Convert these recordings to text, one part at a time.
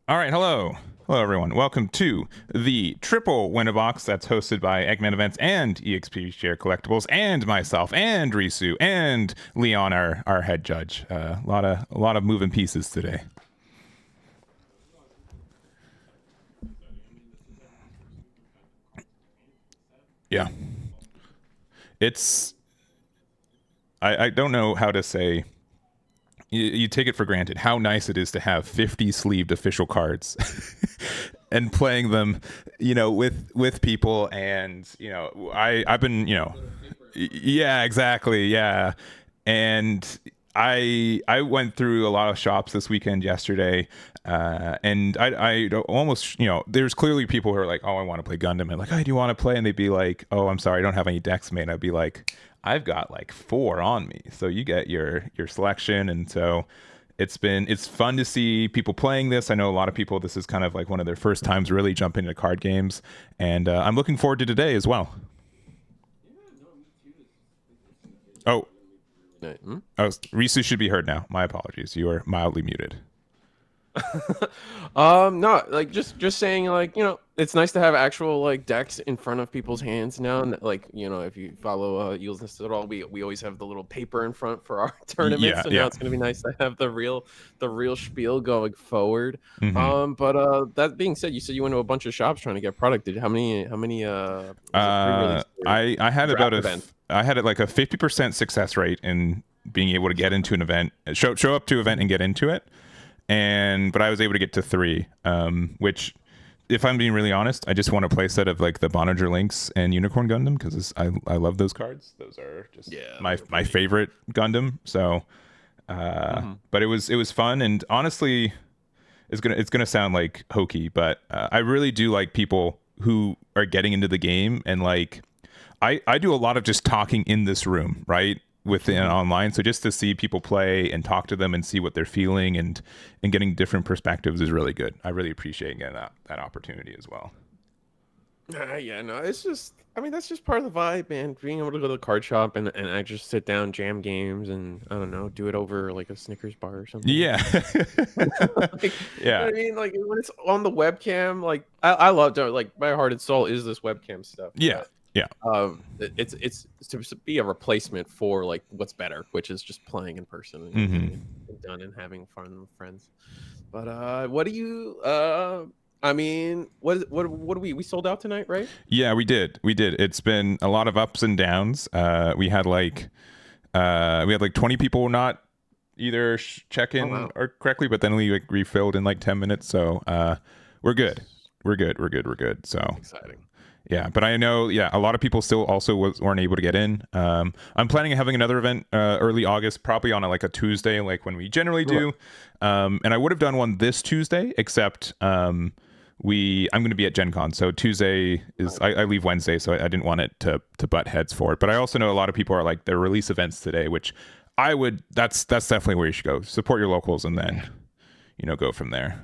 All right, hello. Hello, everyone. Welcome to the Triple Winnabox that's hosted by Eggman Events and EXP Share Collectibles and myself and Risu and Leon, our head judge. A lot of moving pieces today. Yeah. It's I don't know how to say you take it for granted how nice it is to have 50 sleeved official cards and playing them, with people. And I've been, yeah, exactly, yeah. And I went through a lot of shops this weekend yesterday, and I almost, there's clearly people who are like, oh, I want to play Gundam, and like, oh, do you want to play? And they'd be like, oh, I'm sorry, I don't have any decks made. I'd be like, I've got like four on me, so you get your selection. And so it's fun to see people playing this. I know a lot of people, this is kind of like one of their first times really jumping into card games, and I'm looking forward to today as well. Oh, Hmm? Risu should be heard now. My apologies. You are mildly muted. No, like just saying, like, it's nice to have actual like decks in front of people's hands now. And like, if you follow Eul's at all, we always have the little paper in front for our tournament. Yeah, So now yeah. it's gonna be nice to have the real spiel going forward. Hmm. But that being said, you said you went to a bunch of shops trying to get product. How many was it pre-release or I had about draft events? I had it like a 50% success rate in being able to get into an event, show up to event and get into it. But I was able to get to three, which, if I'm being really honest, I just want a playset of like the Bonager Lynx and Unicorn Gundam because I love those cards. Those are just Yeah, my favorite Gundam. So, hmm but it was fun, and honestly, it's gonna sound like hokey, but I really do like people who are getting into the game. And like I do a lot of just talking in this room, right? Within hmm online. So just to see people play and talk to them and see what they're feeling and getting different perspectives is really good. I really appreciate getting that opportunity as well. Yeah, no, it's just, I mean, that's just part of the vibe, man. Being able to go to the card shop and I just sit down, jam games, and I don't know, do it over like a Snickers bar or something. Yeah. Like, you know Yeah. what I mean? Like when it's on the webcam, like I love to, like, my heart and soul is this webcam stuff, Yeah. but Yeah. it's to be a replacement for like what's better, which is just playing in person and getting Hmm. it done and having fun with friends. But what do you I mean, what do we sold out tonight, right? Yeah, we did. It's been a lot of ups and downs. We had like 20 people not either check Oh in wow. or correctly, but then we like refilled in like 10 minutes. So we're good. We're good. So Exciting. yeah, but I know, yeah, a lot of people still also weren't able to get in. I'm planning on having another event early August, probably on like a Tuesday, like when we generally Right. do. And I would have done one this Tuesday, except I'm going to be at Gen Con, so Tuesday is I leave Wednesday, so I didn't want it to butt heads for it. But I also know a lot of people are like their release events today, which I would. That's definitely where you should go. Support your locals, and then go from there.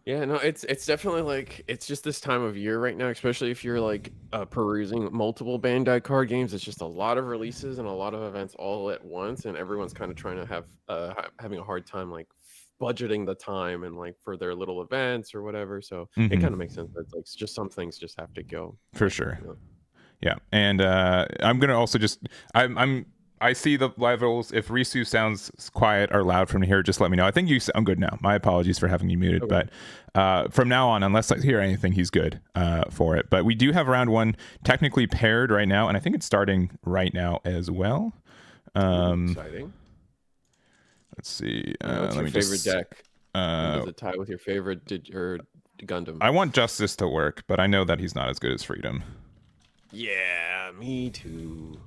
Yeah, no, it's definitely like it's just this time of year right now, especially if you're like perusing multiple Bandai card games. It's just a lot of releases and a lot of events all at once, and everyone's kind of trying to have having a hard time like budgeting the time and like for their little events or whatever. So it kind of Hmm. makes sense that like just some things just have to go. For sure. You know. Yeah, and I'm gonna also just I see the levels. If Risu sounds quiet or loud from here, just let me know. I think you sound good now. My apologies for having you muted, Okay. but from now on, unless I hear anything, he's good for it. But we do have round one technically paired right now, and I think it's starting right now as well. Ooh, Um, exciting. let's see. What's Let your me favorite just. deck? And Uh, does it tie with your favorite or Gundam? I want Justice to work, but I know that he's not as good as Freedom. Yeah, me too.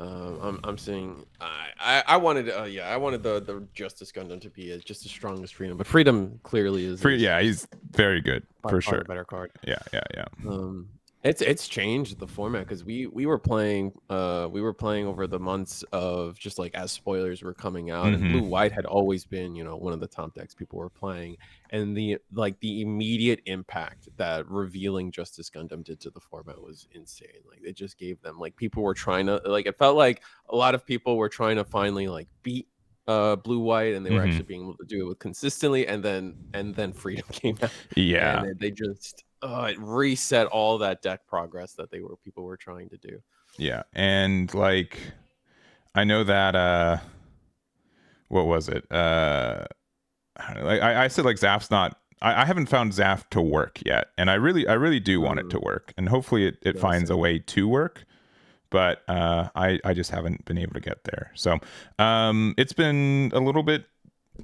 I'm saying I wanted I wanted the Justice Gundam to be just as strong as Freedom, but Freedom clearly is Yeah, he's very good by for far sure. the better card. Yeah, yeah, yeah. Um, it's changed the format because we were playing over the months of just like as spoilers were coming out, and Hmm. Blue White had always been one of the top decks people were playing, and the immediate impact that revealing Justice Gundam did to the format was insane. Like it just gave them, like, people were trying to, like, it felt like a lot of people were trying to finally like beat blue white, and they were Hmm. actually being able to do it with consistently, and then Freedom came out, and Yeah. they just it reset all that deck progress that people were trying to do. Yeah. And like I know that what was it? I said like Zaft's not. I haven't found Zaft to work yet, and I really do want it to work, and hopefully it No, finds a same. way to work. But I just haven't been able to get there. So it's been a little bit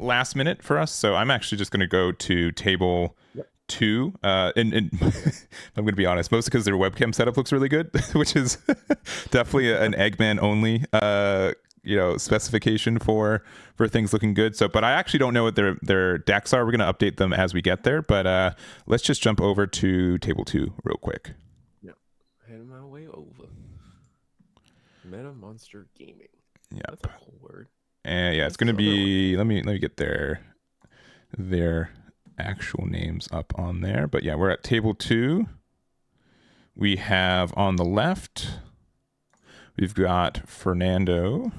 last minute for us. So I'm actually just going to go to table Yep. 2. And I'm going to be honest, mostly because their webcam setup looks really good, which is definitely an Eggman only specification for things looking good. So but I actually don't know what their decks are. We're going to update them as we get there, but let's just jump over to table 2 real quick. Yeah, heading my way over. Meta Monster Gaming. Yeah, That's a cool word. and yeah, it's going to be let me get their actual names up on there. But yeah, we're at table 2. We have on the left, we've got Fernando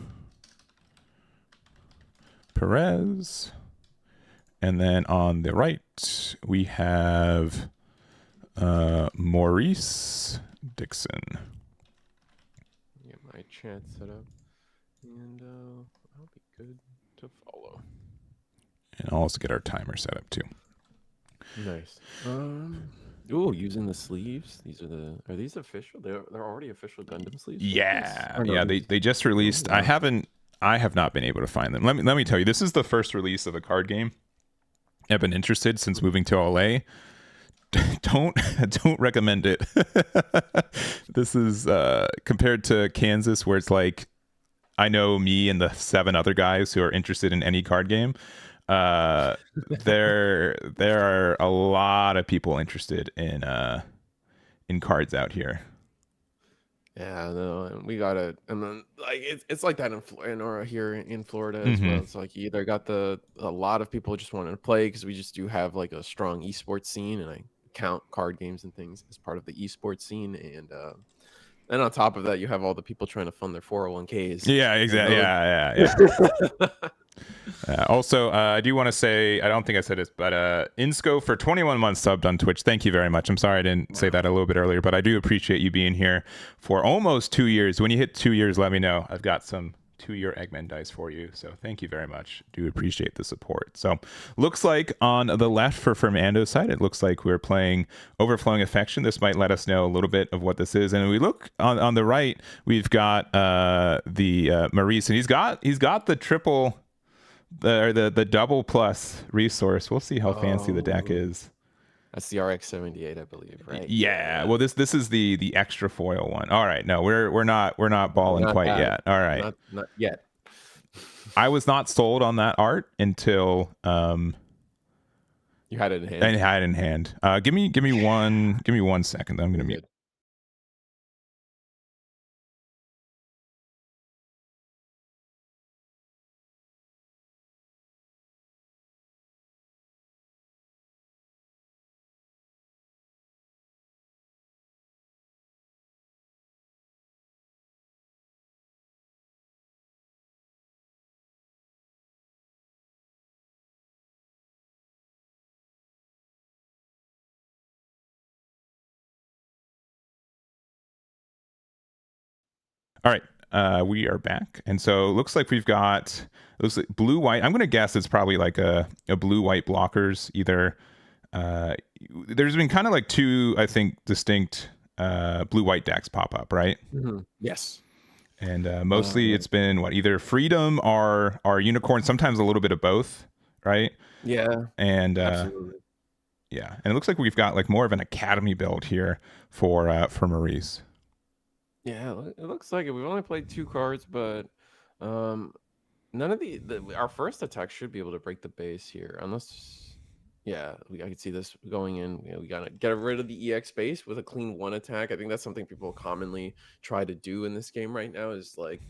Perez. And then on the right, we have Maurice Dixon. Get my chat set up, and that'll be good to follow. And I'll also get our timer set up too. Nice. Oh, using the sleeves. Are these official? They're already official Gundam sleeves. Yeah, yeah. They just released. I have not been able to find them. Let me tell you, this is the first release of a card game I've been interested since moving to LA. Don't recommend it. This is compared to Kansas, where it's like I know me and the 7 other guys who are interested in any card game. There are a lot of people interested in cards out here. Yeah, no, and we got it, and then like it's like that or here in Florida as well. It's like you either got a lot of people just wanting to play because we just do have like a strong esports scene, and I count card games and things as part of the esports scene, and on top of that, you have all the people trying to fund their 401ks. Yeah, exactly. Yeah. Also, I do want to say, I don't think I said this, but Insco for 21 months subbed on Twitch. Thank you very much. I'm sorry I didn't say that a little bit earlier, but I do appreciate you being here for almost 2 years. When you hit 2 years, let me know. I've got some 2-year Eggman dice for you. So thank you very much. Do appreciate the support. So looks like on the left for Fernando's side, it looks like we're playing Overflowing Affection. This might let us know a little bit of what this is. And we look on the right, we've got the Maurice, and he's got the triple the double plus resource. We'll see how fancy the deck is. That's the RX-78, I believe, right? Yeah. Well, this is the extra foil one. All right. No, we're not balling quite yet. All right. Not yet. I was not sold on that art until you had it in hand. I had it in hand. Give me 1 second. I'm gonna mute. All right, we are back, and so it looks like we've got blue white. I'm gonna guess it's probably like a blue white blockers. Either there's been kind of like 2, I think, distinct blue white decks pop up, right? Mm-hmm. Yes. And mostly it's been either Freedom or Unicorn. Sometimes a little bit of both, right? Yeah. And absolutely. Yeah, and it looks like we've got like more of an academy build here for Maurice. Yeah, it looks like it. We've only played 2 cards, but none of our first attack should be able to break the base here, unless I could see this going in. We gotta get rid of the EX base with a clean 1 attack. I think that's something people commonly try to do in this game right now. Is like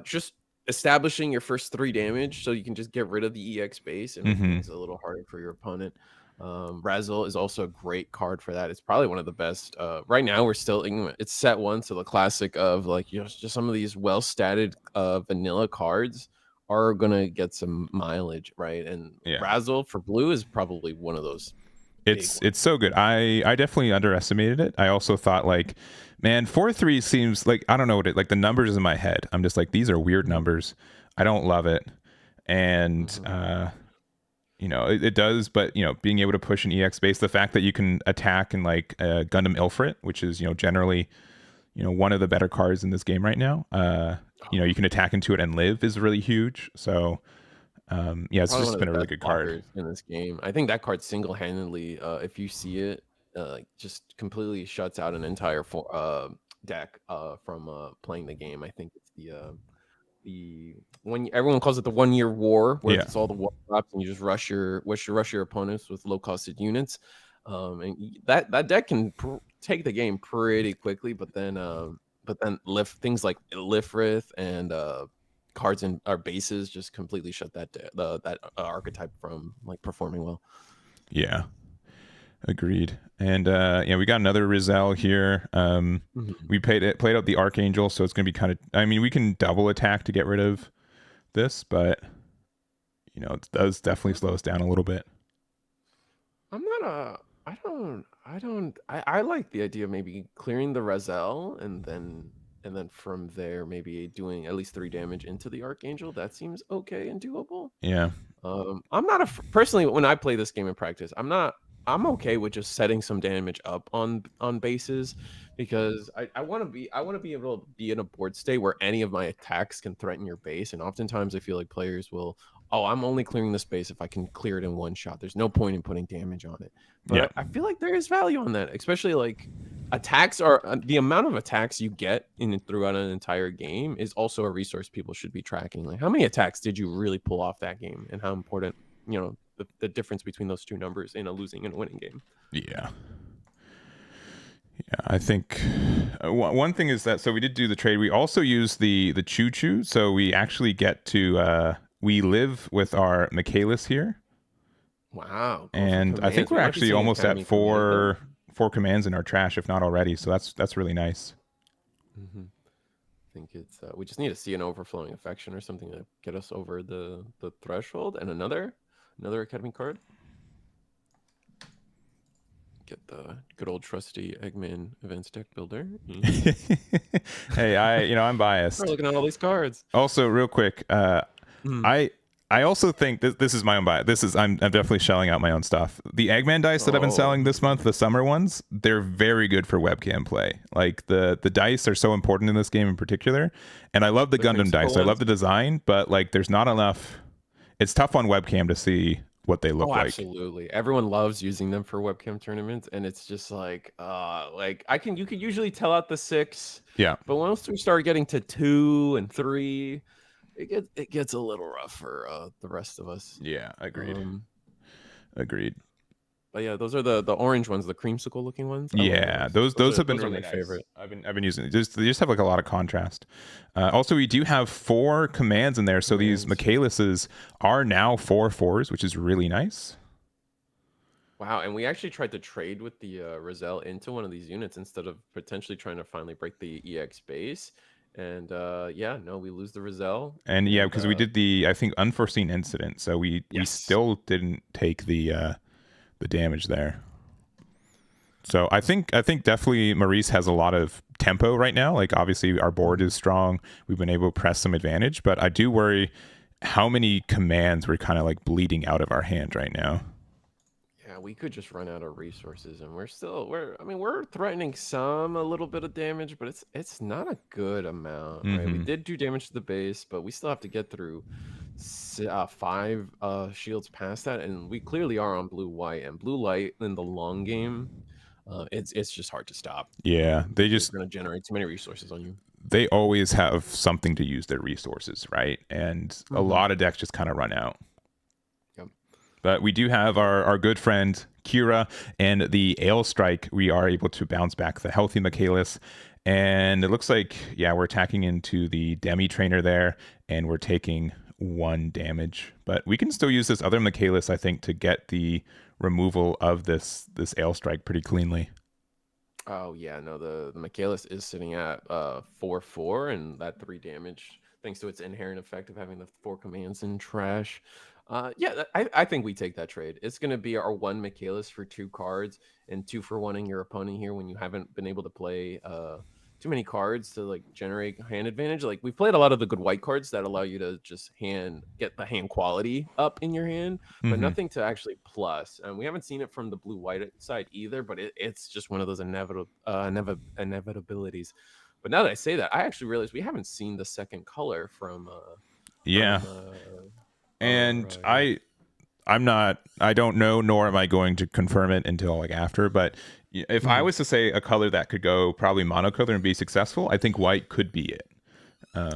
just establishing your first 3 damage, so you can just get rid of the EX base and make things a little harder for your opponent. Razzle is also a great card for that. It's probably one of the best. Right now, we're still it's set 1, so the classic of like just some of these well statted vanilla cards are gonna get some mileage, right? And Yeah. Razzle for blue is probably one of those big It's ones. so good. I definitely underestimated it. I also thought like, man, 4-3 seems like I don't know what it like the numbers in my head. I'm just like these are weird Mhm, numbers. I don't love it. And mhm. it does, but being able to push an EX base, the fact that you can attack in like Gundam Ilfrit, which is generally one of the better cards in this game right now. You can attack into it and live is really huge. So yeah, it's Probably one just of been the a really best good card. blockers in this game. I think that card single-handedly, if you see it, just completely shuts out an entire deck from playing the game. I think it's the one everyone calls it the 1 year war, where Yeah, it's all the war drops and you just rush your opponents with low costed units. That deck can take the game pretty quickly, but then lift things like Lifrith and cards in our bases just completely shut that archetype from like performing well. yeah, agreed. And yeah, we got another Rizal here. Mhm. We played out the Archangel, so it's gonna be kind of. I mean, we can double attack to get rid of this, but it does definitely slow us down a little bit. I'm not a. I like the idea of maybe clearing the Razel and then from there maybe doing at least 3 damage into the Archangel. That seems okay and doable. Yeah, I'm not personally when I play this game in practice, I'm okay with just setting some damage up on bases because I want to be able to be in a board state where any of my attacks can threaten your base. And oftentimes I feel like players will, oh, I'm only clearing the space if I can clear it in one shot. There's no point in putting damage on it. yeah, But I feel like there is value on that, especially like attacks are the amount of attacks you get in throughout an entire game is also a resource people should be tracking. Like how many attacks did you really pull off that game and how important, the difference between those two numbers in a losing and winning game. yeah, yeah. I think one thing is that so we did do the trade. We also used the choo choo, so we actually get to we live with our Michaelis here. Wow, go for And I think commands. we're We might be actually seeing almost at Academy commands there. four commands in our trash, if not already. So that's really nice. hmm I think it's we just need to see an overflowing affection or something to get us over the threshold and another Academy card. Get the good old trusty Eggman Events deck builder. Hey, I'm We're biased. looking at all these cards. Also, real quick, Mm. I I also think this is my own bias. I'm definitely shelling out my own stuff. The Eggman dice that I've been Oh, selling this month, the summer ones, they're very good for webcam play. Like the dice are so important in this game in particular, and I love the the Gundam creamsicle dice. I love ones. the design, but like there's not enough. It's tough on webcam to see what they look Oh, like. absolutely. Everyone loves using them for webcam tournaments, and it's just like you can usually tell out the 6, Yeah, but once we start getting to 2 and 3, it gets a little rough for the rest of us. yeah, agreed, Um, agreed. but yeah, those are the orange ones, the creamsicle looking ones. I love Yeah, those. those have been Those are really my nice. favorite. I've been using it. They just have like a lot of contrast. Also, we do have 4 commands in there, so these Commands. Michaelises are now 4/4s, which is really nice. Wow, and we actually tried to trade with the Roselle into one of these units instead of potentially trying to finally break the EX base. And yeah, no, we lose the Roselle. And yeah, And because we did the I think unforeseen incident, so we yes. still didn't take the damage there. So I think definitely Maurice has a lot of tempo right now. Like obviously our board Mhm. is strong. We've been able to press some advantage, but I do worry how many commands we're kind of like bleeding out of our hand right now. Yeah, we could just run out of resources, and we're threatening a little bit of damage, but it's not a good amount, right? We Mm-hmm. did do damage to the base, but we still have to get through 5 shields past that, and we clearly are on blue white and blue light in the long game. It's just hard to stop. Yeah, They're gonna generate too many resources on you. they always have something to use their resources, right? And a Mm-hmm. lot of decks just kind of run out. Yep. But we do have our good friend Kira and the Ale Strike. We are able to bounce back the healthy Michaelis. And it looks like, yeah, we're attacking into the Demi Trainer there, and we're taking 1 damage. But we can still use this other Michaelis, I think, to get the removal of this Ale Strike pretty cleanly. Oh yeah, no, the Michaelis is sitting at 4/4, and that 3 damage thanks to its inherent effect of having the 4 commands in trash. Yeah, I think we take that trade. It's going to be our one Michaelis for 2 cards and 2 for 1ing your opponent here when you haven't been able to play too many cards to like generate hand advantage. Like we've played a lot of the good white cards that allow you to just get the hand quality up in your hand, but Mm-hmm. nothing to actually plus. And we haven't seen it from the blue white side either, but it's just one of those inevitabilities. But now that I say that, I actually realize we haven't seen the second color Yeah, from our and I don't know, nor am I going to confirm it until like after. But if I Mhm. was to say a color that could go probably monocolor and be successful, I think white could be it. Yeah,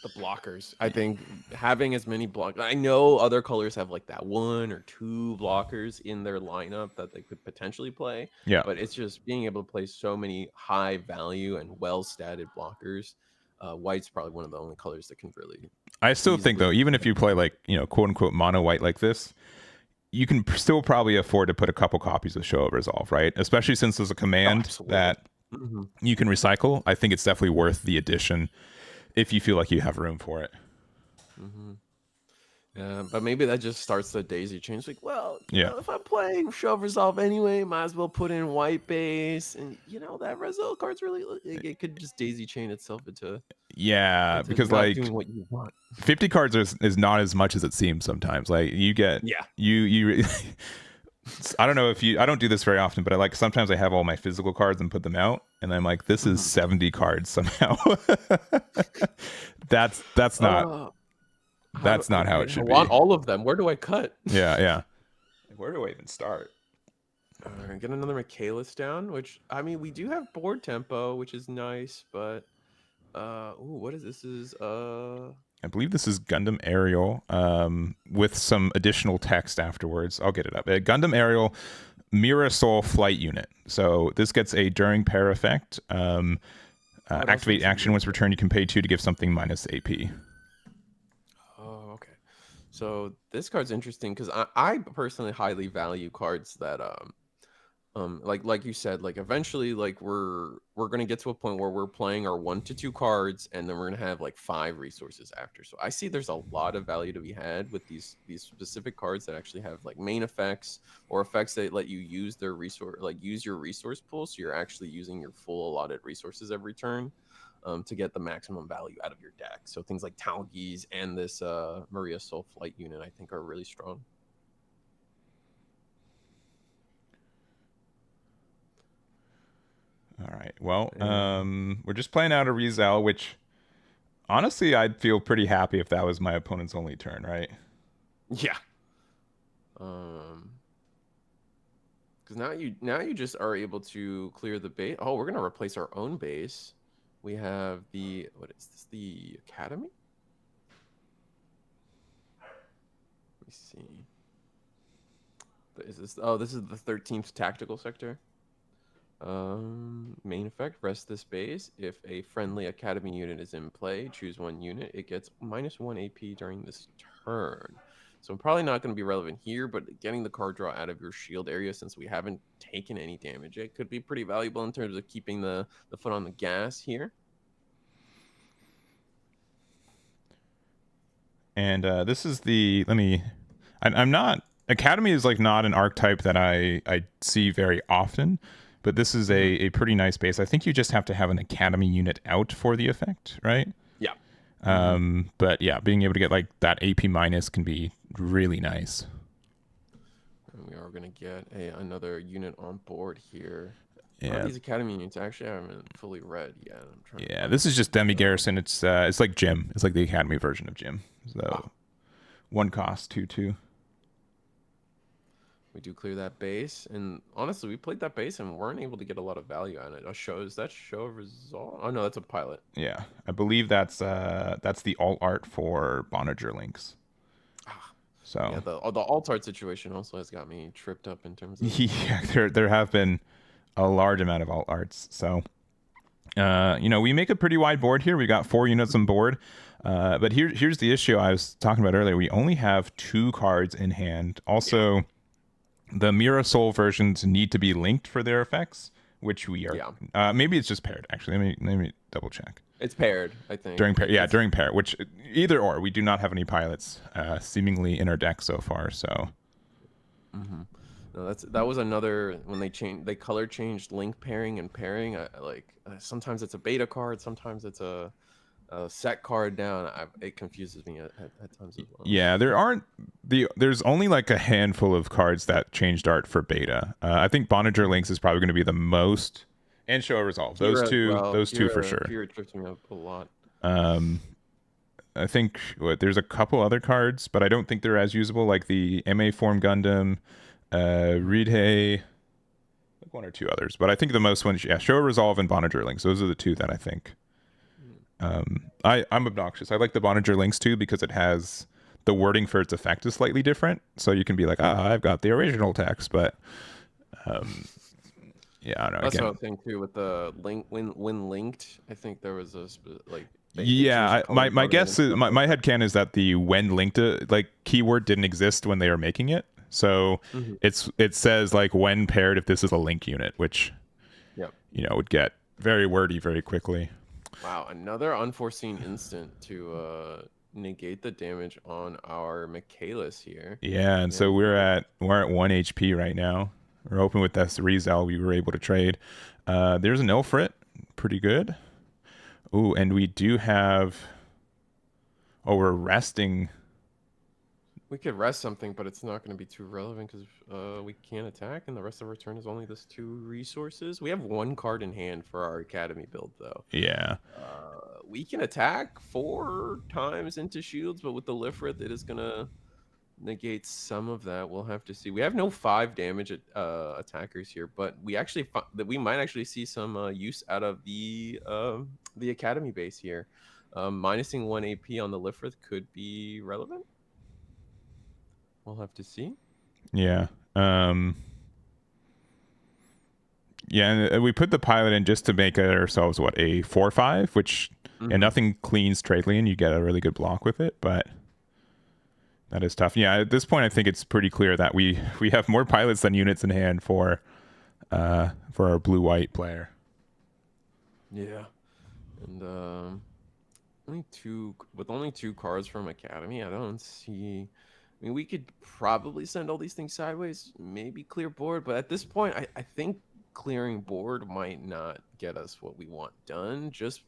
the blockers. I think having as many block. I know other colors have like that 1 or 2 blockers in their lineup that they could potentially play, Yeah, but it's just being able to play so many high value and well statted blockers. White's probably one of the only colors that can really I still think though, easily. even if you play like quote unquote mono white like this, you can still probably afford to put a couple copies of Show of Resolve, right? Especially since there's a Oh, command absolutely. that Hmm. you can recycle. I think it's definitely worth the addition if you feel like you have room for it. Hmm. Yeah, but maybe that just starts the daisy chain. It's like, well, Yeah. if I'm playing Shove Resolve anyway, might as well put in white base, and that Resolve card's really it could just daisy chain itself Yeah, into because not like doing what you want. 50 cards is not as much as it seems sometimes. Like you get Yeah. you I don't know if you I don't do this very often, but I like sometimes I have all my physical cards and put them out and I'm like this is Mhm. 70 cards somehow. that's not Uh, how do that's not how it I should want be. all of them? Where do I cut? Yeah, yeah. Where do I even start? Get another Michaelis down, which I mean we do have board tempo, which is nice, but ooh, what is this? Is I believe this is Gundam Aerial with some additional text afterwards. I'll get it up. Gundam Aerial Mira Soul Flight Unit. So this gets a during pair effect. what else Activate makes it action Mira? once returned. You can pay 2 to give something minus AP. Oh, okay. So this card's interesting because I personally highly value cards that like you said, like eventually like we're gonna get to a point where we're playing our 1 to 2 cards and then we're gonna have like 5 resources after. So I see there's a lot of value to be had with these specific cards that actually have like main effects or effects that let you use their resource like use your resource pool. So you're actually using your full allotted resources every turn. To get the maximum value out of your deck. So things like Talgis and this Maria Soul Flight unit, I think, are really strong. All right. Well, And we're just playing out a Rizal, which honestly I'd feel pretty happy if that was my opponent's only turn, right? yeah, because now you just are able to clear the base. Oh, we're gonna replace our own base. We have what is this? The Academy. Let me see. Is this? Oh, this is the 13th tactical sector. Main effect, rest this base. If a friendly academy unit is in play, choose 1 unit. It gets -1 AP during this turn. So I'm probably not going to be relevant here, but getting the card draw out of your shield area since we haven't taken any damage, it could be pretty valuable in terms of keeping the foot on the gas here. And this is the let me. I'm not Academy is like not an archetype that I see very often, but this is Mhm. a pretty nice base. I think you just have to have an Academy unit out for the effect, right? Yeah. Hmm. But yeah, being able to get like that AP minus can be really nice. And we are going to get another unit on board here. A lot of Yeah, these academy units actually I haven't fully read yet. I'm trying to yeah. find This is some. just Demi Garrison. It's like Jim. It's like the Academy version of Jim. Ah, So 1 cost 2/2. we do clear that base, and honestly, we played that base and weren't able to get a lot of value on it. Is that show of result? Oh no, that's a pilot. Yeah, I believe that's the alt art for Bonager links. Ah, yeah, So the alt art situation also has got me tripped up in terms of. yeah, there have been a large amount of alt arts. So we make a pretty wide board here. We got 4 units on board. But here's the issue I was talking about earlier. We only have 2 cards in hand. Yeah, Also, the Mira Soul versions need to be linked for their effects, which we are. yeah. Maybe it's just paired. Actually, let me double check. It's paired, I think. During pair, yeah, It's during pair. Which either or, we do not have any pilots seemingly in our deck so far. So hmm No, that was another when they color changed link pairing and pairing. Sometimes it's a beta card, sometimes it's a set card down. It confuses me at times as well. yeah, there's only like a handful of cards that changed art for beta. I think Bonager Links is probably going to be the most, and Show Resolve. Kira as well. Those two for sure. Kira trips me up a lot. Um, I think there's a couple other cards, but I don't think they're as usable, like the MA Form Gundam, Reedhey, like one or two others. But I think the most ones, yeah, Show Resolve and Bonager Links. Those are the two that I think. I'm obnoxious. I like the Bonager Links too because it has the wording for its effect is slightly different. So you can be like, I've got the original text, but yeah, I don't know. That's Again, what I think too with the link when linked. I think there was they changed the yeah, color my coding and guess is stuff my like that. headcanon is that the when linked like keyword didn't exist when they were making it. So Mhm. it says like when paired if this is a link unit, which Yep. would get very wordy very quickly. Wow, another unforeseen instant to negate the damage on our Michaelis here. Yeah, and so And we're at 1 HP right now. We're hoping with this Rezal we were able to trade. There's an Ilfrit, pretty good. Ooh, and we do have. Oh, we're resting. we could rest something, but it's not going to be too relevant because we can't attack, and the rest of our turn is only this 2 resources. We have 1 card in hand for our Academy build, though. Yeah, We can attack 4 times into shields, but with the Lifrith, it is going to negate some of that. We'll have to see. We have no 5 damage attackers here, but that we might actually see some use out of the Academy base here. Minusing 1 AP on the Lifrith could be relevant. We'll have to see. yeah. Yeah, and we put the pilot in just to make it ourselves what a 4/5, which and nothing cleans trade lane. You get a really good block with it, but that is tough. Yeah, at this point, I think it's pretty clear that we have more pilots than units in hand for our blue-white player. Yeah, and only two cards from Academy. I don't see. I mean, we could probably send all these things sideways, maybe clear board, but at this point, I think clearing board might not get us what we want done. Just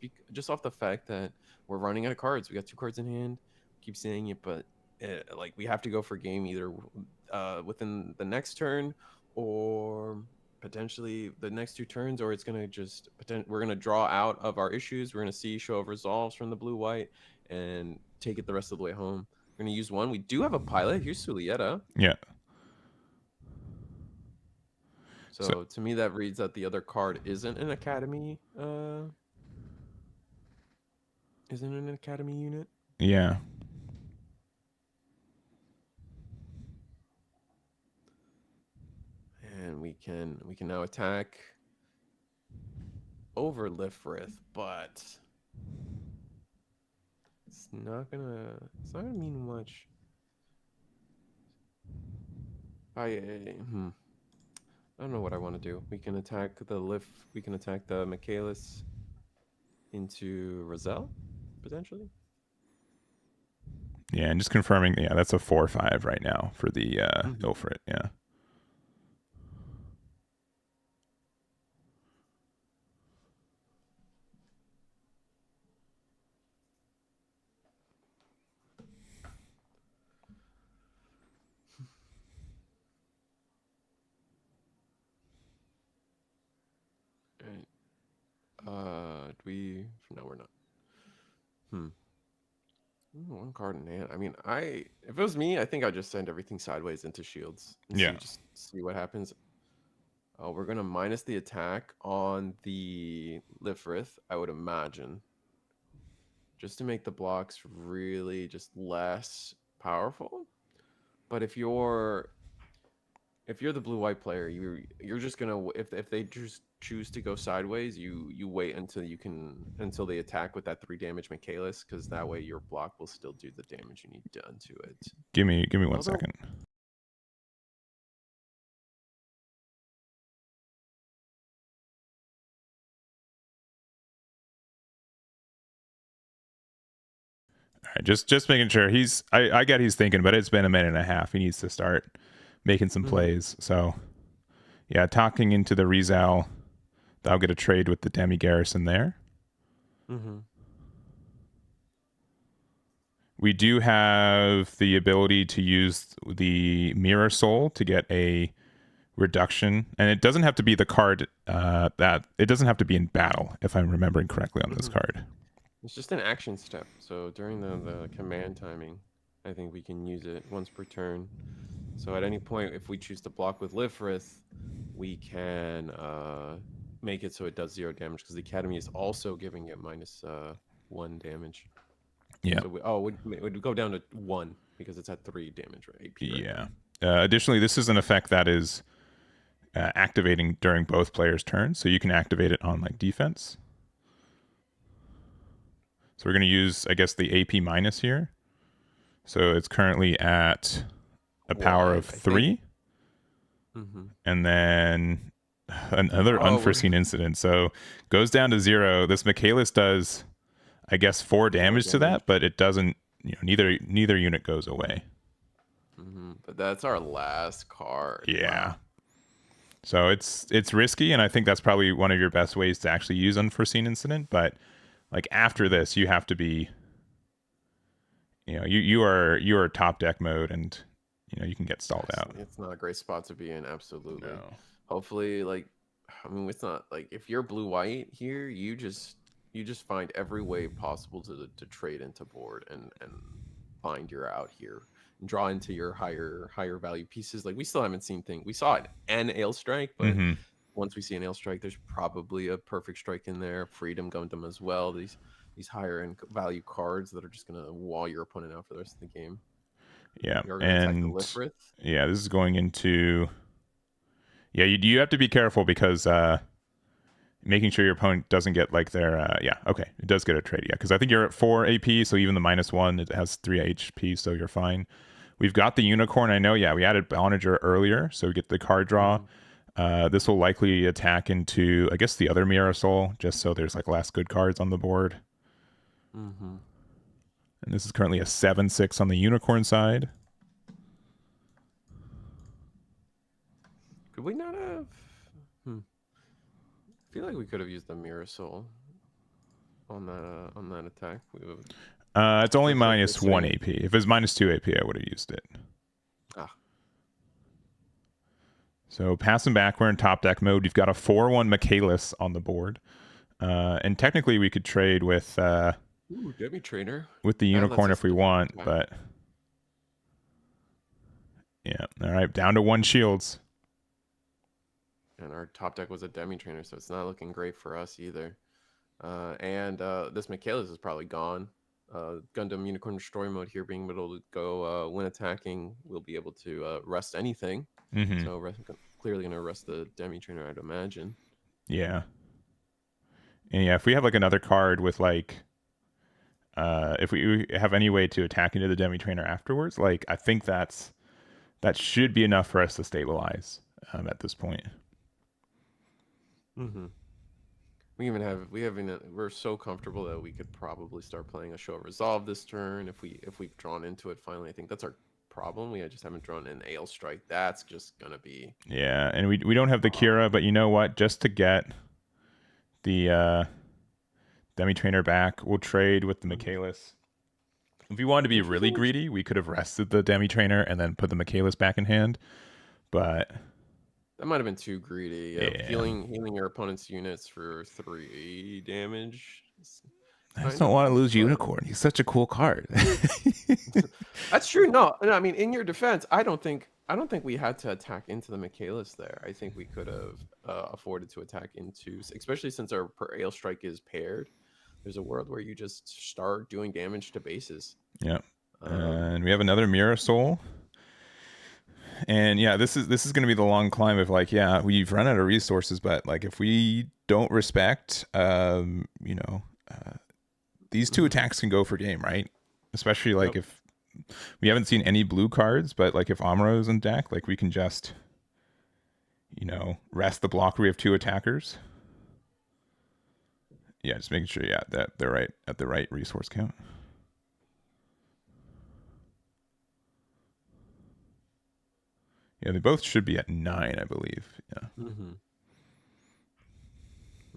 off the fact that we're running out of cards. We got 2 cards in hand. Keep saying it, but we have to go for game either within the next turn or potentially the next 2 turns, or it's gonna we're gonna draw out of our issues. We're gonna see show of resolves from the blue white and take it the rest of the way home. We're gonna use 1. We do have a pilot. Here's Sulieta. Yeah. So to me, that reads that the other card isn't an academy. Isn't an academy unit. Yeah. And we can now attack over Lifrith, but it's not gonna mean much. I don't know what I want to do. We can attack we can attack the Michaelis into Roselle, potentially. Yeah, and just confirming, yeah, that's a 4/5 right now for the Ilfrit, yeah. Do we? No, we're not. 1 card in hand. I mean, if it was me, I think I'd just send everything sideways into shields and Yeah. see what happens. We're gonna minus the attack on the Lifrith, I would imagine, just to make the blocks really just less powerful. But if you're the blue white player, you're just gonna if they just choose to go sideways, you wait until they attack with that 3 damage Michaelis, because that way your block will still do the damage you need done to it. Give me 1 second. right, just making sure I get he's thinking, but it's been a minute and a half. He needs to start making some Mm-hmm. plays. So yeah, talking into the Rizal, I'll get a trade with the Demi Garrison there. Mm-hmm. We do have the ability to use the Mirror Soul to get a reduction, and it doesn't have to be the card that it doesn't have to be in battle, if I'm remembering correctly on this Mm-hmm. card. It's just an action step. So during the command timing, I think we can use it once per turn. So at any point, if we choose to block with Lifrith, we can make it so it does 0 damage because the Academy is also giving it -1 damage. Yeah, So would go down to 1 because it's at 3 damage, right? AP right yeah. now. Additionally, this is an effect that is activating during both players' turns, so you can activate it on like defense. So we're going to use, I guess, the AP minus here. So it's currently at a power of Quad, I think. 3, Mm-hmm. and then another Oh, we're unforeseen incident. So goes down to 0. This Michaelis does, I guess, 4 4 damage to damage. that, but it doesn't. Neither unit goes away. Mm-hmm. But that's our last card. Yeah. Wow. So it's risky, and I think that's probably one of your best ways to actually use unforeseen incident. But like after this, you have to be, you are top deck mode, and you can get stalled out. It's not a great spot to be in, absolutely. No. Hopefully, like, I mean, it's not like if you're blue white here, you just find every way possible to trade into board and find your out here and draw into your higher value pieces. Like we still haven't seen thing. We saw it an ale strike, but Mm-hmm. once we see an ale strike, there's probably a perfect strike in there. Freedom Gundam as well. These higher end value cards that are just gonna wall your opponent out for the rest of the game. Yeah, You're gonna attack the and Lifrith. yeah, this is going into. Yeah, you have to be careful because making sure your opponent doesn't get like their yeah, okay, it does get a trade, yeah, because I think you're at 4 AP, so even the -1 it has 3 HP, so you're fine. We've got the unicorn. I know, yeah, we added Ballinger earlier, so we get the card draw. This will likely attack into, I guess, the other Mirror Soul, just so there's like less good cards on the board. Mm-hmm. And this is currently a 7/6 on the unicorn side. Could we not have? I feel like we could have used the Mirror Soul on that attack. It's only Looks like they're -1 saying- AP. If it was -2 AP, I would have used it. Ah, So passing back, we're in top deck mode. You've got a 4/1 Michaelis on the board. And technically we could trade with Demi Trainer. the unicorn if we want, Okay. but yeah. All right, down to 1 shields. And our top deck was a Demi Trainer, so it's not looking great for us either. And this Michaelis is probably gone. Gundam Unicorn Destroy mode here, being able to go when attacking, we'll be able to rest anything. Mm-hmm. So clearly going to rest the Demi Trainer, I'd imagine. Yeah. And yeah, if we have like another card with like if we have any way to attack into the Demi Trainer afterwards, like I think that should be enough for us to stabilize at this point. Mm-hmm. We're so comfortable that we could probably start playing a Show of Resolve this turn if we've drawn into it finally. I think that's our problem. We just haven't drawn an Ale Strike. That's just gonna be Yeah, and we don't have the Kira, but you know what? Just to get the Demi Trainer back, we'll trade with the Michaelis. If we wanted to be really greedy, we could have rested the Demi Trainer and then put the Michaelis back in hand. But that might have been too greedy. Yeah. Healing your opponent's units for 3 damage. I just don't want to lose Unicorn. He's such a cool card. That's true. No, I mean, in your defense, I don't think we had to attack into the Michaelis there. I think we could have afforded to attack into, especially since our Ale Strike is paired. There's a world where you just start doing damage to bases. Yeah. And we have another Mirror Soul. And yeah, this is going to be the long climb of like, yeah, we've run out of resources, but like if we don't respect, these 2 attacks can go for game, right? Especially like if we haven't seen any blue cards, but like if Amuro's in deck, like we can just, rest the block where we have 2 attackers. Yeah, just making sure, yeah, that they're right at the right resource count. Yeah, they both should be at 9, I believe. Yeah. Mm-hmm.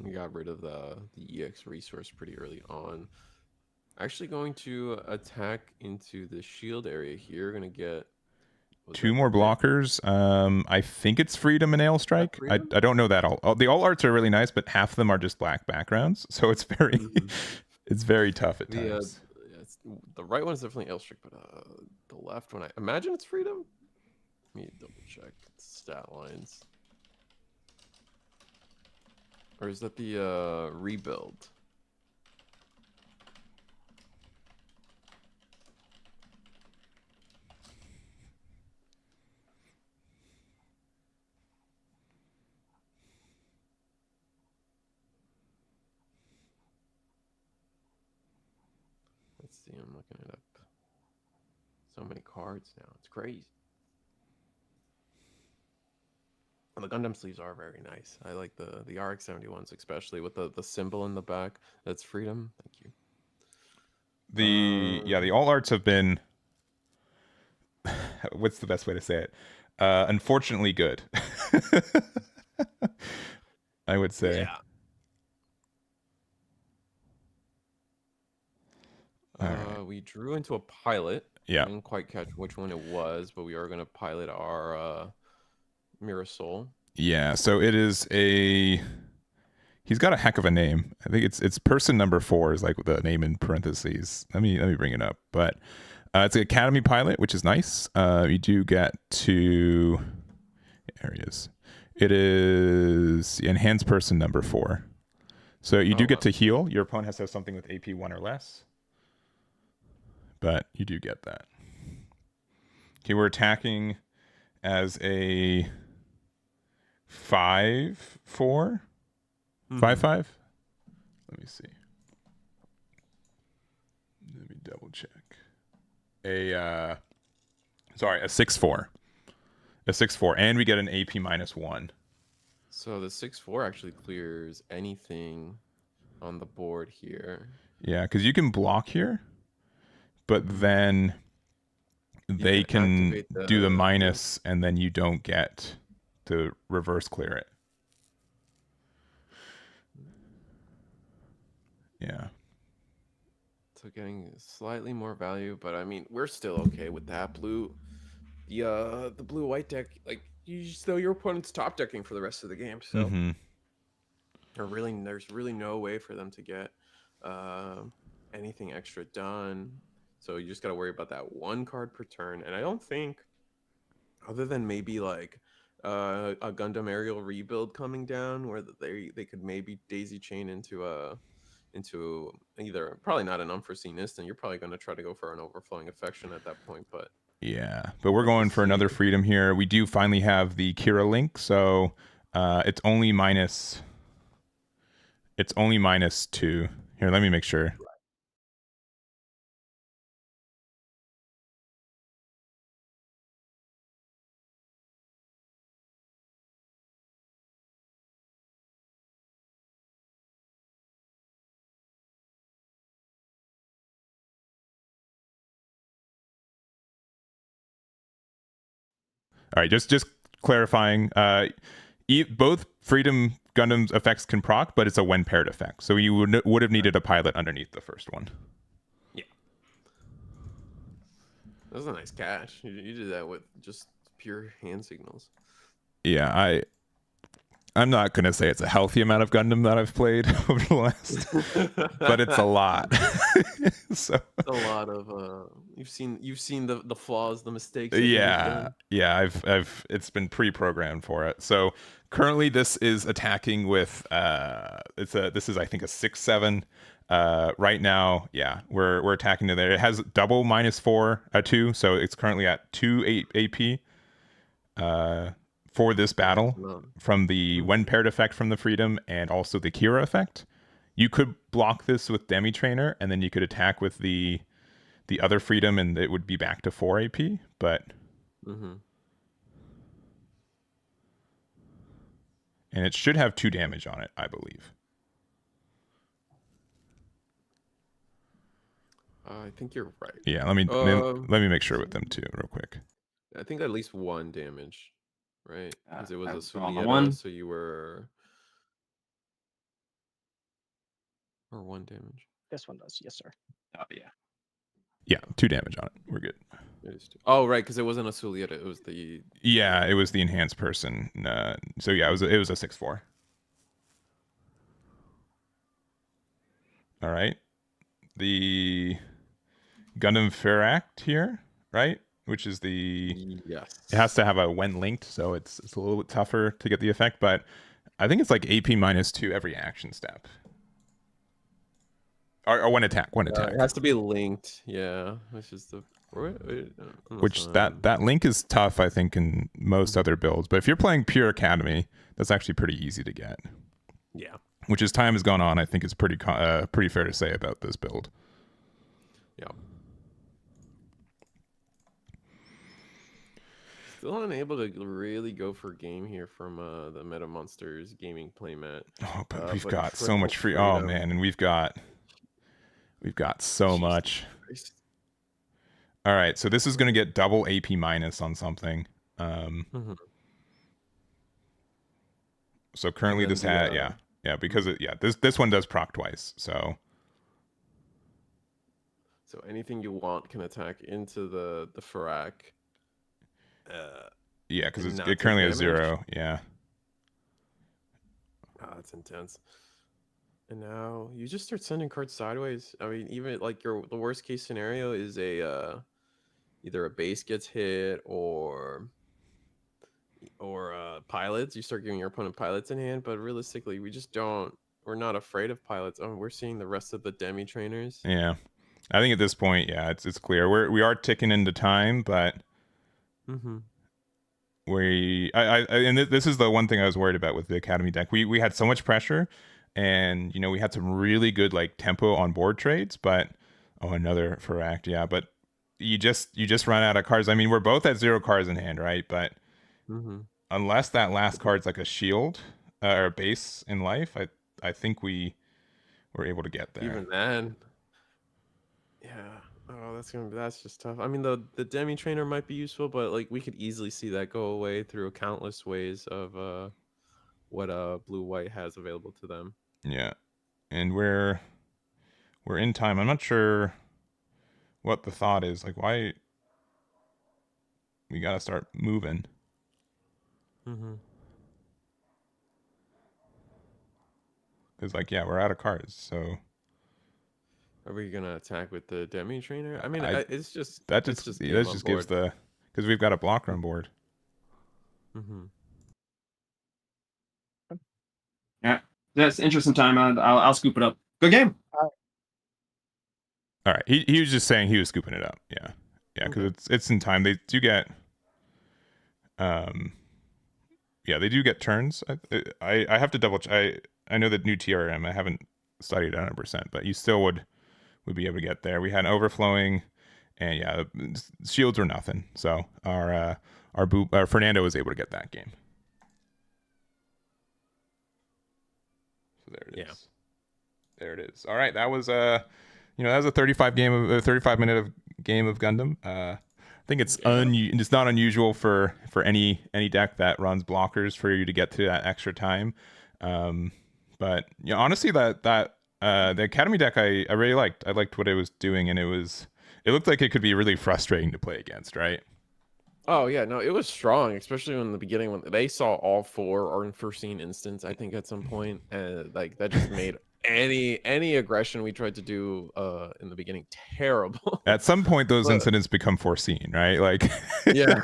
We got rid of the EX resource pretty early on. Actually going to attack into the shield area here. Gonna get, was Two that more red? blockers. I think it's Freedom and Ale Is that Strike. I freedom? don't know that all. Oh, the all arts are really nice, but half of them are just black backgrounds, so it's very Mm-hmm. it's very tough at The times. it's, the right one is definitely Elstrick, but the left one, I imagine it's freedom. Let me double check stat lines. Or is that the rebuild? Let's see, I'm looking it up. So many cards now. It's crazy. And the Gundam sleeves are very nice. I like the RX-71s, especially with the symbol in the back. That's freedom. Thank you. The all arts have been what's the best way to say it? Unfortunately good. I would say. Yeah. All right. We drew into a pilot. I Yeah. didn't quite catch which one it was, but we are gonna pilot our Mirasol. Yeah. So it is a. He's got a heck of a name. I think it's person number 4 is like the name in parentheses. Let me bring it up. But it's an academy pilot, which is nice. You do get to. There he is. It is enhanced person number 4. So you Oh do get wow. to heal. Your opponent has to have something with AP 1 or less. But you do get that. Okay, we're attacking as a 5/4, 5/5. Let me see. Let me double check. A 6/4, a 6/4, and we get an AP -1. So the 6/4 actually clears anything on the board here. Yeah, because you can block here, but then You they can can activate do the the minus, and then you don't get to reverse clear it. Yeah. so getting slightly more value, but I mean we're still okay with that blue. The blue white deck, like you just know your opponent's top decking for the rest of the game, so Mm-hmm. there's really no way for them to get uh, anything extra done. So you just got to worry about that one card per turn, and I don't think, other than maybe like a Gundam aerial rebuild coming down, where they could maybe daisy chain into either, probably not an unforeseen instant. You're probably going to try to go for an overflowing affection at that point, but Yeah, but we're have to going for see. another freedom here. We do finally have the Kira link, so it's only minus. It's only -2. Here, let me make sure. All right, just clarifying. Both Freedom Gundam's effects can proc, but it's a when paired effect. So you would have needed a pilot underneath the first one. Yeah, that was a nice catch. You did that with just pure hand signals. Yeah, I'm not gonna say it's a healthy amount of Gundam that I've played over the last, but it's a lot. So a lot of you've seen the flaws, the mistakes that you've yeah, done. yeah, I've it's been pre-programmed for it. So currently this is attacking with this is I think a 6/7. Right now, yeah, we're attacking to there. It has double -4 2, so it's currently at 2 AP for this Nice battle amount. from the when Mhm. paired effect from the freedom and also the Kira effect. You could block this with Demi Trainer, and then you could attack with the other freedom, and it would be back to 4 AP. But Mhm. and it should have 2 damage on it, I believe. I think you're right. Yeah, let me Um, let me make sure let's with them see. too, real quick. I think at least one damage. right? Because it was a on the Sulieta, one. so you were or 1 damage. This one does, yes, sir. Oh yeah. Yeah, 2 damage on it. We're good. Oh, right, because it wasn't a Sulieta. It was the Yeah, it was the enhanced person. So yeah, it was a 6/4. All right. The Gundam Ferract here, right? Which is the yes. It has to have a when linked, so it's a little bit tougher to get the effect, but I think it's like AP -2 every action step. Or one attack. It has to be linked. Yeah, which is the which that link is tough, I think, in most other builds. But if you're playing pure Academy, that's actually pretty easy to get. Yeah. Which, as time has gone on, I think is pretty fair to say about this build. Yeah. Still unable to really go for game here from the Meta Monsters gaming playmat. Oh, but we've got so much free. Oh man, and we've got so much. Christ. All right, so this is going to get double AP minus on something. So currently this had because this one does proc twice. So anything you want can attack into the Farak. Yeah, because it currently has 0. Yeah. Oh, that's intense. And now you just start sending cards sideways. I mean, even like the worst case scenario is either a base gets hit or pilots. You start giving your opponent pilots in hand, but realistically, we're not afraid of pilots. Oh, we're seeing the rest of the demi trainers. Yeah, I think at this point, yeah, it's clear we are ticking into time, but and this is the one thing I was worried about with the Academy deck. We had so much pressure, and we had some really good like tempo on board trades, but another for act, yeah, but you just run out of cards. I mean, we're both at 0 cards in hand, right? But unless that last card's like a shield or a base in life, I think we were able to get there. Even then, yeah. Oh, that's just tough. I mean, the demi trainer might be useful, but like we could easily see that go away through countless ways of what blue white has available to them. Yeah, and we're in time. I'm not sure what the thought is. Like, why we gotta start moving. Because we're out of cards, so are we gonna attack with the demi trainer? I mean, it's just gives the because we've got a blocker on board. Yeah, that's interesting time. I'll scoop it up. Good game. All right, he was just saying he was scooping it up. Yeah, because it's in time. They do get they do get turns. I have to double check. I know that new TRM. I haven't studied 100%, but you still would be able to get there. We had overflowing, and shields were nothing. So our Fernando was able to get that game. So there it is. Yeah. There it is. All right, that was that was a 35 minute game of Gundam. I think it's it's not unusual for any deck that runs blockers for you to get to that extra time. But honestly, that the Academy deck I really liked. I liked what it was doing, and it looked like it could be really frustrating to play against, right? Oh yeah, no, it was strong, especially in the beginning when they saw all 4 unforeseen instance. I think at some point, and like that just made any aggression we tried to do in the beginning terrible. At some point those incidents become foreseen, right? Like yeah.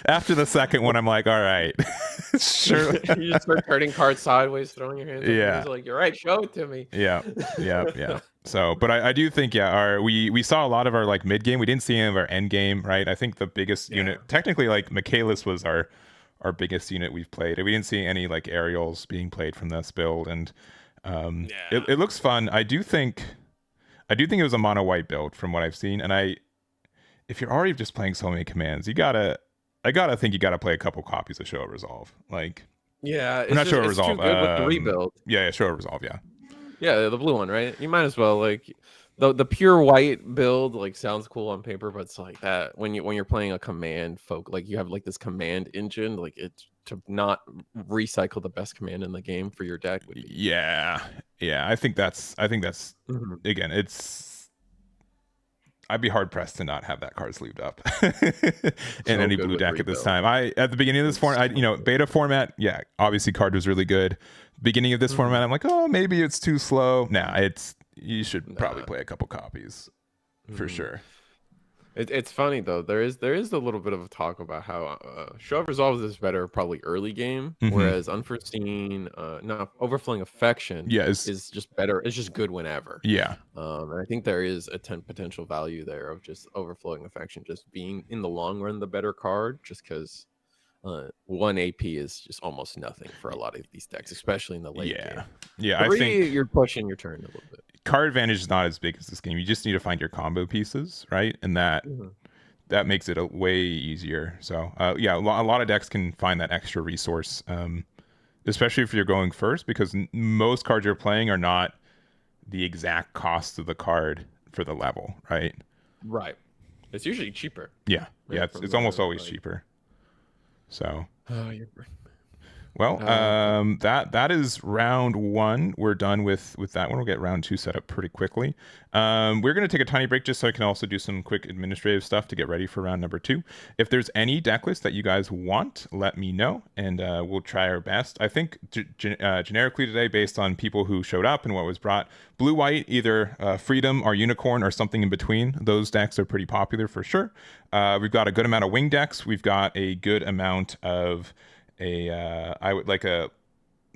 After the second one I'm like, all right. Sure. You just start turning cards sideways, throwing your hands up, yeah, like you're right, show it to me. Yeah. So but I do think we saw a lot of our like mid game. We didn't see any of our end game, right? I think the biggest unit technically, like Michaelis was our biggest unit we've played. We didn't see any like aerials being played from this build, and it looks fun. I do think it was a mono white build from what I've seen, and if you're already just playing so many commands, I gotta think you gotta play a couple copies of Show of Resolve. Like, it's not Show of Resolve. Too good with the rebuild. Yeah, Show of Resolve. Yeah, the blue one, right? You might as well like the pure white build like sounds cool on paper, but it's like that when you're playing a command like you have like this command engine, like it's to not recycle the best command in the game for your deck would be Yeah, I think that's Mhm. again, I'd be hard pressed to not have that card sleeved up in So any good blue with deck at this rebuild. time. At the beginning of this It's format, so good. beta format, yeah, obviously card was really good. Beginning of this format, Mhm. I'm like, oh, maybe it's too slow. Nah, you should probably Nah. play a couple copies for Mhm. sure. It's funny though. There is a little bit of a talk about how Show of Resolve is better probably early game, Hmm. whereas Unforeseen, no, Overflowing Affection Yeah, is just better. It's just good whenever. yeah, And I think there is a potential value there of just Overflowing Affection just being in the long run the better card, just because 1 AP is just almost nothing for a lot of these decks, especially in the late yeah, game. yeah. I 3, think you're pushing your turn a little bit. card advantage is not as big as this game. You just need to find your combo pieces, right? And Mhm. that makes it a way easier. So yeah, a lot of decks can find that extra resource, especially if you're going first, because most cards you're playing are not the exact cost of the card for the level, right? Right. It's usually cheaper. Yeah, Right from it's almost the always like. cheaper. So Oh, you're well, yeah. that is round one. We're done with that one. We'll get round two set up pretty quickly. We're going to take a tiny break just so I can also do some quick administrative stuff to get ready for round number two. If there's any deck list that you guys want, let me know, and we'll try our best. I think generically today, based on people who showed up and what was brought, blue-white, either Freedom or Unicorn or something in between. Those decks are pretty popular for sure. We've got a good amount of wing decks. We've got a good amount of I would like a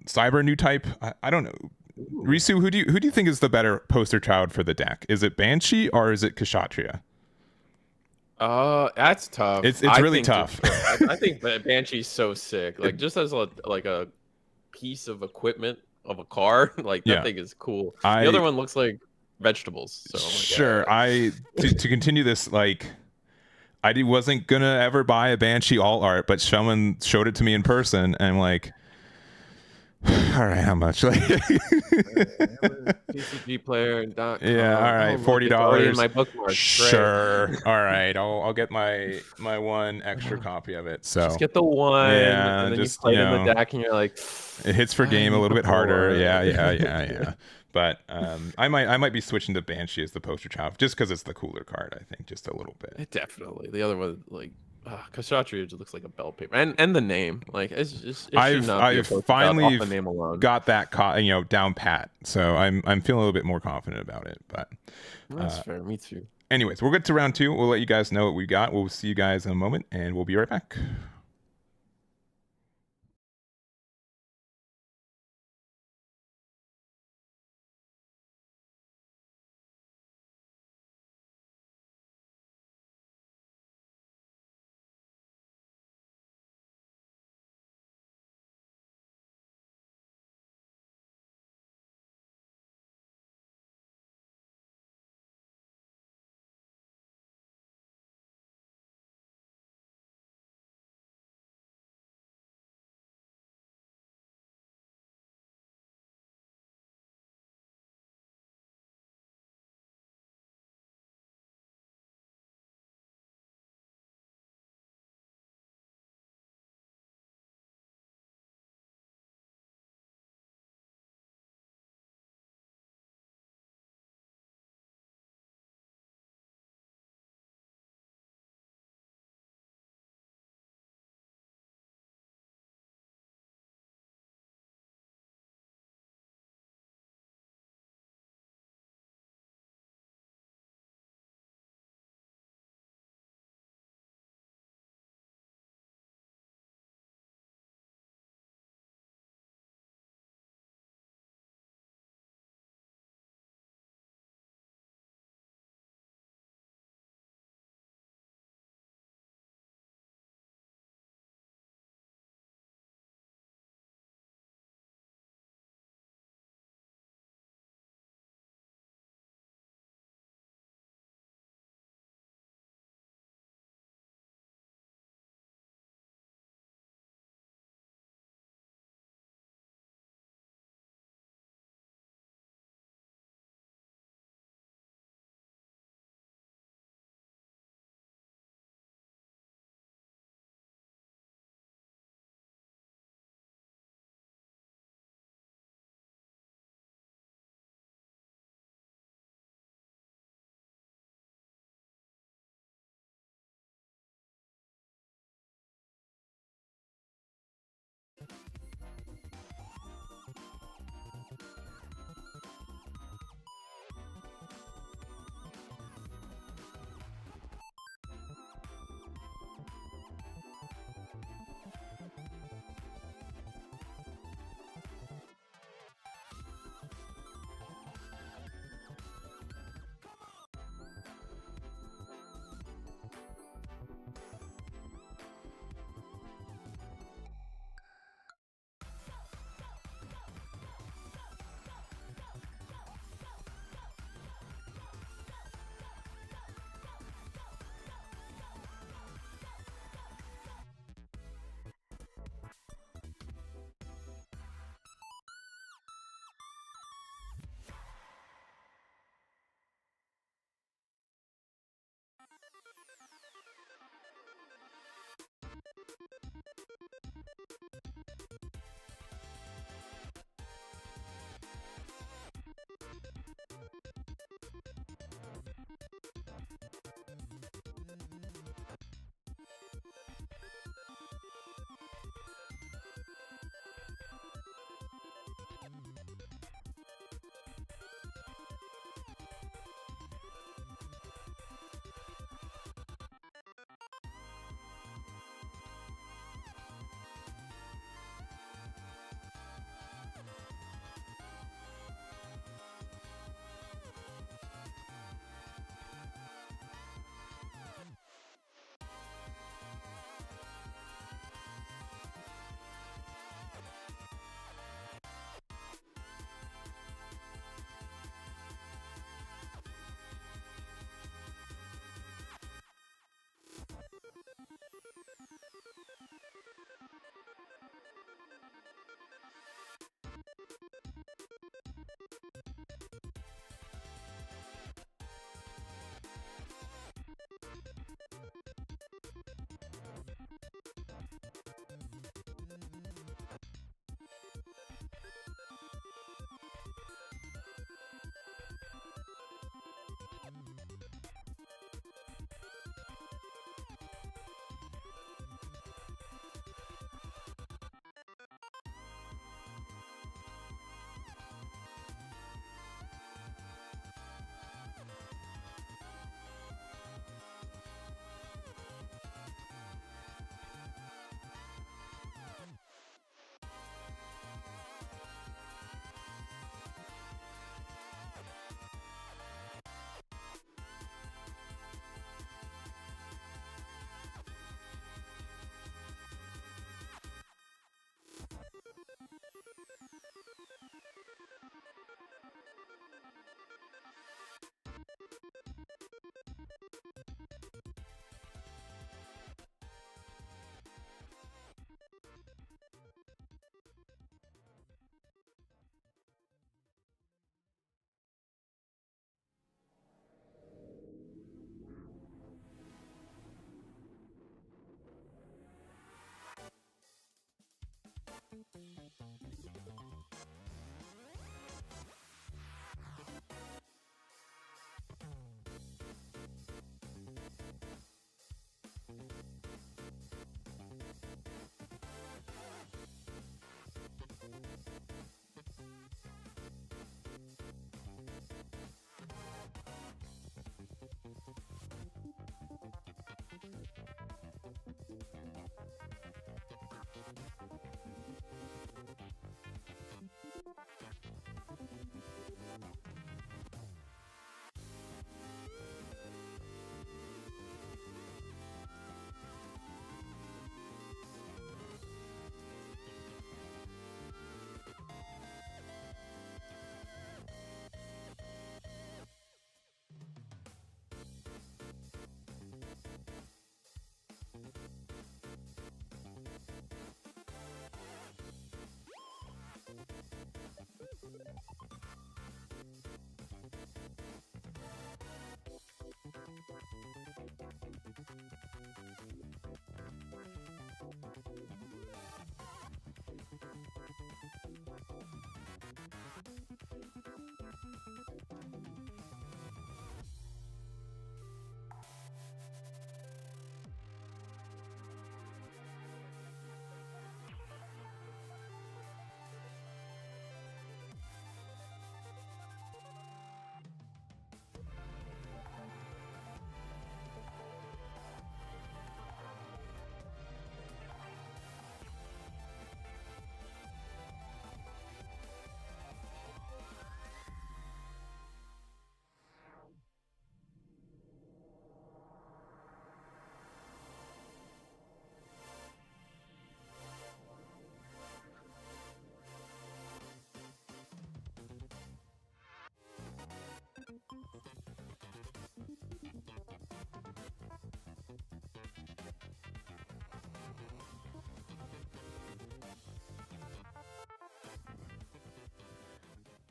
cyber new type. I don't know. Ooh. Risu, who do you think is the better poster child for the deck? Is it Banshee or is it Kshatriya? That's tough. It's I really think tough. I think Banshee's so sick. It- Like just as a piece of equipment of a car, like that yeah, thing is cool. The I other one looks like vegetables. So I'm like, sure. I to continue this like wasn't gonna ever buy a Banshee all art, but someone showed it to me in person, and I'm like, all right, how much? Like, yeah, all TCGplayer.com. Oh, right, look, it's already in $40. my bookmarks. Great. Sure. All right, I'll get my one extra copy of it. Just So get the one, yeah, and then you just play it in the deck, and you're like, it hits for I game a need little the bit harder. four. Yeah. But I might be switching to Banshee as the poster child just because it's the cooler card. I think just a little bit. Definitely. The other one, like, Kshatriya just looks like a bell paper, and the name, like, it's just it should I've not be a I've poster child off finally the name alone. got that down pat, so I'm feeling a little bit more confident about it. But That's fair. Me too. anyways, we'll get to round two. We'll let you guys know what we got. We'll see you guys in a moment, and we'll be right back.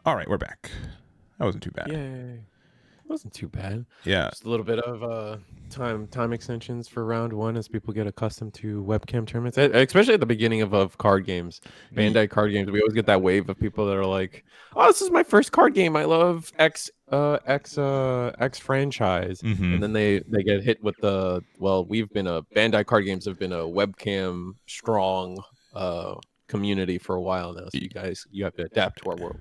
All right, we're back. That wasn't too bad. Yay. Wasn't too bad. Yeah. Just a little bit of time extensions for round one as people get accustomed to webcam tournaments, especially at the beginning of card games, Bandai card games. We always get that wave of people that are like, "Oh, this is my first card game. I love X franchise," and then they get hit with the Bandai card games have been a webcam strong community for a while now. So you have to adapt to our world.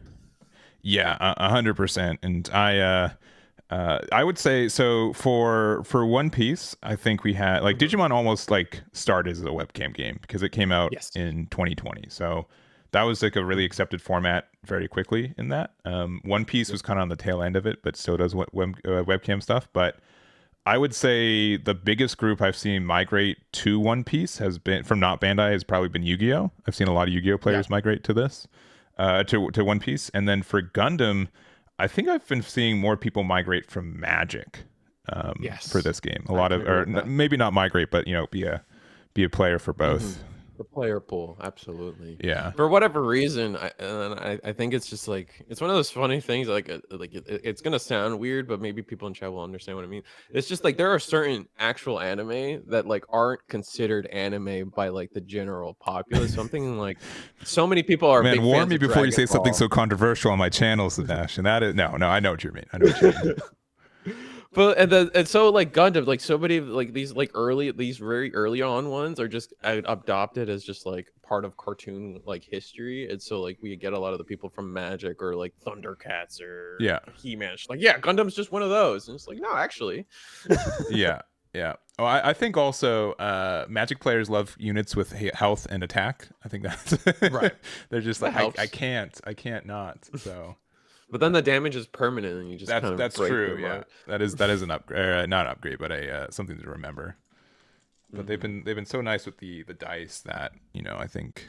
Yeah, 100%. And I would say so for One Piece, I think we had like Digimon almost like started as a webcam game because it came out in 2020. So that was like a really accepted format very quickly in that. One Piece was kind of on the tail end of it, but still does webcam stuff. But I would say the biggest group I've seen migrate to One Piece has been from not Bandai has probably been Yu-Gi-Oh! I've seen a lot of Yu-Gi-Oh! Players migrate to this. To One Piece, and then for Gundam, I think I've been seeing more people migrate from Magic for this game. A lot of, or maybe not migrate, but be a player for both. The player pool, absolutely. Yeah. For whatever reason, I think it's just like it's one of those funny things. It's gonna sound weird, but maybe people in chat will understand what I mean. It's just like there are certain actual anime that like aren't considered anime by like the general populace. Something like so many people are. Man, warn me before you say Ball. something so controversial on my channel, Sebastian. That is no. I know what you mean. I know what you mean. But and so like Gundam, like so many like these very early on ones are just adopted as just like part of cartoon like history, and so like we get a lot of the people from Magic or like Thundercats or He-Man, like Gundam's just one of those, and it's like no, actually. Yeah. Oh, I think also Magic players love units with health and attack. I think that's right. They're just like I can't not. So. But then the damage is permanent, and you just that's true. Yeah, that is an upgrade, not an upgrade, but something to remember. But they've been so nice with the dice that I think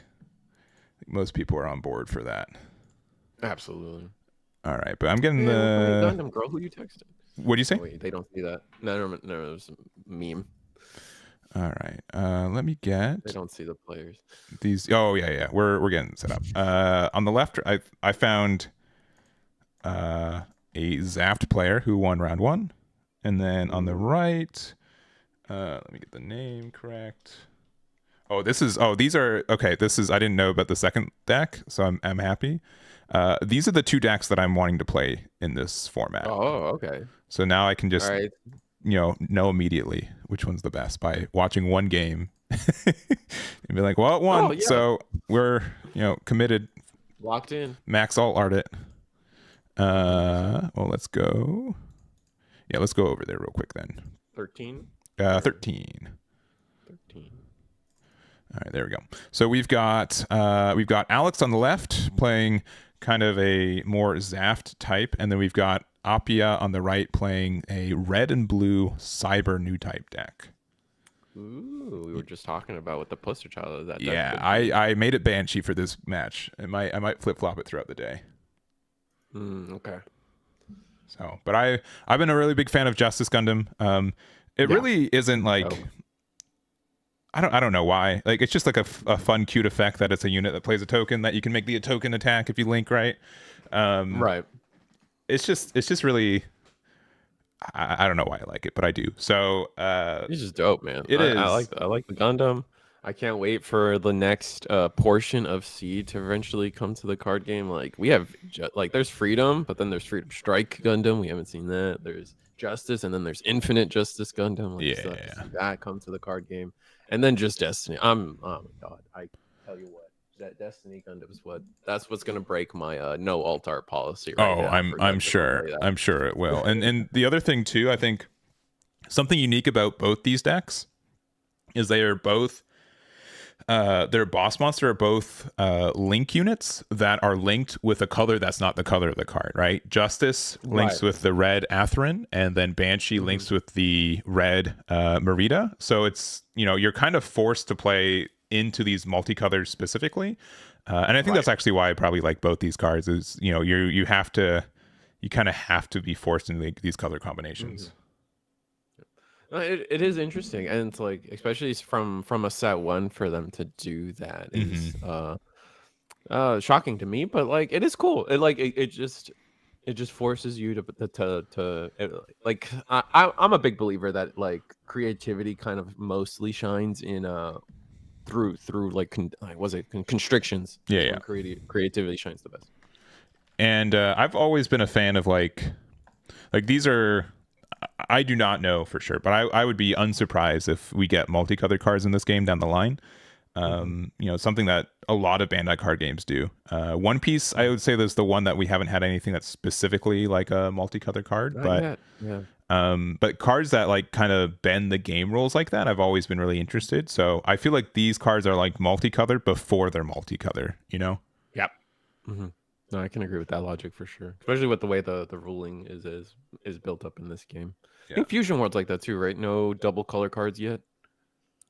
most people are on board for that. Absolutely. All right, but I'm getting the Gundam girl. Who you texting? What do you say? Oh, wait, they don't see that. No, there's a meme. All right, let me get. They don't see the players. These. Oh yeah. We're getting set up. On the left, I found. A Zaft player who won round one, and then on the right, let me get the name correct. These are okay. This is I didn't know about the second deck, so I'm happy. These are the two decks that I'm wanting to play in this format. Oh, okay. So now I can just know immediately which one's the best by watching one game and be like, well, it won, so we're committed, locked in. Max alt art it. Well, let's go. Yeah, let's go over there real quick then. 13. 13. All right, there we go. So we've got Alex on the left playing kind of a more Zaft type, and then we've got Appia on the right playing a red and blue cyber new type deck. Ooh, we were just talking about what the poster child of that deck. Yeah, I made it Banshee for this match. I might flip flop it throughout the day. Okay. So, but I've been a really big fan of Justice Gundam. It really isn't like I don't know why. Like it's just like a fun, cute effect that it's a unit that plays a token that you can make the token attack if you link right. Right. It's just really. I don't know why I like it, but I do. So it's just dope, man. It is. I like the Gundam. I can't wait for the next portion of Seed to eventually come to the card game. Like we have, there's Freedom, but then there's Freedom Strike Gundam. We haven't seen that. There's Justice, and then there's Infinite Justice Gundam. That come to the card game, and then just Destiny. Oh my god! I tell you what, that Destiny Gundam is that's what's gonna break my no alt art policy. I'm sure. I'm sure it will. And the other thing too, I think something unique about both these decks is they are both. Their boss monster are both link units that are linked with a color that's not the color of the card, right? Justice links with the red Atherin, and then Banshee links with the red Merida. So it's, you're kind of forced to play into these multicolors specifically. And I think that's actually why I probably like both these cards is, you kind of have to be forced into these color combinations. It is interesting, and it's like especially from a set one for them to do that is shocking to me, but like it is cool. It just forces you like I'm a big believer that like creativity kind of mostly shines in through like like was it constrictions Yeah, is yeah. when creativity shines the best. And I've always been a fan of like these are. I do not know for sure, but I would be unsurprised if we get multicolored cards in this game down the line. You know, something that a lot of Bandai card games do. One Piece, I would say, there's the one that we haven't had anything that's specifically like a multicolored card, Not but yet. Yeah. but cards that like kind of bend the game rules like that, I've always been really interested. So I feel like these cards are like multicolored before they're multicolored. You know? Yep. No, I can agree with that logic for sure, especially with the way the ruling is built up in this game. I think Fusion World's like that too, right? No double color cards yet.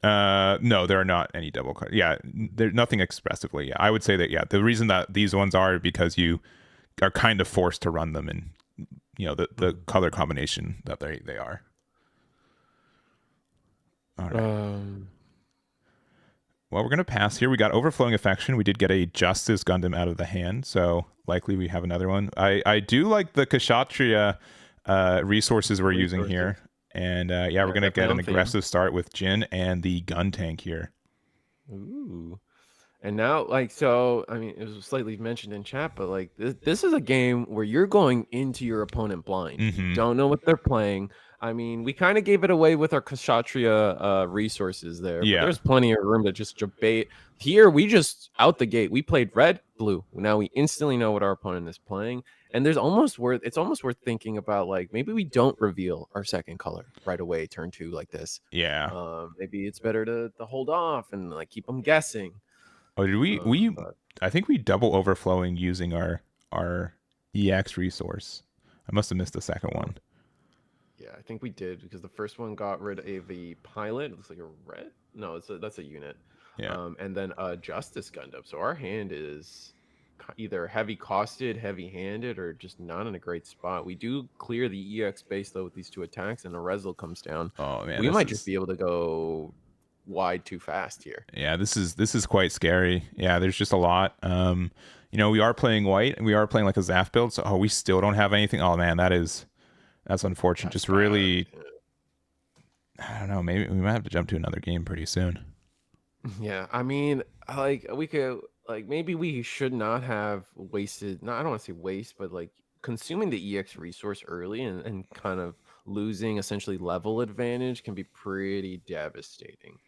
No, there are not any double cards. Yeah, there's nothing expressively. Yeah, I would say that. Yeah, the reason that these ones are because you are kind of forced to run them in, you know, the color combination that they are. All right. Well, we're gonna pass here. We got Overflowing Affection. We did get a Justice Gundam out of the hand, so likely we have another one. I do like the Kshatriya resources we're using here. And yeah, we're going to get an aggressive start with Jin and the gun tank here. Ooh. And now, like, so, I mean, it was slightly mentioned in chat, but like, this is a game where you're going into your opponent blind. You don't know what they're playing. I mean, we kind of gave it away with our Kshatriya resources there. Yeah. But there's plenty of room to just debate. Here, we just, out the gate, we played red, blue. Now we instantly know what our opponent is playing. And it's almost worth thinking about, like, maybe we don't reveal our second color right away, turn 2 like this. Yeah. Maybe it's better to hold off and, like, keep them guessing. Oh, did we I think we double overflowing using our EX resource. I must have missed the second one. Yeah, I think we did because the first one got rid of a pilot. It looks like a red. No, that's a unit. Yeah. And then a Justice Gundam. So our hand is either heavy costed, heavy handed, or just not in a great spot. We do clear the EX base though with these 2 attacks, and a Rezel comes down. Oh man, we might just be able to go wide too fast here. Yeah, this is quite scary. Yeah, there's just a lot. You know, we are playing white and we are playing like a Zaf build, so we still don't have anything. Oh man, that's unfortunate. That's just bad. Really, I don't know, maybe we might have to jump to another game pretty soon. Yeah, I mean, like we could like maybe we should not have wasted, no, I don't want to say waste, but like consuming the EX resource early and kind of losing essentially level advantage can be pretty devastating.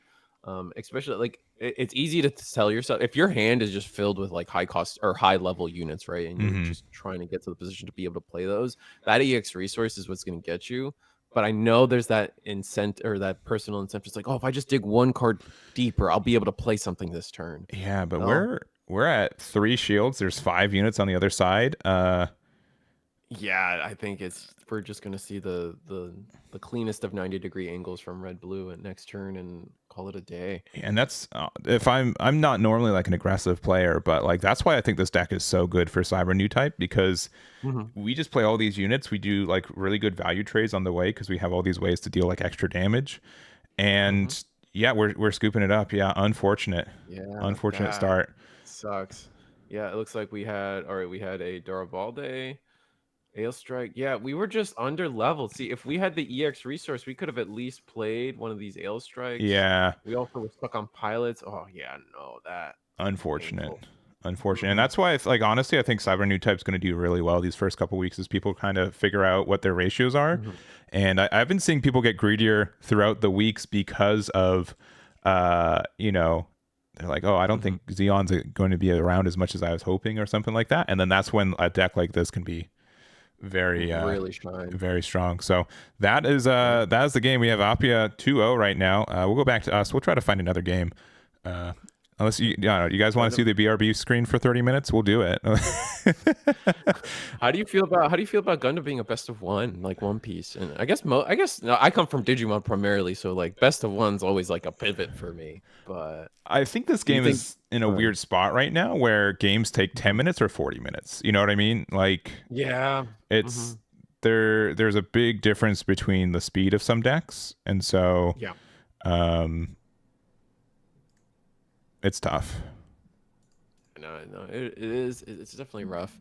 Especially like it's easy to tell yourself if your hand is just filled with like high cost or high level units, right? And you're just trying to get to the position to be able to play those. That EX resource is what's going to get you. But I know there's that incentive or that personal incentive. It's like, oh, if I just dig one card deeper, I'll be able to play something this turn. Yeah, but we're at 3 shields. There's 5 units on the other side. Yeah, I think we're just gonna see the cleanest of 90-degree angles from red blue at next turn and call it a day. And that's if I'm not normally like an aggressive player, but like that's why I think this deck is so good for Cyber New Type, because we just play all these units. We do like really good value trades on the way because we have all these ways to deal like extra damage, and yeah, we're scooping it up. Yeah, unfortunate. Yeah, unfortunate start. Sucks. Yeah, it looks like we had a Darabalde. Ale Strike. Yeah, we were just under leveled. See, if we had the EX resource, we could have at least played one of these Ale Strikes. Yeah. We also were stuck on pilots. Oh, yeah, no, that. Unfortunate. Painful. Unfortunate. And that's why, like, honestly, I think Cyber New Type's going to do really well these first couple weeks as people kind of figure out what their ratios are. And I've been seeing people get greedier throughout the weeks because of, you know, they're like, oh, I don't think Zeon's going to be around as much as I was hoping or something like that. And then that's when a deck like this can be very very strong. So that is the game. We have Appia 2-0 right now. We'll go back to us. We'll try to find another game, unless you guys want to see the BRB screen for 30 minutes. We'll do it. How do you feel about Gundam being a best of one, like One Piece? And I guess no, I come from Digimon primarily, so like best of one's always like a pivot for me. But I think this game is in a weird spot right now where games take 10 minutes or 40 minutes. You know what I mean? Like, yeah, it's there's a big difference between the speed of some decks, and so it's tough. no, it is. It's definitely rough.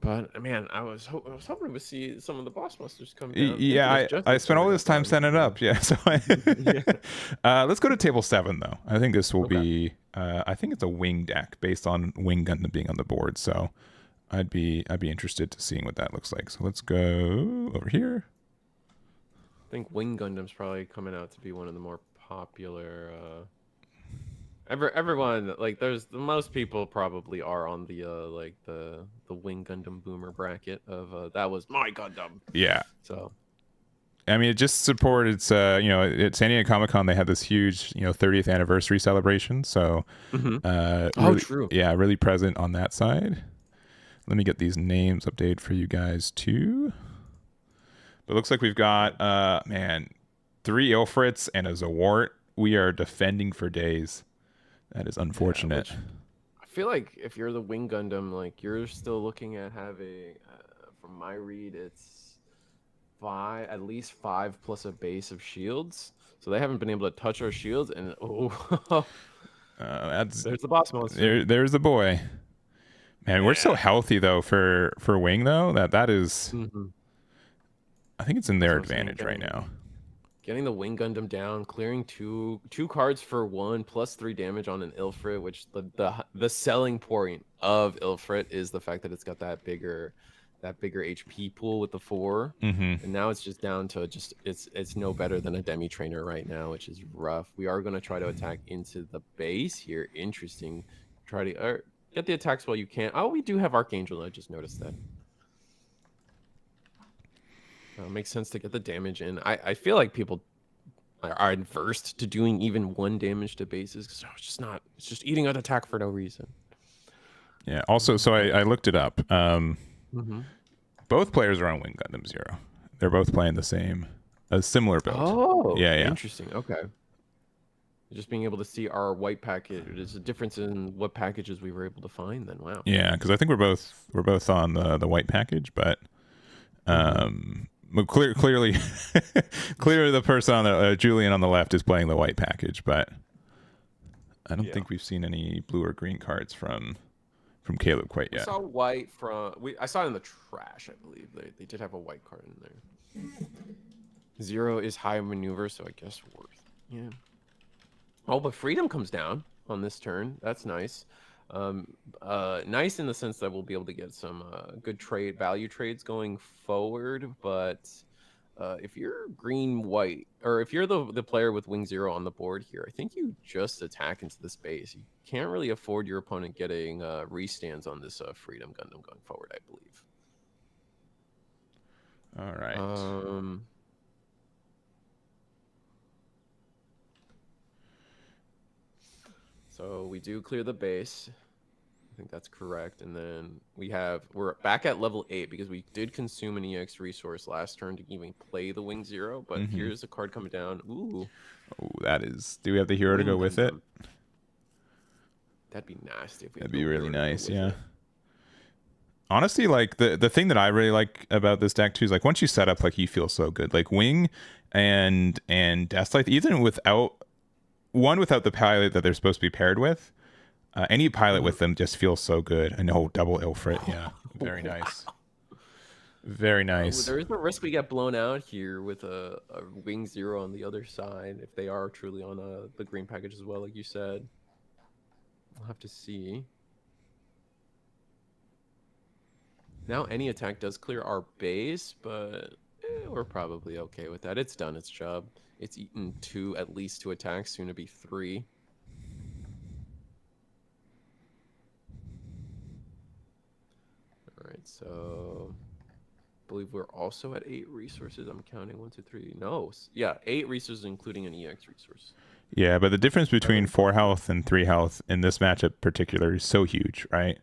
But man, I was hoping to see some of the boss monsters come down into Yeah, this I Justice spent all Arena, this time setting it up. Yeah, so yeah. let's go to table 7 though. I think this will Okay. be. I think it's a wing deck based on Wing Gundam being on the board. So I'd be interested to seeing what that looks like. So let's go over here. I think Wing Gundam's probably coming out to be one of the more popular. Everyone like there's the most people probably are on the like the Wing Gundam boomer bracket of that was my Gundam. Yeah. So I mean, it just supported. It's at San Diego Comic-Con they had this huge 30th anniversary celebration. So oh, really, true. yeah, really present on that side. Let me get these names updated for you guys too. But it looks like we've got 3 Ilfrits and a Zawart. We are defending for days. That is unfortunate. Yeah, I feel like if you're the Wing Gundam, like you're still looking at having, from my read, it's at least 5 plus a base of shields. So they haven't been able to touch our shields, and there's the boss monster. There's the boy. Man, we're so healthy though for Wing though that is. I think it's in their advantage right now. Getting the Wing Gundam down, clearing two cards for 1 plus 3 damage on an Ilfrit, which the selling point of Ilfrit is the fact that it's got that bigger HP pool with the 4, and now it's just down to it's no better than a demi trainer right now, which is rough. We are going to try to attack into the base here. Interesting. Try to get the attacks while you can. Oh, we do have Archangel. I just noticed that. Makes sense to get the damage in. I feel like people are adverse to doing even 1 damage to bases because it's just eating an attack for no reason. Yeah. Also, so I looked it up. Both players are on Wing Gundam 0. They're both playing a similar build. Oh, yeah. Interesting. Okay. Just being able to see our white package. There's a difference in what packages we were able to find. Then wow. Yeah, because I think we're both on the white package, but clearly the person on the Julian on the left is playing the white package, but I don't think we've seen any blue or green cards from Caleb quite yet. I saw white I saw it in the trash, I believe. They did have a white card in there. 0 is high maneuver, so I guess worth. Yeah. Oh, but freedom comes down on this turn. That's nice. Nice in the sense that we'll be able to get some good value trades going forward, but if you're green-white, or if you're the player with Wing 0 on the board here, I think you just attack into the space. You can't really afford your opponent getting restands on this Freedom Gundam going forward, I believe. All right. So we do clear the base. I think that's correct. And then we're back at level 8 because we did consume an EX resource last turn to even play the Wing 0. But here's a card coming down. Ooh. Oh, that is. Do we have the hero to go with it? That'd be nasty. That'd be really nice. Yeah. Honestly, like the thing that I really like about this deck too is like once you set up, like you feel so good. Like Wing and Deathlight, even without the pilot that they're supposed to be paired with. Any pilot with them just feels so good. I know, double Ilfrit. Yeah, very nice. Very nice. There is a risk we get blown out here with a Wing 0 on the other side if they are truly on the green package as well, like you said. We'll have to see. Now any attack does clear our base, but we're probably okay with that. It's done its job. It's eaten at least 2 attacks, soon to be 3. All right, so I believe we're also at 8 resources. I'm counting 1, 2, 3. No, yeah, 8 resources, including an EX resource. Yeah, but the difference between 4 health and 3 health in this matchup particular is so huge, right?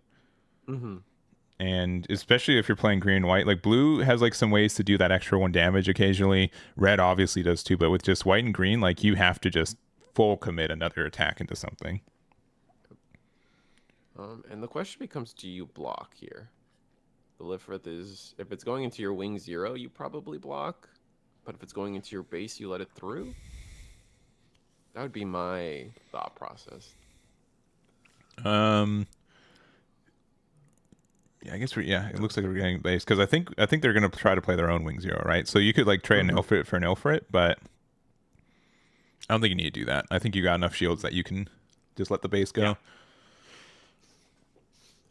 And especially if you're playing green and white, like blue has like some ways to do that extra 1 damage occasionally. Red obviously does too, but with just white and green, like you have to just full commit another attack into something. And the question becomes, do you block here? The Lifrith is, if it's going into your Wing 0, you probably block. But if it's going into your base, you let it through? That would be my thought process. Yeah, I guess it looks like we're getting base because I think they're gonna try to play their own Wing Zero, right? So you could like trade an Ilfrit for an Ilfrit, but I don't think you need to do that. I think you got enough shields that you can just let the base go. Yeah.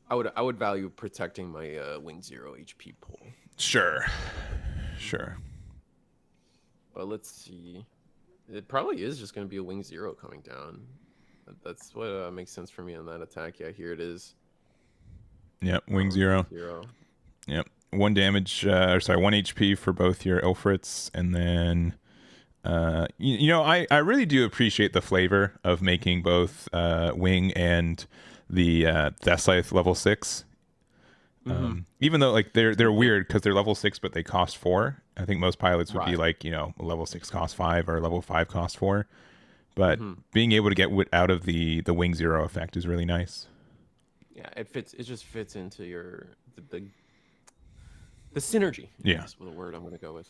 I would value protecting my Wing Zero HP pool. Sure. But let's see. It probably is just going to be a Wing Zero coming down. That's what makes sense for me on that attack. Yeah, here it is. Yep, Wing Zero. Yep, 1 damage, or sorry, 1 HP for both your Ilfrits, and then you know, I really do appreciate the flavor of making both Wing and the Death Scythe level 6. Even though like they're weird because they're level 6 but they cost 4. I think most pilots would be like, you know, level 6 cost 5 or level 5 cost 4. But being able to get out of the Wing Zero effect is really nice. Yeah, it fits. It just fits into your the synergy. Yeah, that's the word I'm going to go with.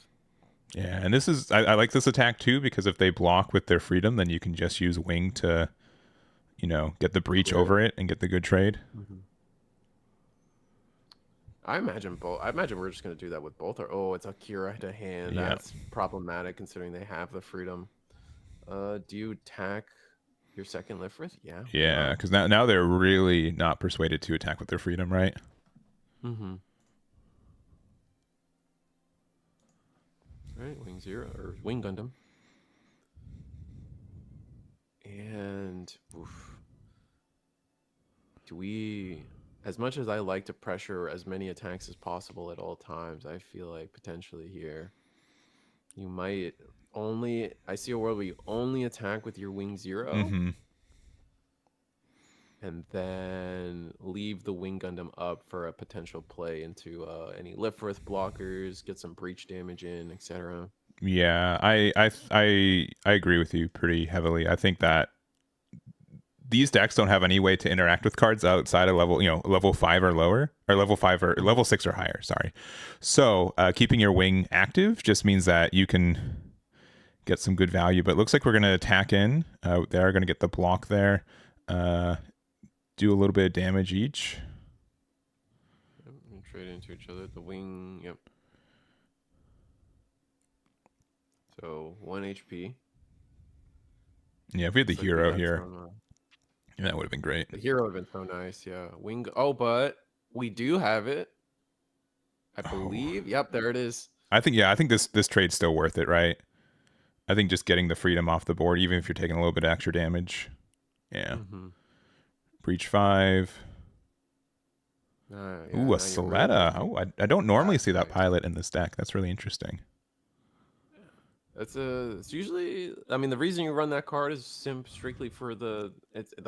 Yeah, and this is I like this attack too because if they block with their freedom, then you can just use Wing to, you know, get the breach over it and get the good trade. I imagine we're just going to do that with both. Oh, it's Akira to hand. Yeah. That's problematic considering they have the freedom. Do you attack your second Lifrith? Yeah. Yeah, because now they're really not persuaded to attack with their freedom, right? Right, Wing Zero or Wing Gundam. And do we, as much as I like to pressure as many attacks as possible at all times, I feel like potentially here you might only, I see a world where you only attack with your Wing Zero and then leave the Wing Gundam up for a potential play into any Lifrith blockers, get some breach damage in, etc. Yeah, I agree with you pretty heavily. I think that these decks don't have any way to interact with cards outside of level 5 or lower, or level 5 or level 6 or higher. Sorry. So keeping your Wing active just means that you can get some good value. But it looks like we're going to attack in. They are going to get the block there. Do a little bit of damage each. Trade into each other. The Wing, yep. So 1 HP. Yeah, if we had the hero here, that would have been great. The hero would have been so nice, yeah. Wing. Oh, but we do have it. I believe. Yep, there it is. I think this trade's still worth it, right? I think just getting the freedom off the board, even if you're taking a little bit of extra damage. Yeah. Breach 5. Yeah, ooh, a Soletta. Oh, I don't normally see that pilot in this deck. That's really interesting. It's usually, I mean, the reason you run that card is strictly for the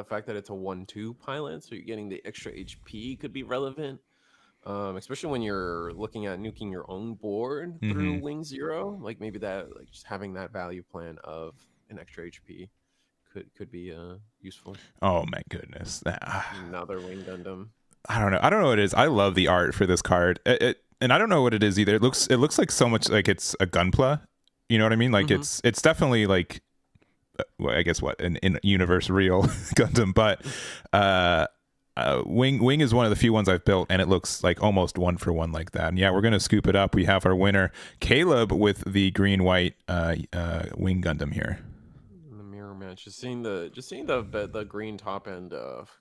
fact that it's a 1/2 pilot, so you're getting the extra HP could be relevant, especially when you're looking at nuking your own board through Wing Zero. Like maybe that, like just having that value plan of an extra HP could be useful. Oh my goodness, Another Wing Gundam. I don't know what it is. I love the art for this card. And I don't know what it is either. It looks like so much like it's a Gunpla. You know what I mean? Like it's definitely like, well, I guess what in universe real Gundam, but Wing is one of the few ones I've built, and it looks like almost 1-for-1 like that. And yeah, we're gonna scoop it up. We have our winner, Caleb, with the green-white Wing Gundam here. The mirror match, just seeing the green top end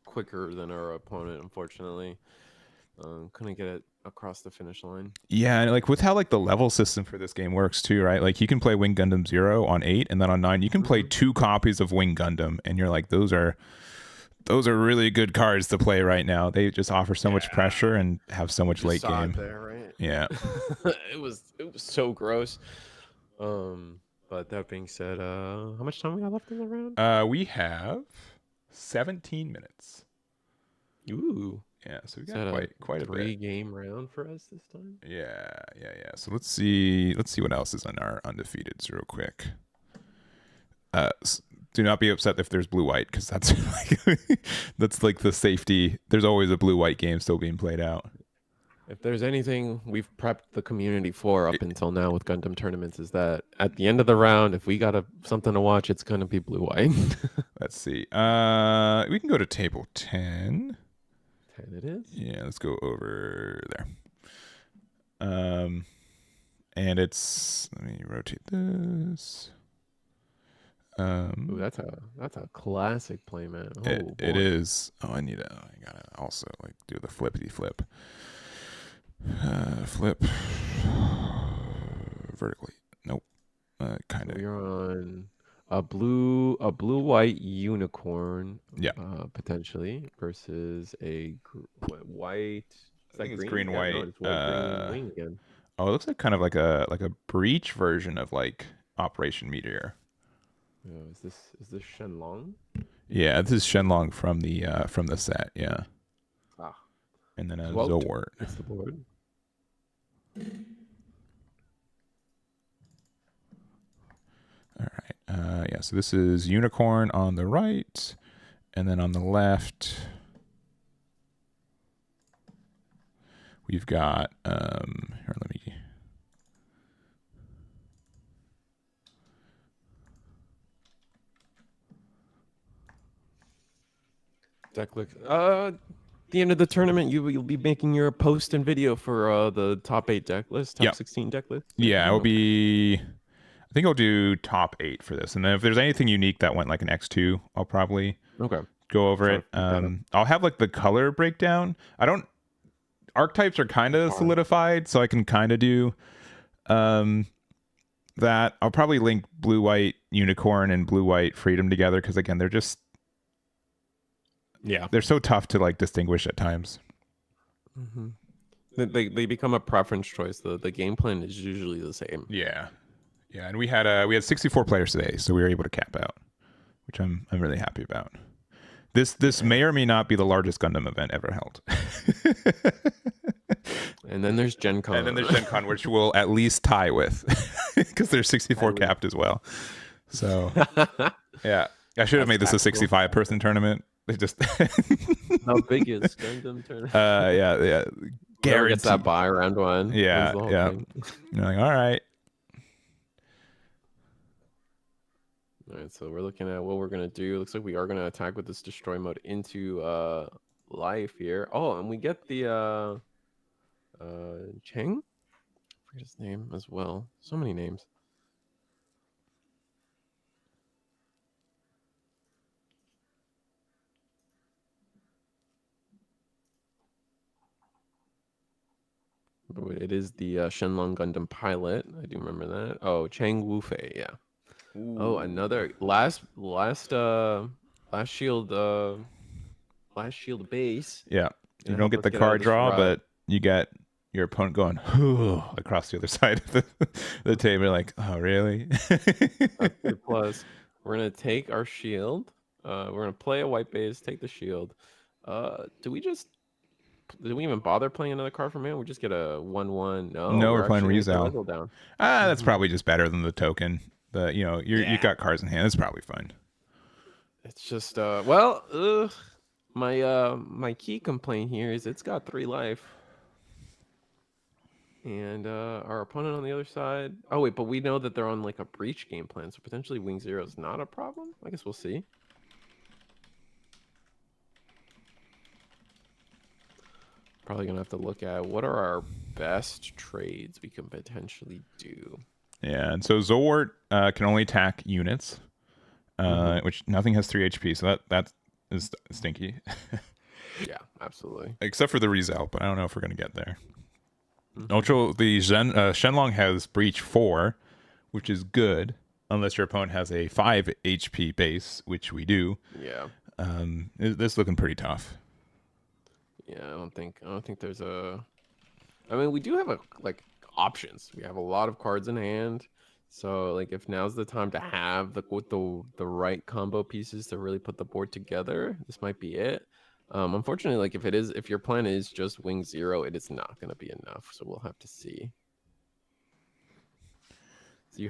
quicker than our opponent. Unfortunately, couldn't get it across the finish line. Yeah, and like with how like the level system for this game works too, right? Like you can play Wing Gundam 0 on 8, and then on 9 you can play 2 copies of Wing Gundam, and you're like, those are really good cards to play right now. They just offer so much pressure and have so much late game. There, right? Yeah. it was so gross. But that being said, how much time we got left in the round? We have 17 minutes. Ooh. Yeah, so we got quite a bit. 3-game round for us this time. Yeah. So let's see what else is on our undefeateds real quick. Do not be upset if there's blue-white, because that's like that's like the safety. There's always a blue-white game still being played out. If there's anything we've prepped the community for up until now with Gundam tournaments, is that at the end of the round, if we got something to watch, it's gonna be blue white. Let's see. We can go to table 10. 10 it is. Yeah, let's go over there. And it's, let me rotate this. Ooh, that's a classic play, man. Oh, it is. Oh, I gotta also like do the flippity flip. Flip vertically. Nope. Kind of. We're on a blue white unicorn. Yeah. Potentially versus a white. I think it's green white. No, it's white green wing again. Oh, it looks like kind of like a breach version of like Operation Meteor. Oh, is this Shenlong? Yeah, this is Shenlong from the set. Yeah. Ah. And then a Well, Zowart. It's the board. All right. Yeah. So this is unicorn on the right, and then on the left, we've got. Here, let me. Deck looks. The end of the tournament, you'll be making your post and video for the top 8 deck list, top 16 deck list. Yeah, I'll be. I think I'll do top 8 for this, and then if there's anything unique that went like an X2, I'll probably go over it. I'll have like the color breakdown. I don't. Archetypes are kind of solidified, so I can kind of do that. I'll probably link blue white unicorn and blue white freedom together because again, they're just. Yeah, they're so tough to like distinguish at times. Mm-hmm. They become a preference choice. The game plan is usually the same. Yeah, and we had 64 players today, so we were able to cap out, which I'm really happy about. This may or may not be the largest Gundam event ever held. And then there's Gen Con. Which we'll at least tie with, because there's 64 capped as well. So yeah, I should have made this a 65 person tournament. They just How big is Gundam tournament? Yeah. Gary gets that buy round 1. Yeah. You're like, all right. All right, so we're looking at what we're gonna do. Looks like we are gonna attack with this destroy mode into life here. Oh, and we get the Cheng? I forget his name as well. So many names. But it is the Shenlong Gundam pilot. I do remember that. Oh, Chang Wufei, yeah. Ooh. Oh, another last shield base. Yeah. You don't get the card draw, but you get your opponent going across the other side of the table. Like, oh, really? Plus, we're gonna take our shield. We're gonna play a white base, take the shield. Do we even bother playing another card from hand? We just get a 1/1. No, we're playing Rizal. Down. That's probably just better than the token. You got cards in hand. It's probably fine. It's just my key complaint here is it's got 3 life. And our opponent on the other side. Oh wait, but we know that they're on like a breach game plan, so potentially Wing Zero is not a problem. I guess we'll see. Probably gonna have to look at what are our best trades we can potentially do. Yeah, and so Zowart can only attack units, which nothing has 3 HP, so that is stinky. Yeah, absolutely. Except for the Rizal, but I don't know if we're gonna get there. The Shenlong has Breach 4, which is good, unless your opponent has a 5 HP base, which we do. Yeah. This is looking pretty tough. Yeah, I don't think there's a. I mean, we do have options. We have a lot of cards in hand, so like if now's the time to have the right combo pieces to really put the board together, this might be it. Unfortunately, like if your plan is just Wing Zero, it is not going to be enough. So we'll have to see. So you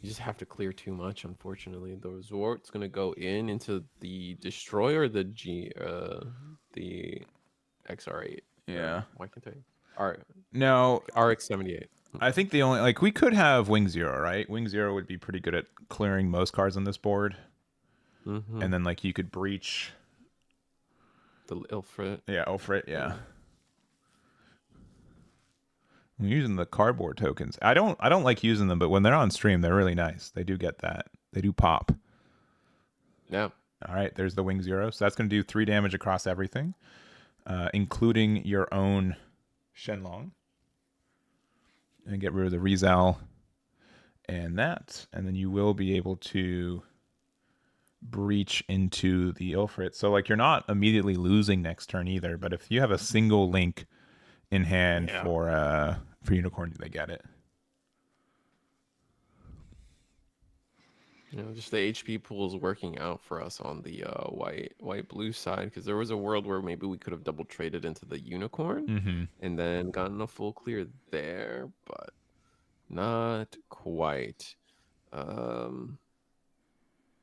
just have to clear too much. Unfortunately, the Resort's going to go into the Destroyer, the XR8. Yeah. Why can't I? No, RX-78. I think the only we could have Wing Zero, right? Wing Zero would be pretty good at clearing most cards on this board, Mm-hmm. and then you could breach. The Ilfrit. Yeah, Ulfrit. Yeah. I'm using the cardboard tokens. I don't like using them, but when they're on stream, they're really nice. They do get that. They do pop. Yeah. All right, there's the Wing Zero. So that's going to do 3 damage across everything, including your own Shenlong. And get rid of the Rizal and that. And then you will be able to breach into the Ilfrit. So you're not immediately losing next turn either, but if you have a single link in hand for Unicorn, they get it. Just the HP pool is working out for us on the white blue side, because there was a world where maybe we could have double traded into the Unicorn and then gotten a full clear there, but not quite.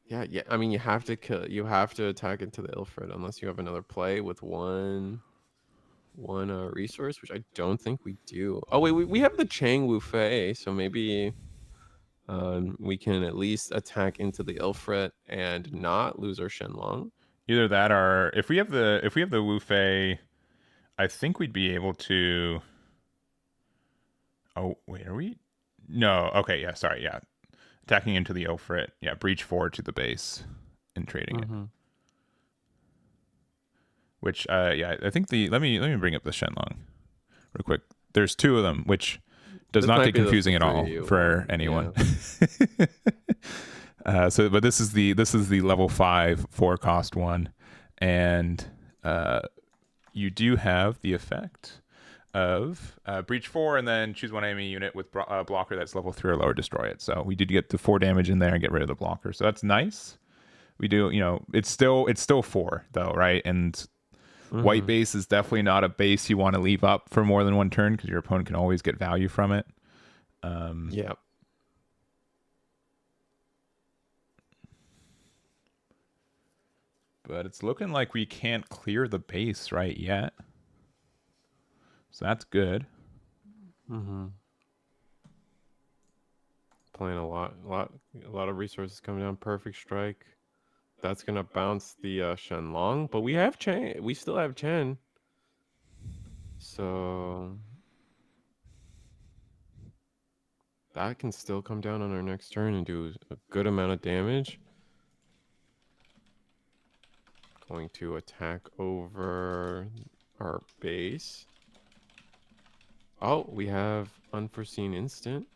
Yeah. I mean, you have to attack into the Ilfrid unless you have another play with one resource, which I don't think we do. Oh wait, we have the Chang Wu Fei, so maybe we can at least attack into the Ilfrit and not lose our Shenlong. Either that, or if we have the Wu Fei, I think we'd be able to. Oh wait, are we? No. Okay. Yeah. Sorry. Yeah. Attacking into the Ilfrit. Yeah. Breach 4 to the base and trading it. Which I think let me bring up the Shenlong real quick. There's 2 of them, which does not get confusing at all for anyone. Yeah. But this is the level 5 4-cost one, and you do have the effect of breach 4 and then choose one enemy unit with blocker that's level 3 or lower, destroy it. So we did get the 4 damage in there and get rid of the blocker, so that's nice. We do, it's still 4 though, right? And white base is definitely not a base you want to leave up for more than one turn, because your opponent can always get value from it. Yeah. But it's looking like we can't clear the base right yet, so that's good. Playing a lot of resources coming down. Perfect strike. That's gonna bounce the Shenlong, but we have Chen. We still have Chen. So that can still come down on our next turn and do a good amount of damage. Going to attack over our base. Oh, we have Unforeseen Instant.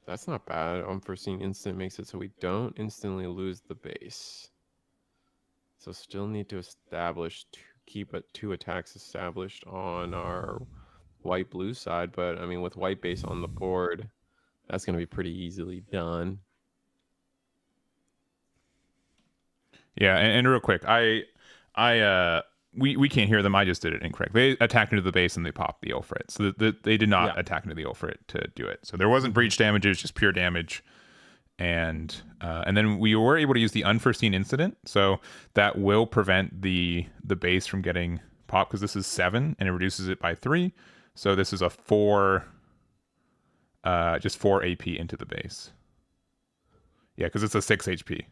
That's not bad. Unforeseen Instant makes it so we don't instantly lose the base. So still need to keep 2 attacks established on our white-blue side. But, I mean, with white base on the board, that's going to be pretty easily done. Yeah, and real quick, we can't hear them. I just did it incorrect. They attacked into the base and they popped the Ilfrit. So they did not attack into the Ilfrit to do it. So there wasn't breach damage, it was just pure damage. And then we were able to use the Unforeseen Incident. So that will prevent the base from getting popped, because this is 7 and it reduces it by 3. So this is a 4 just 4 AP into the base. Yeah, because it's a 6 HP.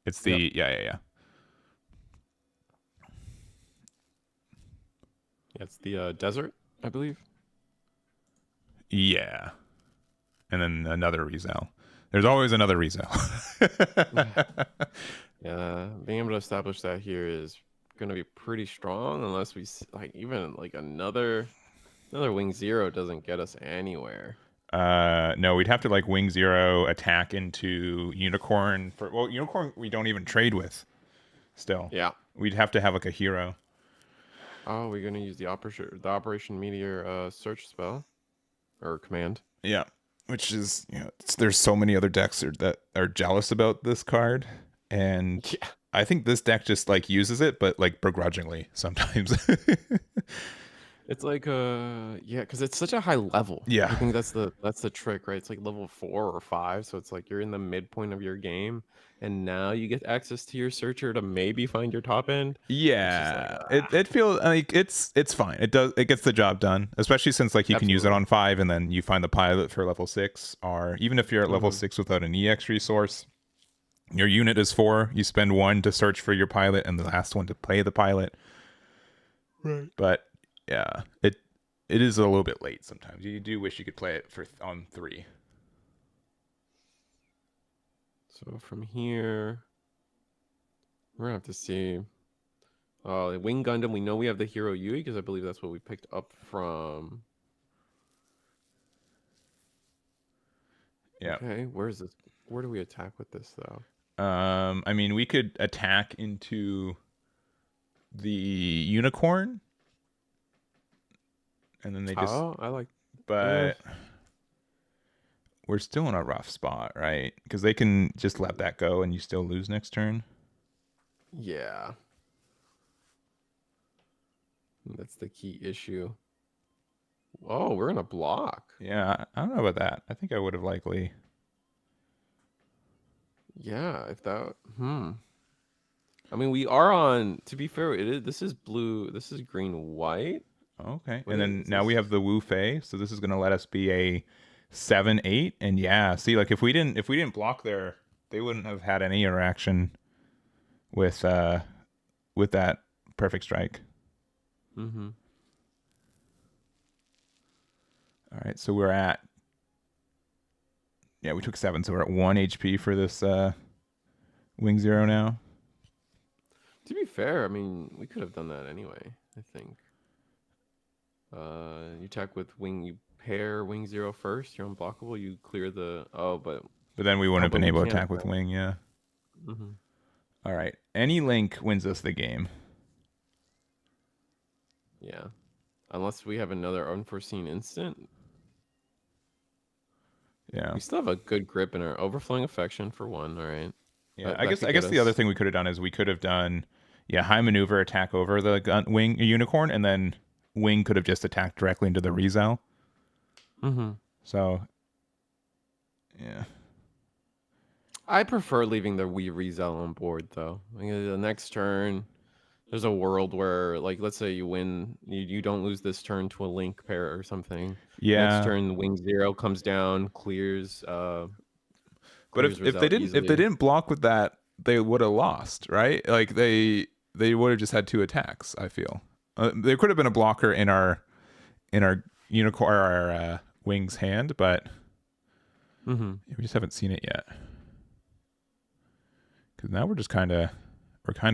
It's the yeah. It's the desert, I believe. Yeah. And then another Rizal. There's always another Rizal. Yeah, being able to establish that here is going to be pretty strong, unless we even another Wing Zero doesn't get us anywhere. No, we'd have to Wing Zero attack into Unicorn Unicorn we don't even trade with still. Yeah. We'd have to have a hero. Oh, we're gonna use the Operation Meteor search spell or command. Yeah, which is there's so many other decks that are jealous about this card, and I think this deck just uses it, but begrudgingly sometimes. It's like yeah, because it's such a high level. Yeah. I think that's the trick, right? It's like level 4 or 5, so it's like you're in the midpoint of your game, and now you get access to your searcher to maybe find your top end. It's just like Yeah, it feels like it's fine. It gets the job done, especially since like you can use it absolutely. on 5, and then you find the pilot for level 6. Or even if you're at level Hmm. 6 without an EX resource, your unit is 4. You spend 1 to search for your pilot, and the last one to play the pilot. Right. But yeah, it is a little bit late sometimes. You do wish you could play it for on 3. So from here, we're gonna have to see. Wing Gundam. We know we have the Hero Yui because I believe that's what we picked up from. Yeah. Okay, where's this? Where do we attack with this though? I mean, we could attack into the unicorn, and then they just. Oh, I like. But we're still in a rough spot, right? Because they can just let that go, and you still lose next turn. Yeah. That's the key issue. Oh, we're in a block. Yeah, I don't know about that. I think I would have likely. Yeah, if that. I mean, we are on. To be fair, it is. This is blue. This is green, white. Okay, What and then is now we this? have the Wu Fei, so this is going to let us be a 7-8, and yeah, see, like if we didn't block there, they wouldn't have had any interaction with that perfect strike. Mm-hmm. All right, so we're at. Yeah, we took 7, so we're at 1 HP for this Wing Zero now. To be fair, I mean, we could have done that anyway. I think. You attack with wing. You pair wing 0 first. You're unblockable. You clear the. Oh, but But then we wouldn't have but been we able to can't attack with attack. Wing, yeah. Mm-hmm. All right. Any link wins us the game. Yeah, unless we have another unforeseen instant. Yeah. We still have a good grip in our overflowing affection for one. All right. Yeah. That I could get guess the other us. thing we could have done is we could have done high maneuver attack over the Wing unicorn, and then Wing could have just attacked directly into the Rizal. Mm-hmm. So yeah. I prefer leaving the Wii Rizel on board though. Like, the next turn, there's a world where, like, let's say you win, you don't lose this turn to a link pair or something. Next Yeah. turn, Wing 0 comes down, clears But clears if they Rizel didn't easily. block with that, they would have lost, right? Like they would have just had 2 attacks, I feel. There could have been a blocker in our unicorn, our Wing's hand, but Mm-hmm. we just haven't seen it yet. Because now we're kind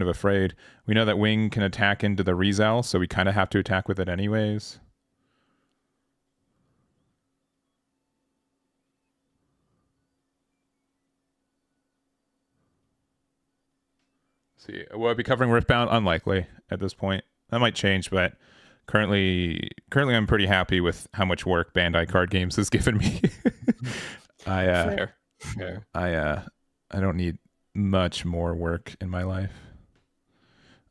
of afraid. We know that Wing can attack into the Rizal, so we kind of have to attack with it anyways. See, will I be covering Riftbound? Unlikely at this point. That might change, but currently I'm pretty happy with how much work Bandai Card Games has given me. Fair. I don't need much more work in my life.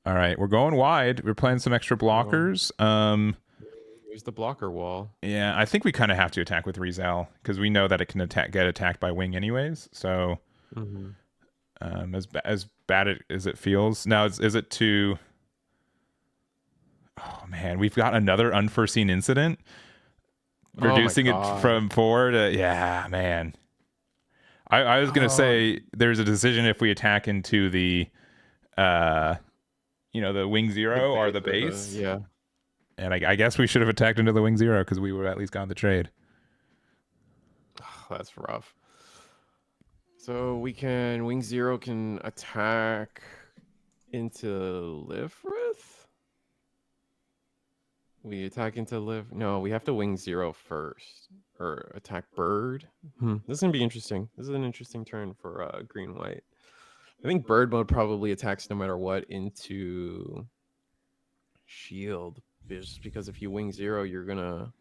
All right, we're going wide. We're playing some extra blockers. Here's the blocker wall. Yeah, I think we kind of have to attack with Rizal because we know that it can get attacked by Wing anyways. So, Mm-hmm. as bad as it feels now, is it too? Oh man, we've got another unforeseen incident, Oh my reducing it god. from 4 to man. I was gonna Oh, say there's a decision if we attack into the uh the Wing the Zero or base the or the base. yeah. And I guess we should have attacked into the Wing Zero because we would have at least gotten the trade. That's rough. So we can Wing 0 can attack into Lifrith? We attack into Liv. No, we have to Wing 0 first. Or attack Bird. This is gonna be interesting. This is an interesting turn for green white. I think Bird mode probably attacks no matter what into Shield. Just because if you Wing 0, you're gonna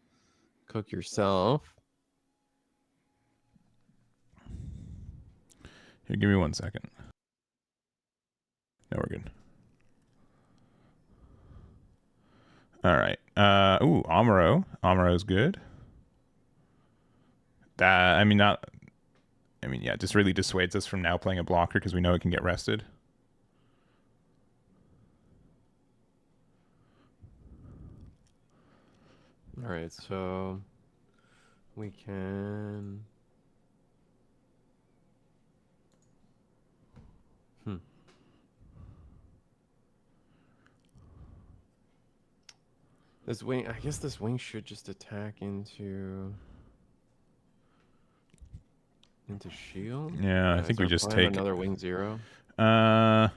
cook yourself. Here, give me 1 second. No, we're good. All right. Ooh, Amuro. Amuro's good. That I mean, not. I mean, yeah, just really dissuades us from now playing a blocker because we know it can get rested. All right, so we can. This wing, I guess this wing should just attack into shield. Yeah, I think we just take another wing 0. I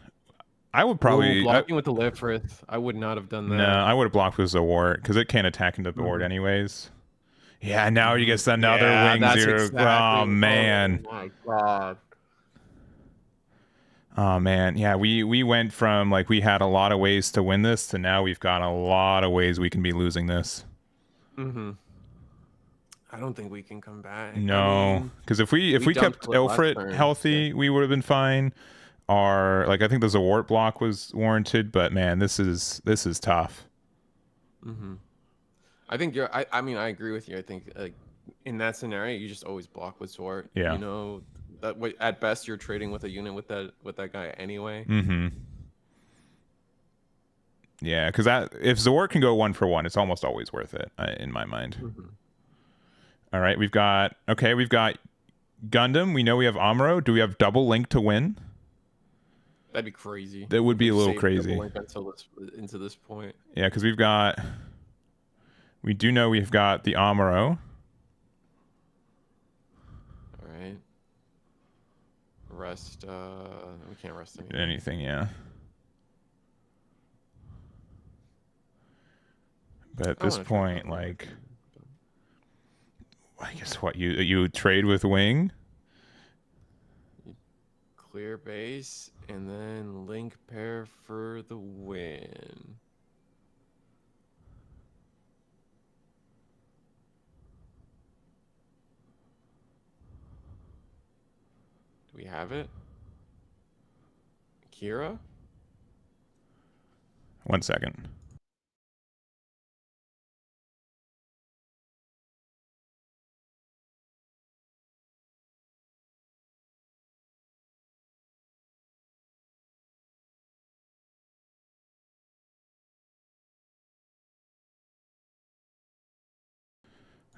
would probably blocking with the Lifrith. I would not have done that. No, I would have blocked with Zawart because it can't attack into the board anyways. Yeah, now you get another wing 0. Exactly. Oh man. Oh my god. Oh man, yeah, we went from like we had a lot of ways to win this to now we've got a lot of ways we can be losing this. I don't think we can come back. No, because if we kept Ilfrit healthy, we would have been fine. Or like I think the Zawart block was warranted, but man, this is tough. I think I mean, I agree with you. I think in that scenario, you just always block with Zawart. Yeah. You know, that way, at best you're trading with a unit with that guy anyway. Yeah, because if Zawart can go 1 for 1, it's almost always worth it in my mind. All right, we've got Gundam. We know we have Amuro. Do we have double link to win? That'd be crazy. That would be a little crazy. Into this point. Yeah, because we do know we've got the Amuro. All right. Rest. We can't rest anything. Yeah. But at this point, like, I guess what you trade with wing. Clear base and then link pair for the win. Do we have it? Kira? 1 second.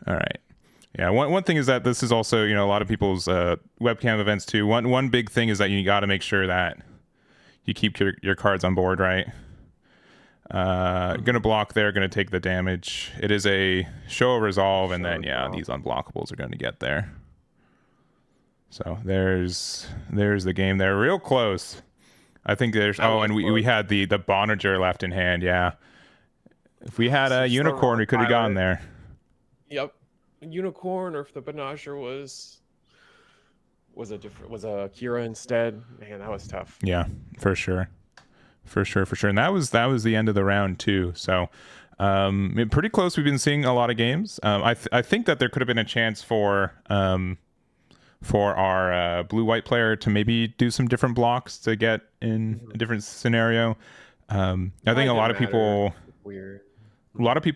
All right. Yeah, one thing is that this is also, a lot of people's webcam events too. One big thing is that you got to make sure that you keep your cards on board, right? Gonna block there, gonna take the damage. It is a show of resolve, and then these unblockables are gonna get there. So there's the game there, real close. I think there's and we had the Bonager left in hand. Yeah, if we had a unicorn, we could have gone there. Yep, a unicorn, or if the Bonager was a Kira instead. Man, that was tough. Yeah, for sure. And that was the end of the round too. So pretty close. We've been seeing a lot of games. I think that there could have been a chance for our blue-white player to maybe do some different blocks to get in a different scenario. I think a lot of people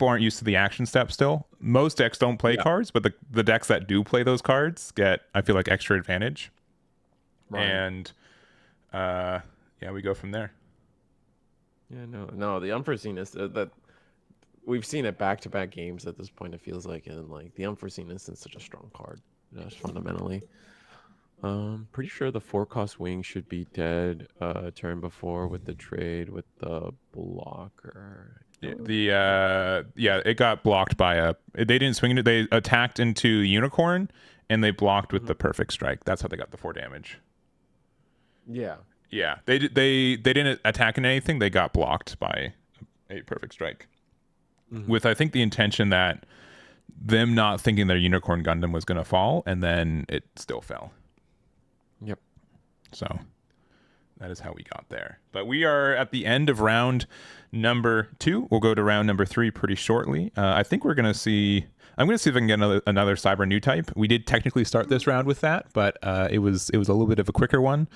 aren't used to the action step still. Most decks don't play cards, but the decks that do play those cards get, I feel like, extra advantage. Right. And we go from there. Yeah, no, the unforeseeness that we've seen it back-to-back games at this point. It feels like, and like the unforeseeness is such a strong card, just fundamentally. Pretty sure the 4-cost wing should be dead turn before with the trade with the blocker. It got blocked by they didn't swing it. They attacked into unicorn and they blocked with the perfect strike. That's how they got the 4 damage. Yeah, they didn't attack in anything. They got blocked by a perfect strike, with I think the intention that them not thinking their unicorn Gundam was going to fall, and then it still fell. Yep. So that is how we got there. But we are at the end of round number 2. We'll go to round number 3 pretty shortly. I think we're going to see. I'm going to see if I can get another Cyber new type. We did technically start this round with that, but it was a little bit of a quicker one.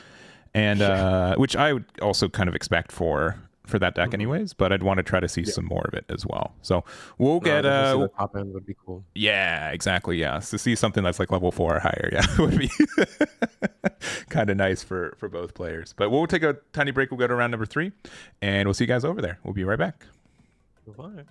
And which I would also kind of expect for for that deck anyways, but I'd want to try to see some more of it as well. So we'll get the top end would be cool. Yeah, exactly. Yeah, to see something that's like level 4 or higher, yeah, would be kind of nice for both players. But we'll take a tiny break. We'll go to round number 3, and we'll see you guys over there. We'll be right back. Bye.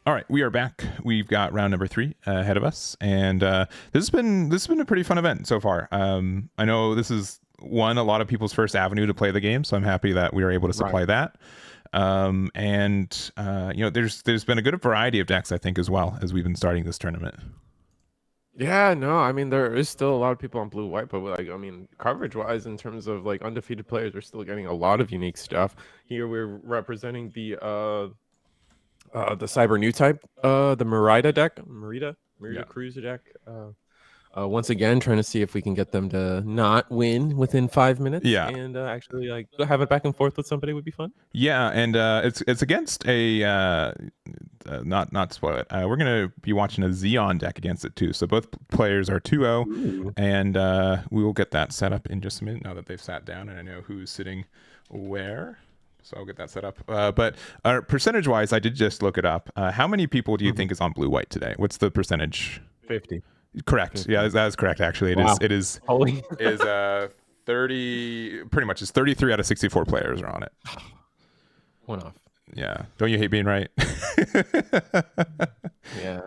All right, we are back. We've got round number 3 ahead of us, and this has been a pretty fun event so far. I know this is a lot of people's first avenue to play the game, so I'm happy that we were able to supply that. And there's been a good variety of decks, I think, as well as we've been starting this tournament. Yeah, no, I mean there is still a lot of people on blue white, but like I mean coverage wise in terms of like undefeated players, we're still getting a lot of unique stuff. Here we're representing the Cyber new type, the Merida deck, Merida Cruiser deck. Once again, trying to see if we can get them to not win within 5 minutes. Yeah. And actually like have it back and forth with somebody would be fun. Yeah, and it's against a not spoil it. We're gonna be watching a Xeon deck against it too. So both players are 2-0, and we will get that set up in just a minute now that they've sat down and I know who's sitting where. So I'll get that set up. But percentage-wise, I did just look it up. How many people do you think is on blue-white today? What's the percentage? 50. Correct. 50. Yeah, that is correct. Actually, it is. Holy. Is 30. Pretty much. It's 33 out of 64 players are on it. One off. Yeah. Don't you hate being right? Yeah,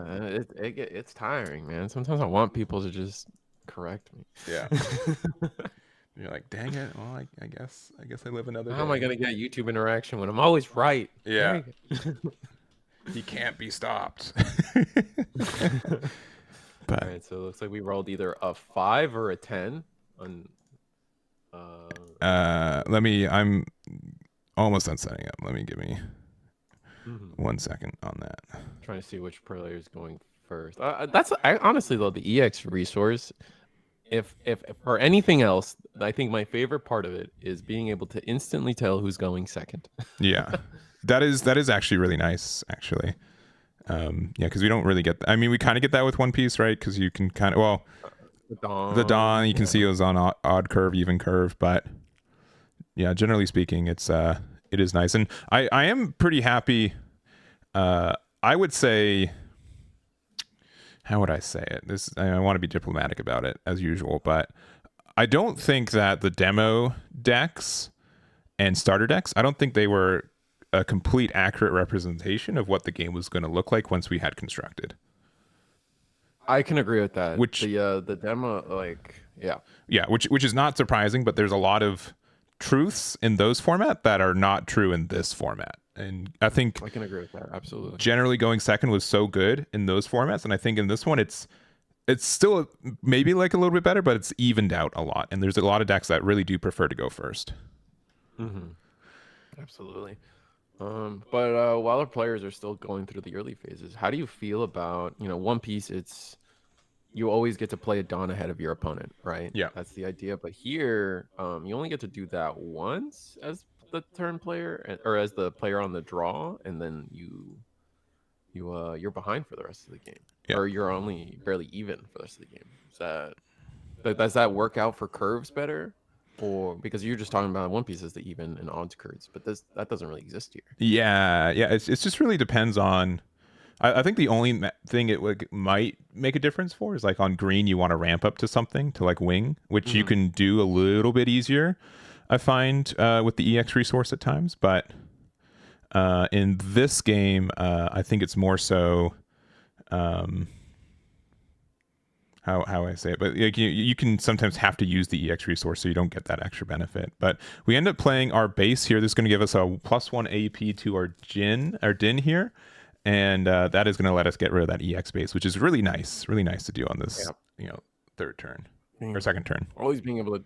it's tiring, man. Sometimes I want people to just correct me. Yeah. You're like, dang it. Well, I guess I live another day. How am I gonna get YouTube interaction when I'm always right? Yeah. He can't be stopped. But all right, so it looks like we rolled either a 5 or a 10 on. I'm almost done setting up. Give me 1 second on that. Trying to see which player is going first. Honestly though, the EX resource. If for anything else, I think my favorite part of it is being able to instantly tell who's going second. Yeah, that is actually really nice, actually. Yeah, because we don't really get. I mean, we kind of get that with One Piece, right? Because you can kind of the Dawn you can see it was on odd curve, even curve, but yeah, generally speaking, it is nice, and I am pretty happy. I would say. How would I say it? I want to be diplomatic about it as usual, but I don't think that the demo decks and starter decks, I don't think they were a complete accurate representation of what the game was going to look like once we had constructed. I can agree with that. Which the demo, which is not surprising, but there's a lot of truths in those format that are not true in this format. And I think I can agree with that. Absolutely. Generally going second was so good in those formats. And I think in this one, it's still maybe like a little bit better, but it's evened out a lot. And there's a lot of decks that really do prefer to go first. Absolutely. But while our players are still going through the early phases, how do you feel about, One Piece? You always get to play a Dawn ahead of your opponent, right? Yeah. That's the idea. But here, you only get to do that once as the turn player or as the player on the draw, and then you're behind for the rest of the game. Yeah. Or you're only barely even for the rest of the game. Does that work out for curves better? Or because you're just talking about One Piece as the even and odds curves, but that doesn't really exist here. Yeah. It's just really depends on. I think the only thing it might make a difference for is like on green you want to ramp up to something to like wing, which you can do a little bit easier, I find, with the EX resource at times. But in this game, I think it's more so. How I say it, but like you can sometimes have to use the EX resource so you don't get that extra benefit. But we end up playing our base here. This is going to give us a +1 AP to our Din here, and that is going to let us get rid of that EX base, which is really nice to do on this third turn or second turn. Always being able to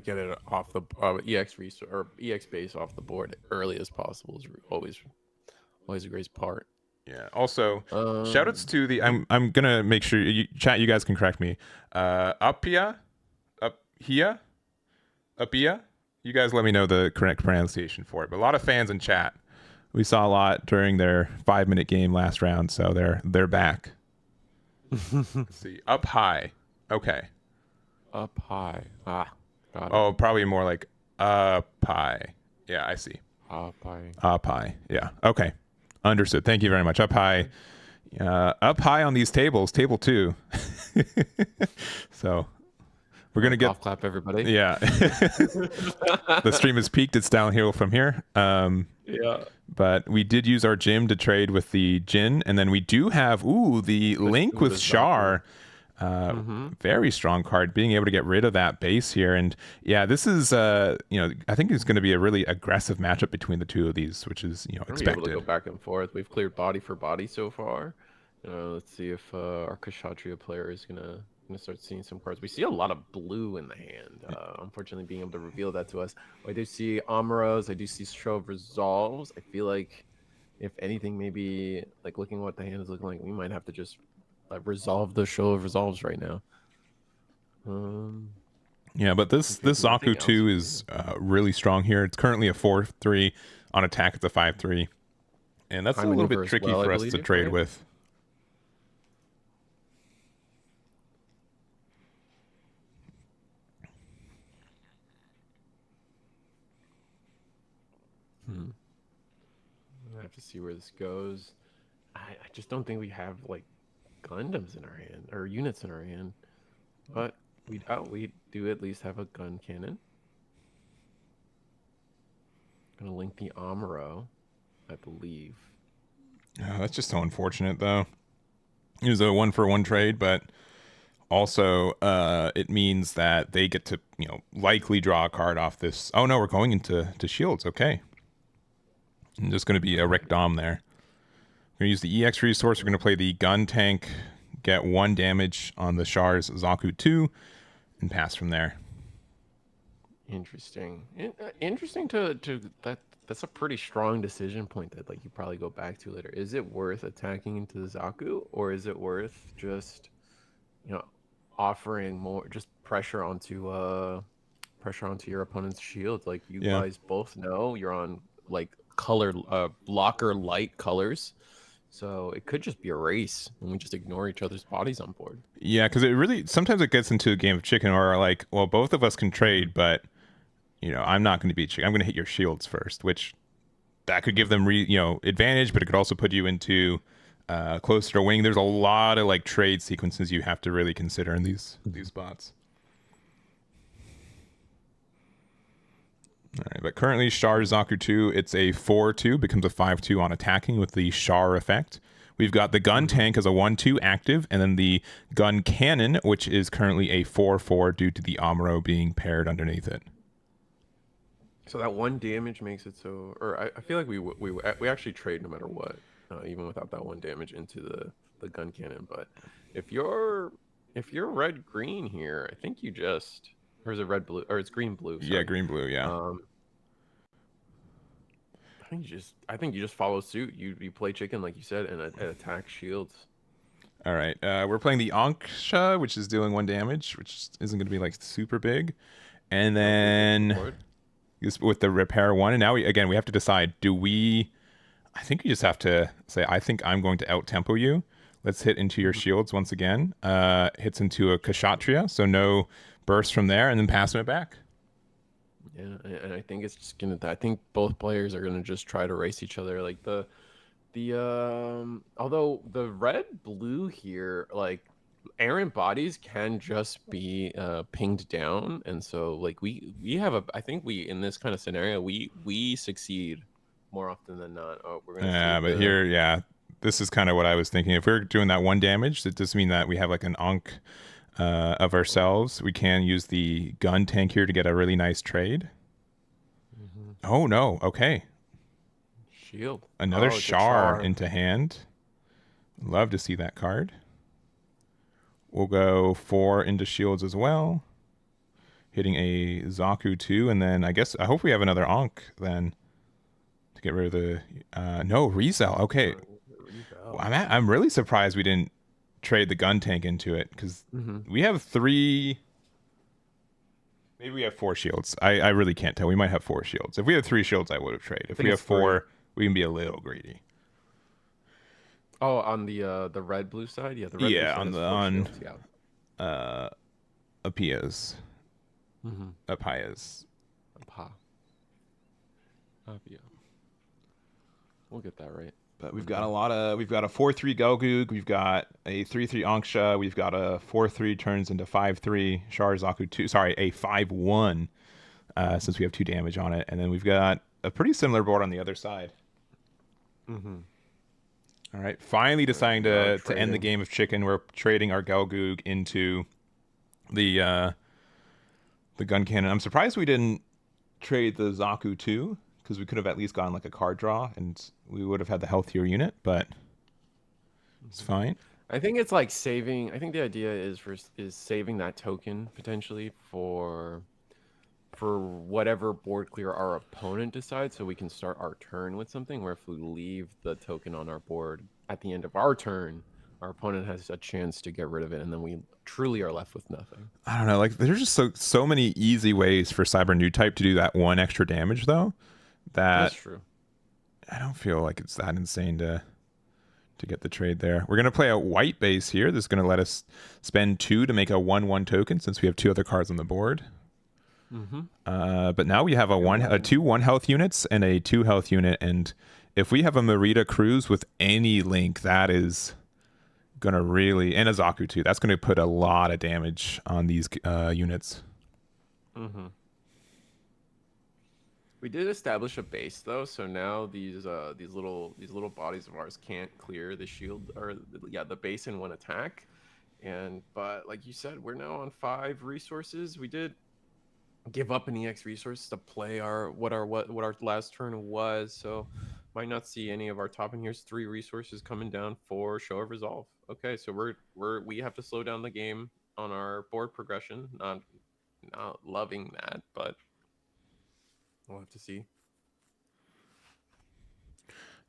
get it off the EX resource or EX base off the board early as possible is always a great part. Yeah. Also, shoutouts to the. I'm gonna make sure chat. You guys can correct me. Upia. You guys let me know the correct pronunciation for it. But a lot of fans in chat. We saw a lot during their 5-minute game last round, so they're back. Let's see. Up high. Okay. Up high. Got it. Oh, probably more like up high. Yeah, I see. Up high. Up high. Yeah. Okay. Understood. Thank you very much. Up high on these tables, table 2. So we're going to get off clap everybody. Yeah. The stream has peaked. It's downhill from here. Yeah. But we did use our gym to trade with the Jin, and then we do have the Link with the Char. Mm-hmm. Very strong card, being able to get rid of that base here. And yeah, this is I think it's going to be a really aggressive matchup between the two of these, which is We're gonna be able to expected. go back and forth. We've cleared body for body so far. Let's see if our Kshatriya player is gonna start seeing some cards. We see a lot of blue in the hand. Unfortunately, being able to reveal that to us. I do see Amuros. I do see Show of Resolves. I feel like, if anything, maybe like looking at what the hand is looking like, we might have to just resolve the Show of Resolves right now. Yeah, but this Nothing Zaku else 2 really. is really strong here. It's currently a 4-3 on attack. It's a 5-3, and that's Prime a little maneuver bit as tricky well, I for us to believe, trade right? with. I have to see where this goes. I just don't think we have like Gundams in our hand or units in our hand, but we do at least have a gun cannon. Gonna link the Amuro, I believe. Oh, that's just so unfortunate, though. It was a 1-for-1 trade, but also it means that they get to likely draw a card off this. Oh no, we're going into shields. Okay, and there's going to be a Rick Dom there. We're going to use the EX resource. We're going to play the gun tank, get 1 damage on the Char's Zaku 2, and pass from there. Interesting. Interesting to that. That's a pretty strong decision point that like you probably go back to later. Is it worth attacking into the Zaku, or is it worth just offering more just pressure onto your opponent's shield? Like you Yeah. guys both know you're on like color blocker light colors. So it could just be a race and we just ignore each other's bodies on board. Yeah, because it really sometimes it gets into a game of chicken where like, well, both of us can trade, but I'm not going to beat you. I'm going to hit your shields first, which that could give them advantage, but it could also put you into closer to wing. There's a lot of like trade sequences you have to really consider in these spots. All right, but currently Char Zaku 2, it's a 4-2, becomes a 5-2 on attacking with the Char effect. We've got the gun tank as a 1-2 active, and then the gun cannon, which is currently a 4-4 due to the Amuro being paired underneath it. So that 1 damage makes it so, or I feel like we actually trade no matter what, even without that 1 damage into the gun cannon. But if you're red green here, I think you just, or is it red blue, or it's green blue? Sorry. Yeah, green blue. Yeah. I think you just follow suit. You play chicken like you said and attack shields. All right, we're playing the Anksha, which is dealing 1 damage, which isn't going to be like super big, and then with the repair 1, and now we have to decide, I think you just have to say, I think I'm going to out tempo you. Let's hit into your shields once again. Hits into a Kshatriya, so no burst from there, and then passing it back. Yeah, and I think it's just gonna. I think both players are gonna just try to race each other. Like although the red blue here, like errant bodies can just be pinged down, and so like we have I think we in this kind of scenario we succeed more often than not. Oh, we're gonna. But here, this is kind of what I was thinking. If we're doing that 1 damage, it does mean that we have like an Ankh of ourselves. We can use the gun tank here to get a really nice trade. Oh no! Okay. Shield. Another Char into hand. Love to see that card. We'll go 4 into shields as well. Hitting a Zaku 2, and then I hope we have another Ankh then to get rid of the no Rizal. Okay. Well, I'm really surprised we didn't trade the gun tank into it, because we have 3. Maybe we have 4 shields. I really can't tell. We might have 4 shields. If we have 3 shields, I would have traded. If we have 4, we can be a little greedy. Oh, on the red blue side, yeah, the red blue side on shields, yeah. Apia's. Apia. We'll get that right. But we've got we've got a 4-3 Gelgoog, we've got a 3-3 Anksha, we've got a 4-3 turns into 5-3 Char Zaku 2, sorry, a 5-1, since we have 2 damage on it, and then we've got a pretty similar board on the other side. All right, finally deciding to end the game of chicken. We're trading our Galgoog into the gun cannon. I'm surprised we didn't trade the Zaku too, because we could have at least gotten like a card draw and we would have had the healthier unit, but it's fine. I think it's like saving. I think the idea is saving that token potentially for whatever board clear our opponent decides, so we can start our turn with something. Where if we leave the token on our board at the end of our turn, our opponent has a chance to get rid of it, and then we truly are left with nothing. I don't know. Like, there's just so many easy ways for Cyber New Type to do that one extra damage, though. That's true. I don't feel like it's that insane to get the trade there. We're gonna play a white base here. This is gonna let us spend 2 to make a 1/1 token, since we have 2 other cards on the board. But now we have a 2 1 health units and a 2 health unit, and if we have a Merida Cruise with any link, that is gonna really, and a Zaku too, that's gonna put a lot of damage on these units. We did establish a base though, so now these little bodies of ours can't clear the shield, or the base in one attack. But like you said, we're now on 5 resources. We did give up an EX resource to play what our last turn was, so might not see any of our top, and here's 3 resources coming down for Show of Resolve. Okay, so we have to slow down the game on our board progression. Not loving that, but we'll have to see.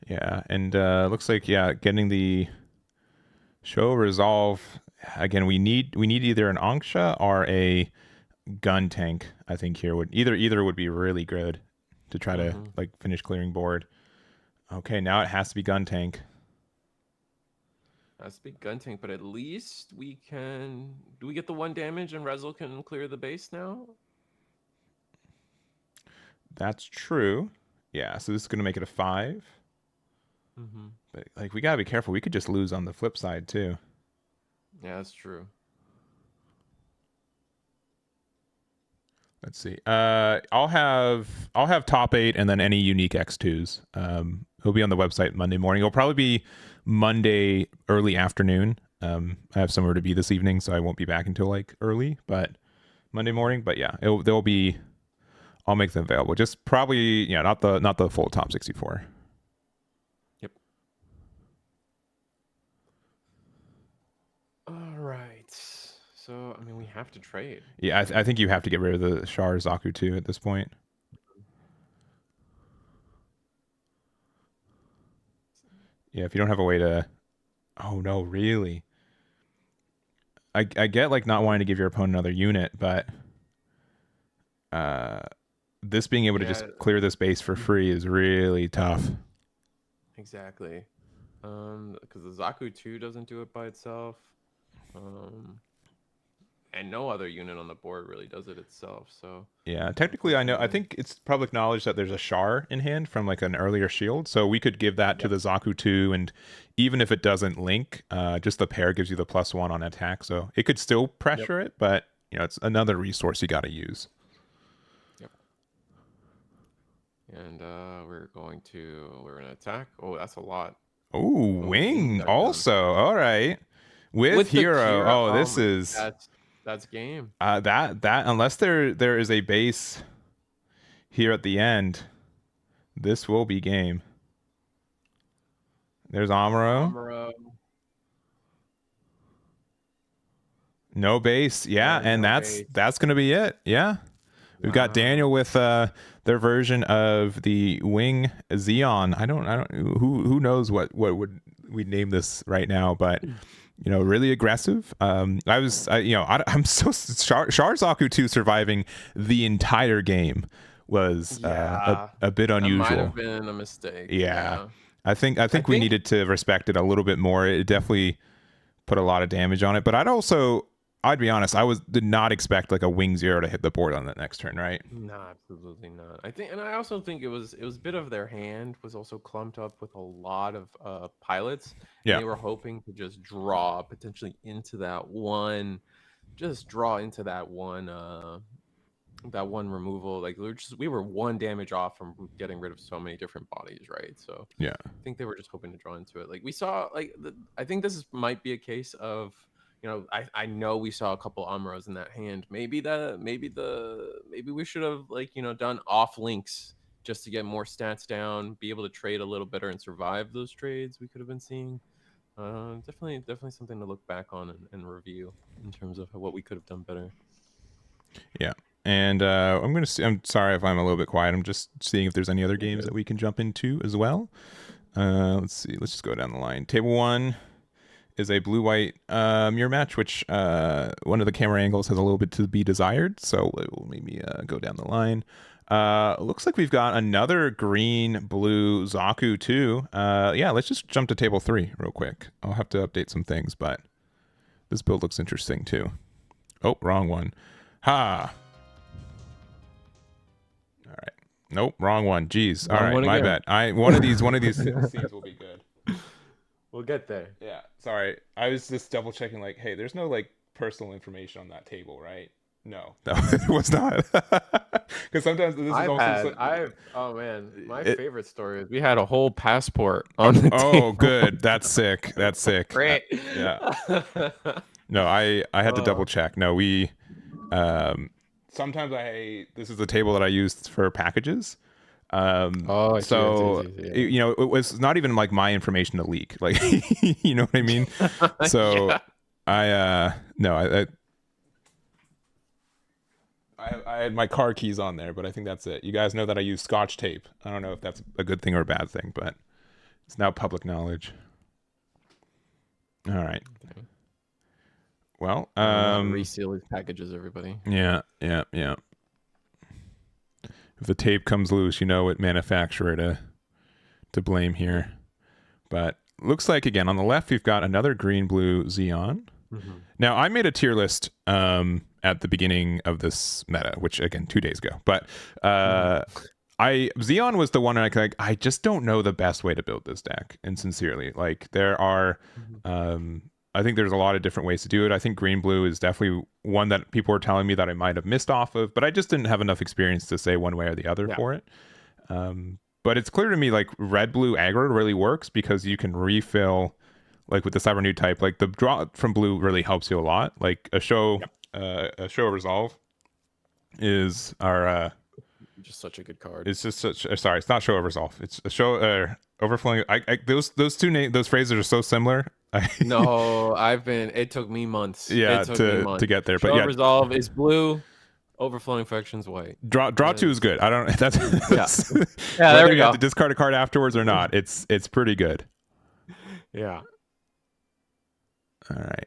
Yeah, and looks like getting the Show of Resolve again. We need either an Anksha or a gun tank. I think here would either would be really good to try to like finish clearing board. Okay, now it has to be gun tank. Has to be gun tank, but at least we can. Do we get the 1 damage and Rezel can clear the base now? That's true. Yeah, so this is gonna make it a 5. But like, we gotta be careful. We could just lose on the flip side too. Yeah, that's true. Let's see. I'll have top 8 and then any unique X2s. It'll be on the website Monday morning. It'll probably be Monday early afternoon. I have somewhere to be this evening, so I won't be back until like early, but Monday morning. But yeah, they'll be. I'll make them available. Just probably not the full top 64. Yep. All right. So, I mean, we have to trade. Yeah, I think you have to get rid of the Char Zaku too at this point. Yeah, if you don't have a way to... Oh, no, really? I get, like, not wanting to give your opponent another unit, but... this being able to just clear this base for free is really tough. Exactly. Because the Zaku 2 doesn't do it by itself. And no other unit on the board really does it itself. So yeah, technically, I think it's public knowledge that there's a Char in hand from like an earlier shield, so we could give that to the Zaku 2, and even if it doesn't link, just the pair gives you the +1 on attack, so it could still pressure it, but it's another resource you got to use. Yep. And we're gonna attack. Oh, that's a lot. Oh, wing also. All right. With hero. Oh, this is that's game. That unless there is a base here at the end, this will be game. There's Amuro. No base. Yeah, and that's gonna be it. Yeah. We've got Daniel with their version of the Wing Xeon. I don't who knows what would we name this right now, but really aggressive. I'm so Char Zaku 2 surviving the entire game was a bit unusual. That might have been a mistake. Yeah. I think we needed to respect it a little bit more. It definitely put a lot of damage on it, but I'd be honest, did not expect like a Wing 0 to hit the board on that next turn, right? No, absolutely not. I also think it was a bit of their hand was also clumped up with a lot of pilots. Yeah, they were hoping to just draw potentially into that one, that one removal. Like we were one damage off from getting rid of so many different bodies, right? So Yeah. I think they were just hoping to draw into it. Like we saw, like I think might be a case of, I know we saw a couple Amros in that hand. Maybe we should have, like, done off links just to get more stats down, be able to trade a little better and survive those trades we could have been seeing. Definitely something to look back on and review in terms of what we could have done better. Yeah. And I'm sorry if I'm a little bit quiet. I'm just seeing if there's any other games that we can jump into as well. Let's see. Let's just go down the line. Table 1 is a blue-white mirror match, which one of the camera angles has a little bit to be desired. So it will make me go down the line. Looks like we've got another green-blue Zaku too. Yeah, let's just jump to table 3 real quick. I'll have to update some things, but this build looks interesting too. Oh, wrong one. Ha! All right. Nope, wrong one. Jeez. All right, my bad. One of these scenes will be good. We'll get there. Yeah. Sorry. I was just double checking, like, hey, there's no like personal information on that table, right? No, it was not. Because sometimes this is also. Oh man, my favorite story is we had a whole passport on the table. Oh, good. That's sick. That's sick. Great. Yeah. No, I had to double check. No, we. Sometimes this is the table that I used for packages. So it was not even like my information to leak, like, you know what I mean? So yeah. I had my car keys on there, but I think that's it. You guys know that I use Scotch tape. I don't know if that's a good thing or a bad thing, but it's now public knowledge. All right. Okay. Well, reseal these packages, everybody. Yeah. If the tape comes loose, you know what manufacturer to blame here. But looks like, again, on the left, we've got another green-blue Xeon. Mm-hmm. Now, I made a tier list at the beginning of this meta, which, again, 2 days ago. But Xeon was the one I just don't know the best way to build this deck. And sincerely, like, there are... I think there's a lot of different ways to do it. I think green-blue is definitely one that people are telling me that I might have missed off of, but I just didn't have enough experience to say one way or the other for it. But it's clear to me, like, red-blue aggro really works because you can refill, like, with the Cyber Nude type. Like, the draw from blue really helps you a lot. Like, a show resolve is our... just such a good card. It's just such... sorry, it's not show of resolve. It's a show... overflowing... those phrases are so similar. No, it took me months. To get there. Show resolve is blue, overflowing affection's white. Draw 2 is good. I don't... That's yeah, there we go. You have to discard a card afterwards or not. It's pretty good. Yeah. All right.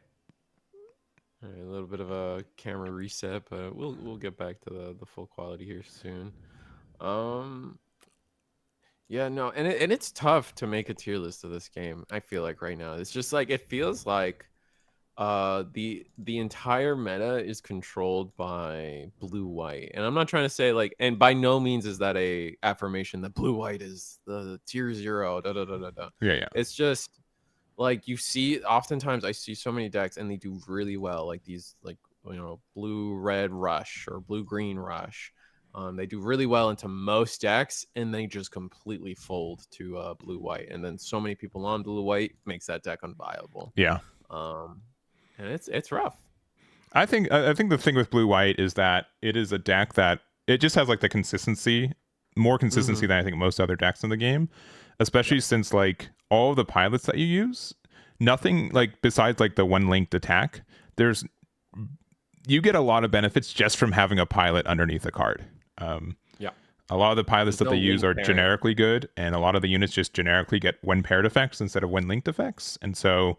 A little bit of a camera reset, but we'll get back to the full quality here soon. Yeah, no, and it's tough to make a tier list of this game. I feel like right now it's just like it feels like the entire meta is controlled by blue white, and I'm not trying to say like, and by no means is that a affirmation that blue white is the tier 0. Yeah. It's just like you see, oftentimes I see so many decks and they do really well, like these, like, blue red rush or blue green rush. They do really well into most decks, and they just completely fold to blue white. And then so many people on blue white makes that deck unviable. Yeah. And it's rough. I think the thing with blue white is that it is a deck that it just has like the consistency, more consistency than I think most other decks in the game, especially since like all of the pilots that you use, nothing like besides like the one linked attack, you get a lot of benefits just from having a pilot underneath a card. A lot of the pilots that they use are generically good, and a lot of the units just generically get when paired effects instead of when linked effects. And so,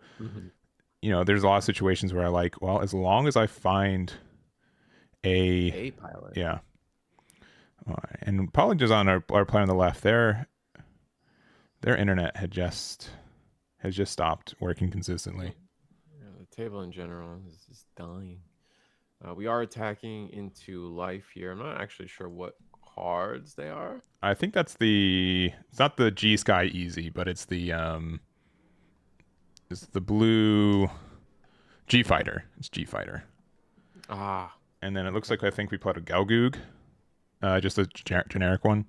there's a lot of situations where I like, well, as long as I find a pilot. Yeah. And apologies on our player on the left. Their internet has just stopped working consistently. Yeah, the table in general is just dying. We are attacking into life here. I'm not actually sure what cards they are. I think it's not the G Sky Easy, but it's the blue G Fighter. It's G Fighter. And then it looks like I think we put a Galgoog, just a generic one.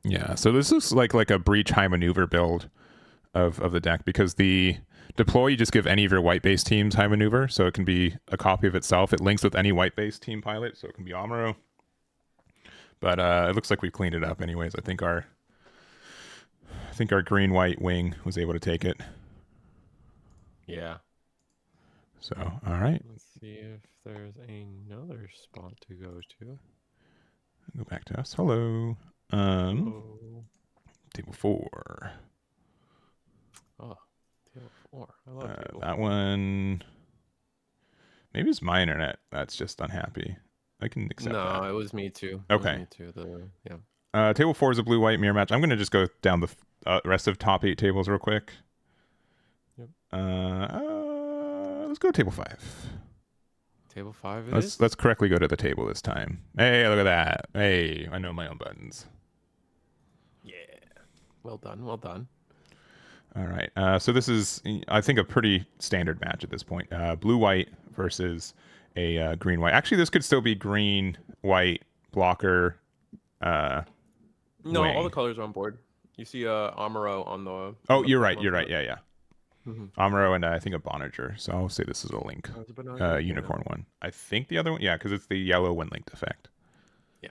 Yeah, so this looks like a breach high maneuver build of the deck, because the deploy, you just give any of your white base teams high maneuver, so it can be a copy of itself. It links with any white base team pilot, so it can be Amuro. But it looks like we cleaned it up anyways. I think our green white wing was able to take it. Yeah. So all right. Let's see if there's another spot to go to. Go back to us. Hello. Table 4. Oh, table 4. I love table 4. That one. Maybe it's my internet that's just unhappy. I can accept that. No, it was me too. Okay. It was me too. Yeah. Table 4 is a blue-white mirror match. I'm going to just go down the rest of top 8 tables real quick. Yep. Let's go to table 5. Table 5 Let's correctly go to the table this time. Hey, look at that. Hey, I know my own buttons. Yeah. Well done. Well done. All right. So this is, I think, a pretty standard match at this point. Blue-white versus a green-white. Actually, this could still be green-white blocker. No, wing. all the colors are on board. You see Amuro on the... Oh, you're right. You're right. Yeah. Mm-hmm. Amuro and I think a Bonager. So I'll say this is a link. Unicorn one. I think the other one, yeah, because it's the yellow when linked effect. Yeah.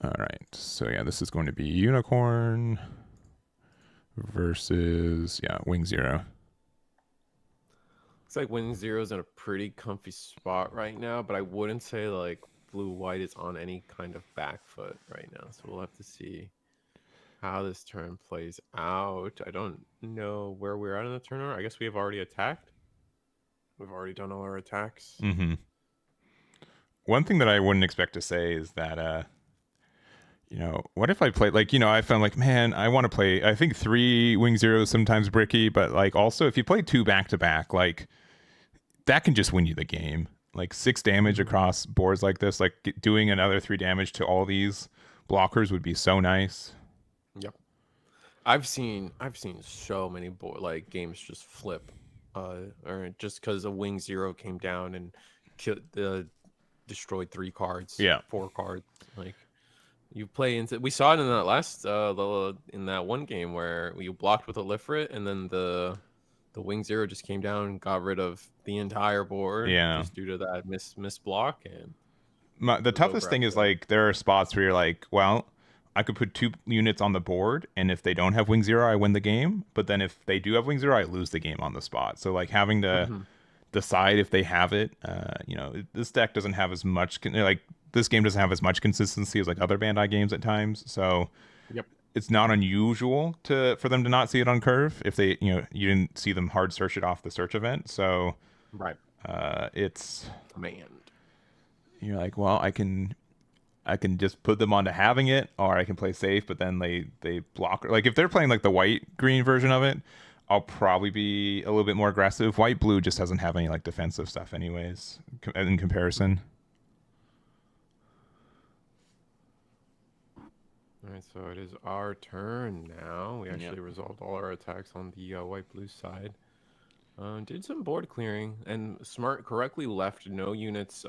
All right. So yeah, this is going to be Unicorn versus Wing Zero. Looks like Wing Zero's in a pretty comfy spot right now, but I wouldn't say like blue white is on any kind of back foot right now. So we'll have to see how this turn plays out. I don't know where we're at in the turn order. I guess we have already attacked. We've already done all our attacks. Mm-hmm. One thing that I wouldn't expect to say is that what if I played I found man, I want to play, I think 3 Wing Zeros sometimes bricky, but also if you play 2 back to back, that can just win you the game. 6 damage across boards like this, doing another 3 damage to all these blockers would be so nice. Yep. I've seen so many games just flip, or just because a Wing Zero came down and destroyed 3 cards, 4 cards. You play into, we saw it in that last in that one game where you blocked with a Lifrit, and then the Wing Zero just came down and got rid of the entire board, just due to that miss block. And the toughest thing is there are spots where you're well, I could put 2 units on the board, and if they don't have Wing Zero, I win the game. But then if they do have Wing Zero, I lose the game on the spot. So having to decide if they have it, this deck doesn't have as much this game doesn't have as much consistency as other Bandai games at times. So it's not unusual for them to not see it on curve if they you didn't see them hard search it off the search event. So it's command. You're well, I can just put them onto having it, or I can play safe, but then they block. If they're playing the white green version of it, I'll probably be a little bit more aggressive. White blue just doesn't have any defensive stuff anyways in comparison. All right, so it is our turn now. We actually resolved all our attacks on the white-blue side. Did some board clearing, and Smart correctly left no units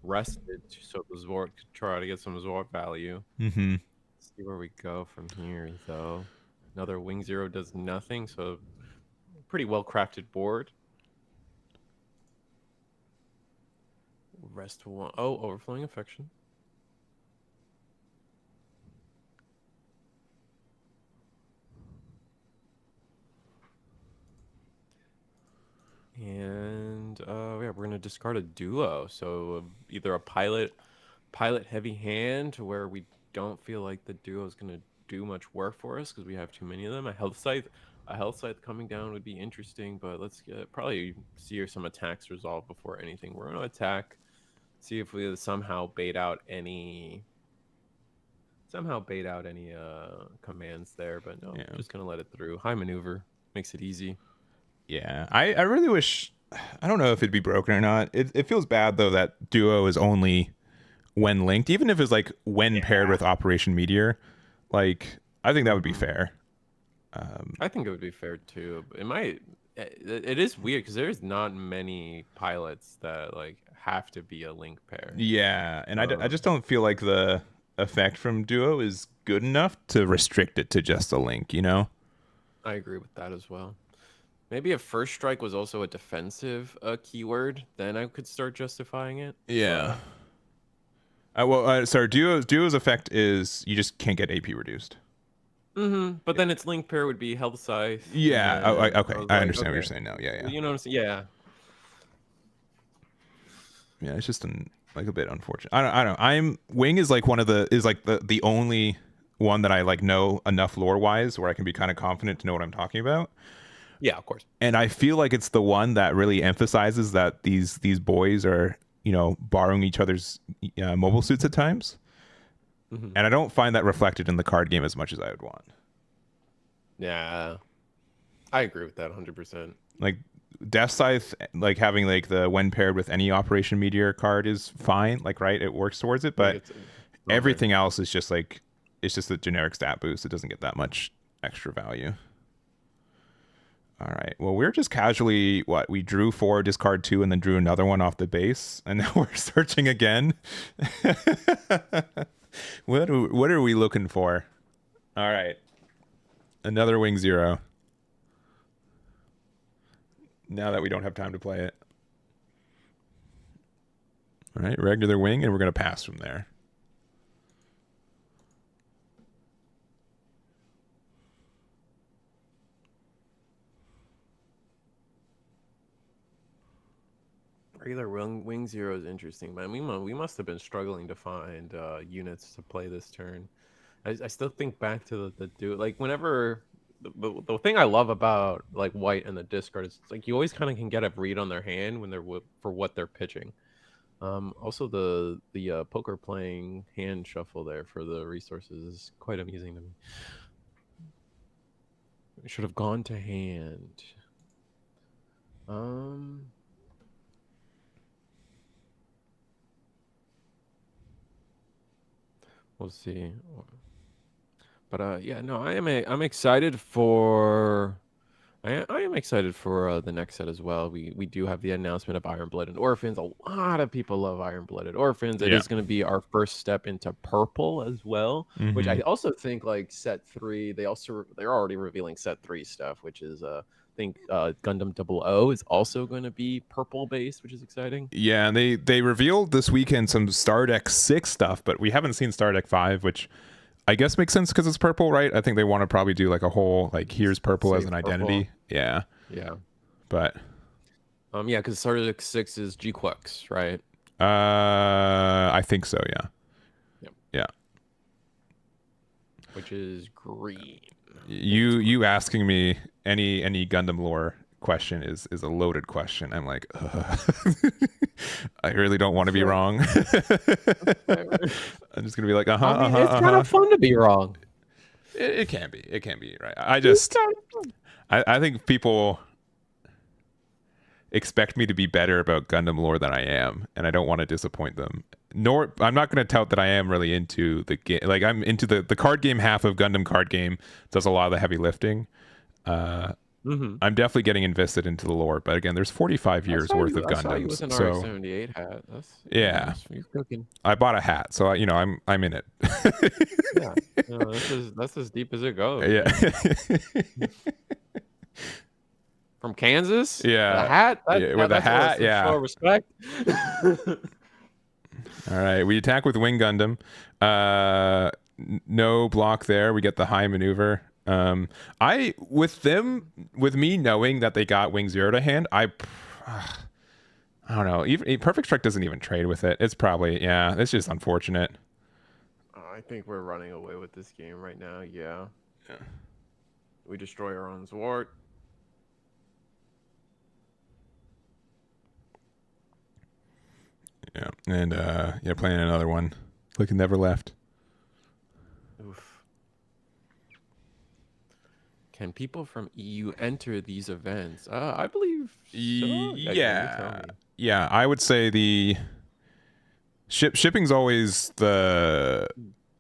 rested, so the Zord could try to get some Zord value. Mm-hmm. Let's see where we go from here, though. Another Wing Zero does nothing, so pretty well-crafted board. Rest 1. Oh, Overflowing Affection. And we're gonna discard a duo. So either a pilot heavy hand, where we don't feel like the duo is gonna do much work for us because we have too many of them. A health scythe coming down would be interesting, but let's probably see some attacks resolved before anything. We're gonna attack, see if we somehow bait out any commands there, but no, just gonna let it through. High maneuver makes it easy. Yeah, I really wish, I don't know if it'd be broken or not. It feels bad though that duo is only when linked, even if it's when paired with Operation Meteor. I think that would be fair. I think it would be fair too. it is weird because there's not many pilots that like have to be a link pair. Yeah, and I just don't feel like the effect from Duo is good enough to restrict it to just a link, you know? I agree with that as well. Maybe if first strike was also a defensive keyword, then I could start justifying it. Yeah. Sorry, Duo's effect is you just can't get AP reduced. But then its link pair would be Health Scythe. Yeah. Okay. was I like, understand what okay. you're saying now. Yeah. You know what I'm saying? Yeah. Yeah, it's just like a bit unfortunate. I don't know. Wing is like the only one that I like know enough lore wise where I can be kind of confident to know what I'm talking about. Yeah, of course. And I feel like it's the one that really emphasizes that these boys are, you know, borrowing each other's mobile suits at times. And I don't find that reflected in the card game as much as I would want. Yeah. I agree with that 100%. Like Death Scythe, like having like the when paired with any Operation Meteor card is fine, like right, it works towards it, but everything else is just like it's just a generic stat boost. It doesn't get that much extra value. All right. Well, we're just casually we drew 4, discard 2, and then drew another one off the base, and now we're searching again. What are we looking for? All right. Another Wing 0. Now that we don't have time to play it. All right, regular Wing, and we're going to pass from there. Regular Wing 0 is interesting, man. We must have been struggling to find units to play this turn. I still think back to the dude, like whenever the thing I love about like white and the discard is like you always kind of can get a read on their hand when they're for what they're pitching. Also the poker playing hand shuffle there for the resources is quite amusing to me. We should have gone to hand. We'll see. But yeah, no, I'm excited for I am excited for the next set as well. We do have the announcement of Iron Blooded Orphans. A lot of people love Iron Blooded Orphans. It is going to be our first step into purple as well, which I also think like set 3. They're already revealing set 3 stuff, which is I think Gundam 00 is also going to be purple based, which is exciting. Yeah, and they revealed this weekend some Star Deck 6 stuff, but we haven't seen Star Deck 5, which I guess makes sense because it's purple, right? I think they want to probably do like a whole like here's purple as an identity. Yeah. But yeah, because Star Deck 6 is GQuex, right? I think so, yeah. Yeah. Which is green. You asking me any Gundam lore question is a loaded question. I'm like, I really don't want to be wrong. I'm just gonna be like, it's kind of fun to be wrong. It can be right. I think people expect me to be better about Gundam lore than I am, and I don't want to disappoint them. Nor I'm not going to tout that I am really into the game. Like I'm into the card game half of Gundam card game does a lot of the heavy lifting. I'm definitely getting invested into the lore, but again, there's 45 years worth of Gundams. I saw you with an R78 hat. Yeah, you're cooking. I bought a hat, so I'm in it. Yeah, no, that's as deep as it goes. Yeah. From Kansas. Yeah, the hat. With a hat. Yeah. Show respect. All right, we attack with Wing Gundam. No block there. We get the high maneuver. With me knowing that they got Wing 0 to hand, I don't know. Even Perfect Strike doesn't even trade with it. It's probably it's just unfortunate. I think we're running away with this game right now. Yeah. We destroy our own Zwart. Yeah, and playing another one. Like it never left. Oof. Can people from EU enter these events? I believe so. Yeah. I would say the shipping's always the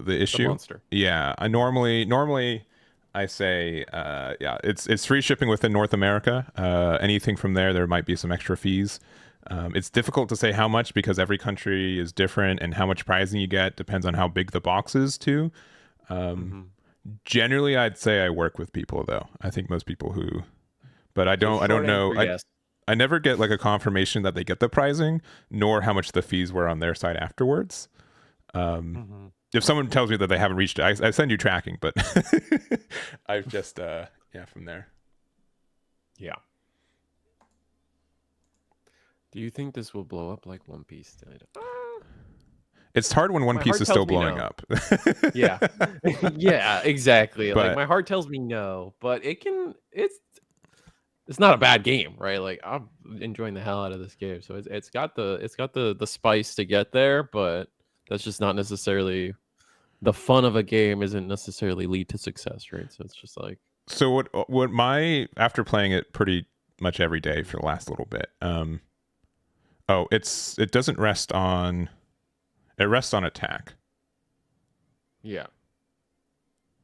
issue. The monster. Yeah, I normally I say, yeah, it's free shipping within North America. Anything from there might be some extra fees. It's difficult to say how much because every country is different, and how much pricing you get depends on how big the box is too. Generally, I'd say I work with people though. I think most people who, but I don't know. Yes. I never get like a confirmation that they get the pricing, nor how much the fees were on their side afterwards. If someone tells me that they haven't reached it, I send you tracking, but I've just yeah, from there. Yeah. Do you think this will blow up like One Piece did? It's hard when One My Piece heart is still tells me blowing no. up. Yeah. Yeah, exactly. But- Like my heart tells me no, but it's not a bad game, right? Like I'm enjoying the hell out of this game. So it's got the spice to get there, but that's just not necessarily the fun of a game isn't necessarily lead to success, right? So it's just like So what my after playing it pretty much every day for the last little bit, it doesn't rest on, it rests on attack. yeah.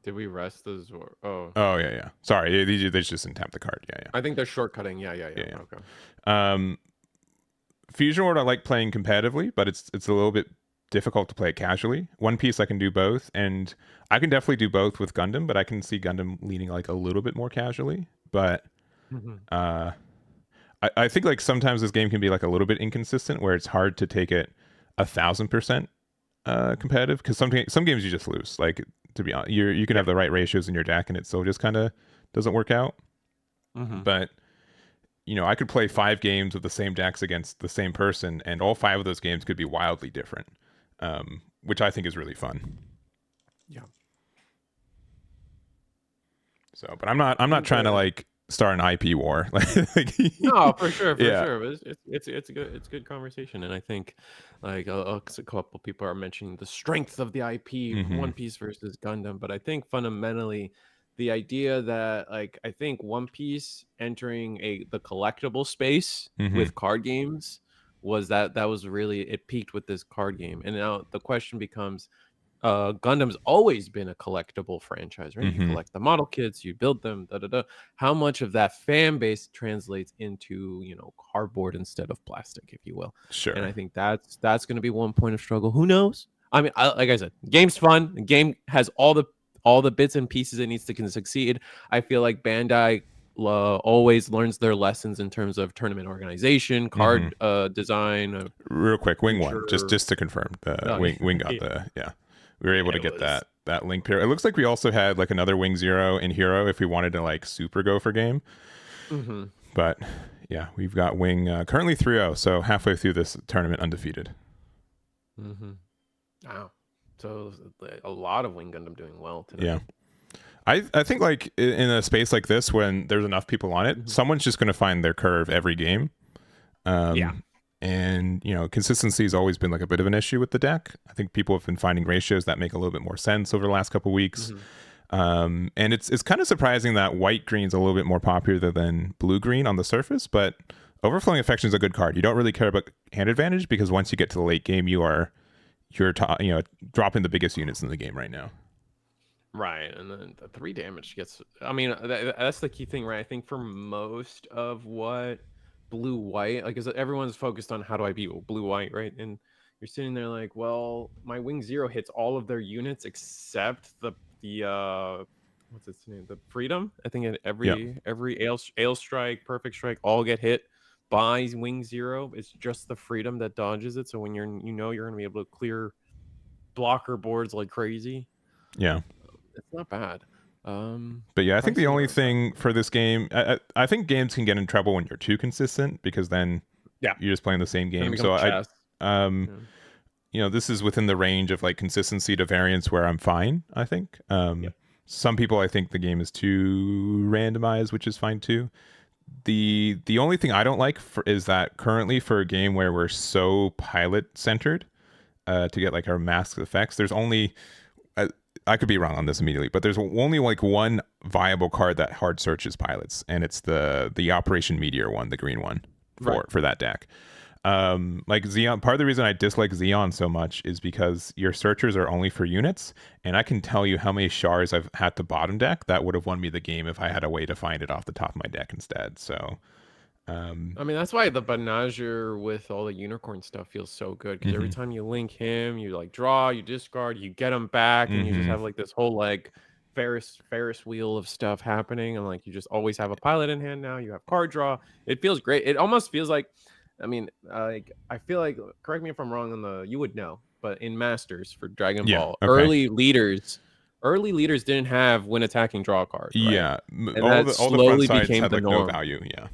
Did we rest as or Oh yeah. Sorry, they just didn't tap the card. Yeah. I think they're shortcutting. Yeah. Yeah. Okay. Fusion World I like playing competitively, but it's a little bit difficult to play it casually. One Piece I can do both, and I can definitely do both with Gundam, but I can see Gundam leaning like a little bit more casually. But I think like sometimes this game can be like a little bit inconsistent, where it's hard to take it 1,000% competitive, because some games you just lose. Like, to be honest, you can have the right ratios in your deck, and it still just kind of doesn't work out. But I could play 5 games with the same decks against the same person, and all 5 of those games could be wildly different, which I think is really fun. Yeah. So, but I'm not trying to like start an IP war. No, for sure. Yeah. But it's a good conversation, and I think like a couple people are mentioning the strength of the IP, One Piece versus Gundam, but I think fundamentally the idea that like I think One Piece entering the collectible space with card games that was really, it peaked with this card game, and now the question becomes. Gundam's always been a collectible franchise, right? You collect the model kits, you build them, How much of that fan base translates into, cardboard instead of plastic, if you will? Sure. And I think that's going to be one point of struggle. Who knows? I mean, like I said, game's fun. The game has all the bits and pieces it needs to succeed. I feel like Bandai always learns their lessons in terms of tournament organization, card design. Real quick, Wing won, just to confirm. Wing got we were able to get that link here. It looks like we also had like another Wing Zero in Hero if we wanted to like super go for game. But yeah, we've got Wing currently 3-0, so halfway through this tournament undefeated. Wow. So a lot of Wing Gundam doing well today. Yeah. I think like in a space like this, when there's enough people on it, someone's just going to find their curve every game. And consistency has always been like a bit of an issue with the deck. I think people have been finding ratios that make a little bit more sense over the last couple of weeks. And it's kind of surprising that white green's a little bit more popular than blue green on the surface, but Overflowing Affection is a good card. You don't really care about hand advantage because once you get to the late game, you're dropping the biggest units in the game right now. Right, and then the 3 damage gets. I mean, that's the key thing, right? I think for most of what blue white, like, because everyone's focused on how do I beat blue white, right? And you're sitting there like, well, my Wing Zero hits all of their units except the what's its name? The Freedom. I think every Ale Strike, Perfect Strike, all get hit by Wing Zero. It's just the Freedom that dodges it. So when you're going to be able to clear blocker boards like crazy. Yeah. It's not bad. But yeah, I think the only thing for this game, I think games can get in trouble when you're too consistent, because then you're just playing the same game. So this is within the range of like consistency to variance where I'm fine, I think. Some people, I think the game is too randomized, which is fine too. The only thing I don't like is that currently for a game where we're so pilot centered, to get like our masked effects, there's only I could be wrong on this immediately, but there's only like one viable card that hard searches pilots, and it's the Operation Meteor one, the green one for that deck. Like Xeon, part of the reason I dislike Xeon so much is because your searchers are only for units, and I can tell you how many shards I've had to bottom deck that would have won me the game if I had a way to find it off the top of my deck instead. So, I mean, that's why the Banagher with all the unicorn stuff feels so good, because every mhm. time you link him, you like draw, you discard, you get him back, and you just have like this whole like Ferris wheel of stuff happening, and like you just always have a pilot in hand now. You have card draw. It feels great. It almost feels like, I mean, like I feel like, correct me if I'm wrong on the, you would know, but in Masters for Dragon Yeah, Ball, okay. early leaders didn't have when attacking draw cards, right? Yeah, And all that the slowly front sides became had the like no norm. value. Yeah,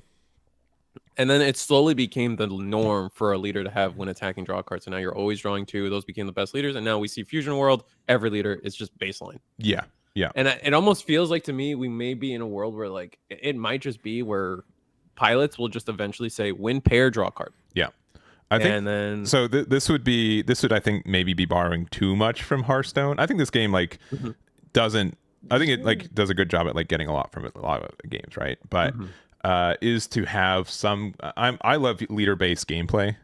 And then it slowly became the norm for a leader to have when attacking draw cards. So now you're always drawing two. Those became the best leaders. And now we see Fusion World. Every leader is just baseline. yeah, yeah. And it almost feels like to me, we may be in a world where like it might just be where pilots will just eventually say win pair draw card. Yeah. I think and then so. This would I think maybe be borrowing too much from Hearthstone. I think this game like doesn't. I think it like does a good job at like getting a lot from it, a lot of games, right? But is to have some. I love leader based gameplay.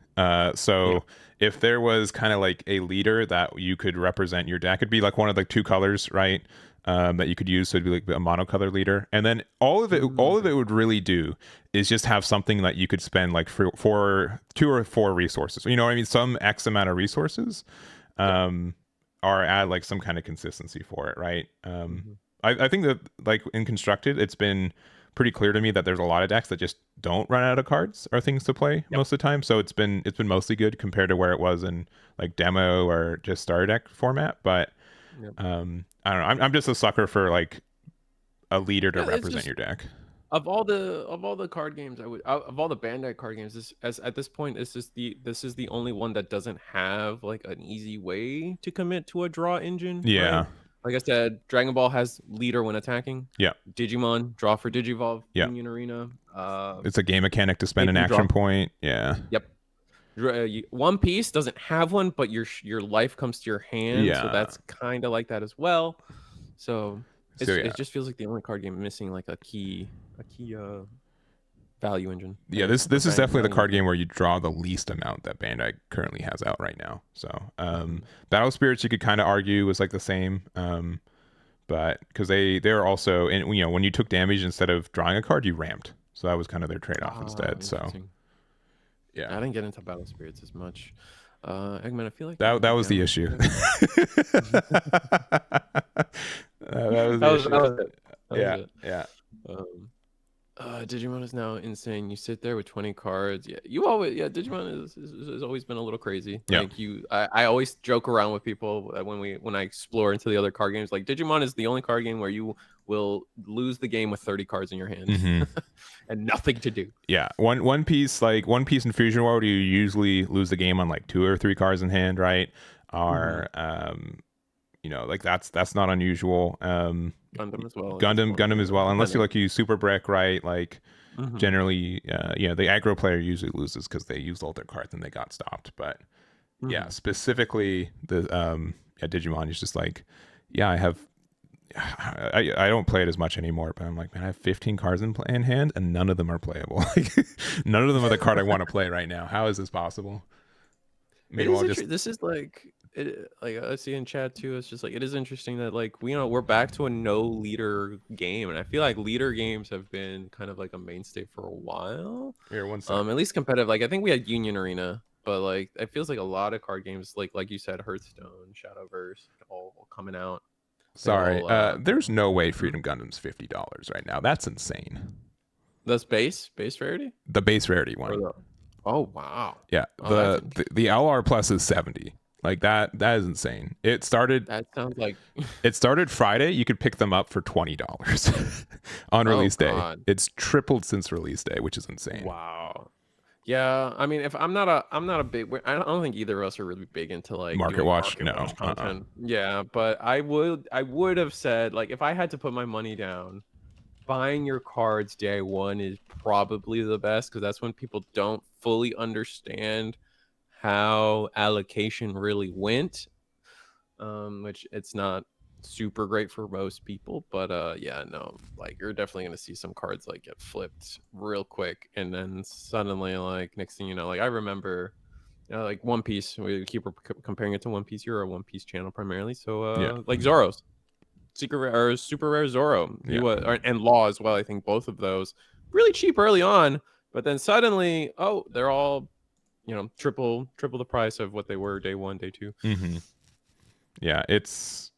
So if there was kind of like a leader that you could represent your deck, it'd be like one of the two colors, right? That you could use, so it'd be like a monocolor leader, and then all of it would really do is just have something that you could spend like for 2 or 4 resources. You know what I mean? Some X amount of resources, are add like some kind of consistency for it, right? I think that like in Constructed, it's been pretty clear to me that there's a lot of decks that just don't run out of cards or things to play most of the time. So it's been mostly good compared to where it was in like demo or just starter deck format, but. I don't know. I'm just a sucker for like a leader to represent your deck. Of all the card games, of all the Bandai card games, at this point, this is the only one that doesn't have like an easy way to commit to a draw engine. Yeah. Right? Like I said, Dragon Ball has leader when attacking. Yeah. Digimon, draw for Digivolve. Yeah. Union Arena. It's a game mechanic to spend an action point. Yeah. Yep. One Piece doesn't have one, but your life comes to your hand, so that's kind of like that as well. So it just feels like the only card game missing like a key value engine. Yeah, this is definitely the card game where you draw the least amount that Bandai currently has out right now. So Battle Spirits, you could kind of argue was like the same, but because they're also, and you know, when you took damage instead of drawing a card, you ramped, so that was kind of their trade-off instead. So. Yeah, I didn't get into Battle Spirits as much. Eggman, I feel like that was the issue. that was it. Yeah. Digimon is now insane. You sit there with 20 cards. Digimon has always been a little crazy. Yeah. Like I always joke around with people when I explore into the other card games. Like Digimon is the only card game where you will lose the game with 30 cards in your hand and nothing to do. Yeah, One Piece in Fusion World, you usually lose the game on like 2 or 3 cards in hand, right? Or you know, like that's not unusual. Gundam as well. Gundam as well, unless you like use Super Brick, right? Like generally, the aggro player usually loses because they used all their cards and they got stopped. But yeah, specifically the Digimon is just like, I don't play it as much anymore, but I'm like, man, I have 15 cards in hand and none of them are playable. Like, none of them are the card I want to play right now. How is this possible? Meanwhile, this is like I see in chat too. It's just like it is interesting that like we're back to a no leader game, and I feel like leader games have been kind of like a mainstay for a while. Here, one second. At least competitive. Like I think we had Union Arena, but like it feels like a lot of card games, like you said, Hearthstone, Shadowverse, all coming out. Sorry, there's no way Freedom Gundam's $50 right now. That's insane. That's base rarity? The base rarity one. Oh wow. Yeah. The LR plus is 70. Like that is insane. It started That sounds like it started Friday. You could pick them up for $20 on release day. It's tripled since release day, which is insane. Wow. Yeah, I mean, if I'm not a big, I don't think either of us are really big into like Market Watch. Content. Yeah, but I would have said like if I had to put my money down, buying your cards day one is probably the best because that's when people don't fully understand how allocation really went, which it's not super great for most people, but yeah, no, like you're definitely gonna see some cards like get flipped real quick, and then suddenly, like next thing you know, like I remember, like One Piece. We keep comparing it to One Piece. You're a One Piece channel primarily, so Yeah. like Zoro's secret rare or super rare Zoro, he Yeah. was, and Law as well. I think both of those really cheap early on, but then suddenly, oh, they're all, triple the price of what they were day one, day two. Yeah, it's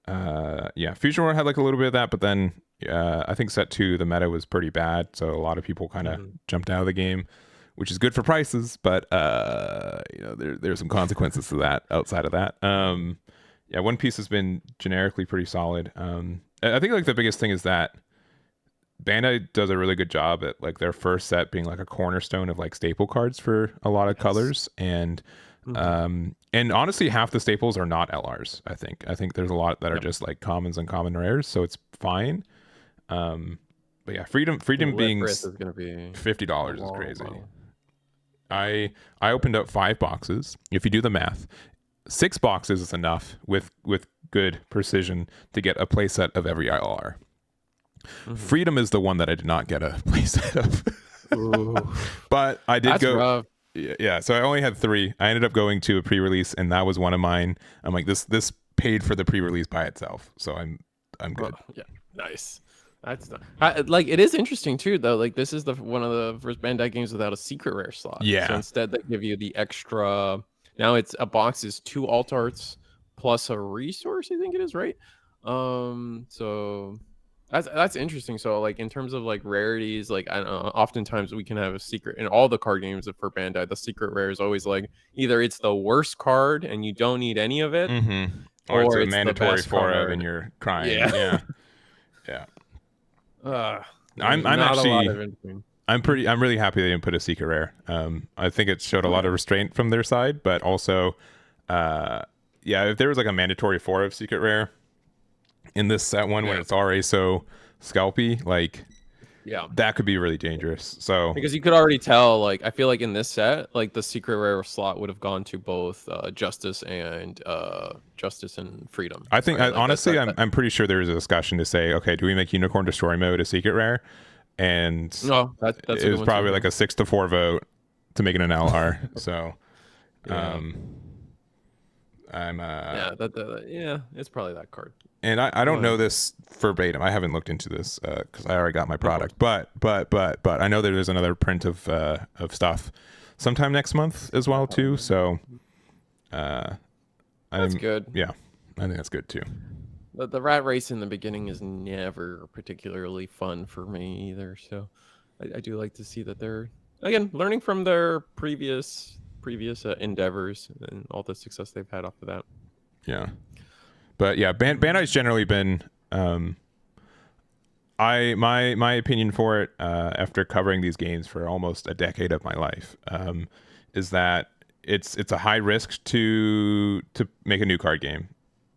Fusion World had like a little bit of that, but then I think set 2 the meta was pretty bad, so a lot of people kind of jumped out of the game, which is good for prices, but there's some consequences to that outside of that. One Piece has been generically pretty solid. I think like the biggest thing is that Bandai does a really good job at like their first set being like a cornerstone of like staple cards for a lot of colors, and honestly half the staples are not LRs. I think there's a lot that are just like commons and common rares, so it's fine. But yeah, freedom being is gonna be $50 is crazy. I opened up 5 boxes. If you do the math, 6 boxes is enough with good precision to get a playset of every ILR. Freedom is the one that I did not get a playset of. But I did go rough. Yeah, so I only had 3. I ended up going to a pre-release, and that was one of mine. I'm like, this paid for the pre-release by itself, so I'm good. Yeah, nice. That's not, like it is interesting too, though. Like this is one of the first Bandai games without a secret rare slot. Yeah. So instead, they give you the extra. Now it's a box is 2 alt arts plus a resource. I think it is, right. So that's interesting. So like in terms of like rarities, like I don't know, oftentimes we can have a secret in all the card games for Bandai. The secret rare is always like either it's the worst card and you don't need any of it, or it's a mandatory 4 of and you're crying. Yeah. I'm actually I'm really happy they didn't put a secret rare. I think it showed a lot of restraint from their side, but also if there was like a mandatory 4 of secret rare in this set one when it's already so scalpy, like that could be really dangerous. So because you could already tell, like I feel like in this set, like the secret rare slot would have gone to both justice and freedom. I think honestly I'm pretty sure there was a discussion to say, okay, do we make Unicorn Destroy Mode a secret rare? And that's it was probably like a 6-4 vote to make it an LR. So it's probably that card. And I don't know this verbatim. I haven't looked into this because I already got my product. But I know there's another print of stuff sometime next month as well too. So that's good. Yeah, I think that's good too. The rat race in the beginning is never particularly fun for me either. So I do like to see that they're again learning from their previous endeavors and all the success they've had off of that. Yeah. But yeah, Bandai's generally been my opinion for it after covering these games for almost a decade of my life is that it's a high risk to make a new card game.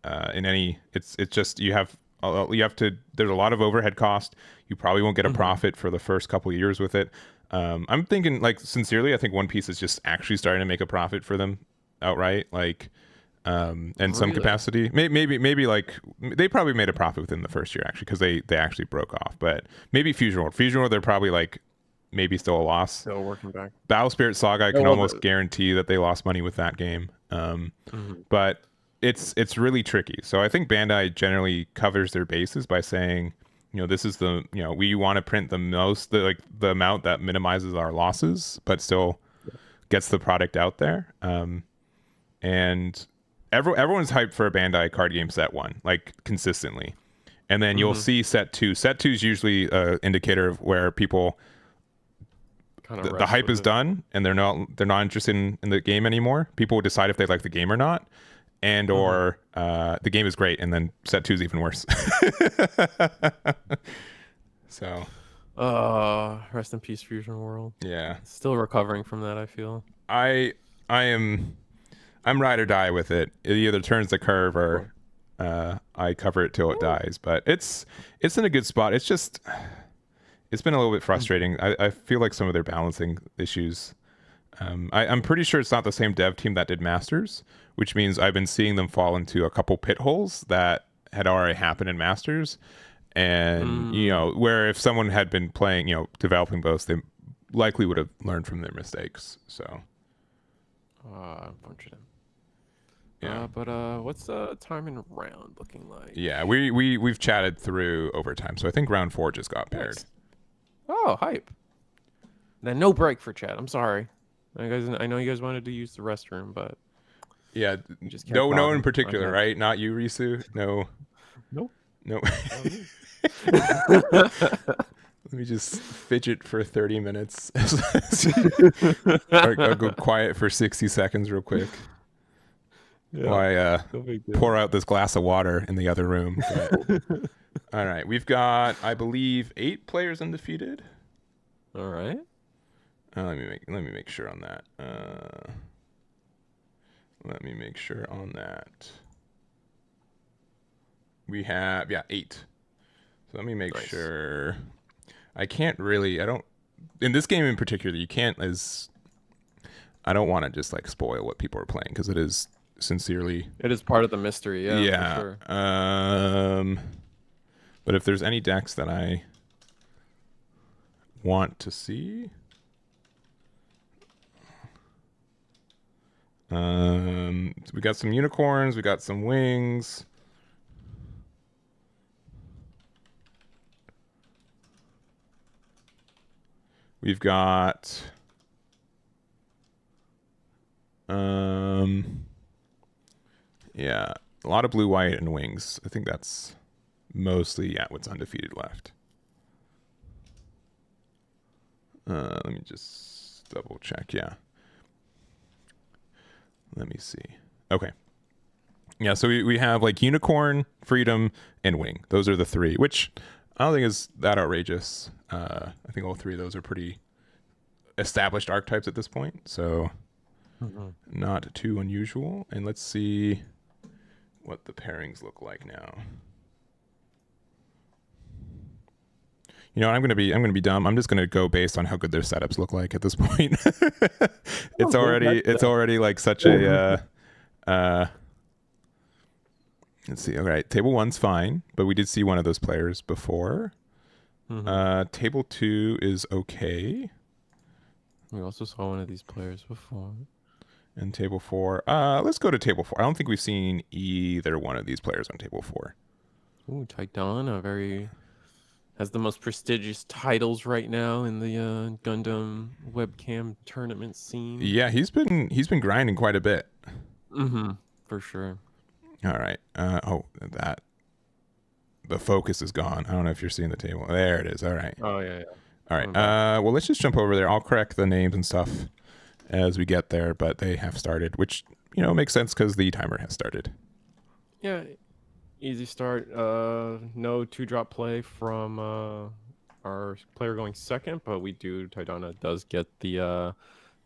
It's just you have to there's a lot of overhead cost. You probably won't get a profit for the first couple of years with it. I'm thinking like sincerely, I think One Piece is just actually starting to make a profit for them outright. Like in some capacity, maybe like they probably made a profit within the first year actually because they actually broke off. But maybe Fusion World, they're probably like maybe still a loss. Still working back. Battle Spirit Saga, I can almost guarantee that they lost money with that game. But it's really tricky. So I think Bandai generally covers their bases by saying, this is the we want to print the amount that minimizes our losses, but still gets the product out there. And everyone's hyped for a Bandai card game set 1, like consistently, and then you'll see set 2. Set 2 is usually an indicator of where people the hype is done and they're not interested in the game anymore. People will decide if they like the game or not, and or the game is great, and then set 2 is even worse. So rest in peace, Fusion World. Yeah, still recovering from that. I feel I'm ride or die with it. It either turns the curve or I cover it till it dies. But it's in a good spot. It's been a little bit frustrating. I feel like some of their balancing issues. I'm pretty sure it's not the same dev team that did Masters, which means I've been seeing them fall into a couple pit holes that had already happened in Masters, and where if someone had been playing, developing both, they likely would have learned from their mistakes. So unfortunate. yeah. But what's the time in round looking like? Yeah, we've chatted through overtime, so I think round 4 just got paired. Nice. Oh, hype. Then no break for chat. I'm sorry. I know you guys wanted to use the restroom, but yeah, just no in particular, right? Not you, Risu. No. Nope. No. Let me just fidget for 30 minutes. I'll go quiet for 60 seconds real quick. Yeah, while I pour out this glass of water in the other room. But, all right, we've got, I believe, 8 players undefeated. All right. Let me make sure on that. Let me make sure on that. We have 8. So let me make sure. I can't really. I don't. In this game in particular, you can't as. I don't want to just like spoil what people are playing because it is sincerely. It is part of the mystery. Yeah. Yeah. For sure. But if there's any decks that I want to see. We got some unicorns. We got some wings. We've got yeah, a lot of blue, white, and wings. I think that's mostly what's undefeated left. Let me just double check. Yeah. Let me see. Okay. Yeah, so we have like unicorn, freedom, and wing. Those are the 3, which I don't think is that outrageous. I think all 3 of those are pretty established archetypes at this point, so not too unusual. And let's see what the pairings look like now. You know, I'm gonna be dumb. I'm just gonna go based on how good their setups look like at this point. It's already like such a. Let's see. All right, table 1's fine, but we did see one of those players before. Table 2 is okay. We also saw one of these players before. And table 4. Let's go to table 4. I don't think we've seen either one of these players on table 4. Ooh, Titan, has the most prestigious titles right now in the Gundam webcam tournament scene. Yeah, he's been grinding quite a bit. For sure. All right. The focus is gone. I don't know if you're seeing the table. There it is. All right. Oh yeah. All right. Well, let's just jump over there. I'll correct the names and stuff as we get there, but they have started, which makes sense because the timer has started. Yeah. Easy start. No 2-drop play from our player going second, but Taidana does get the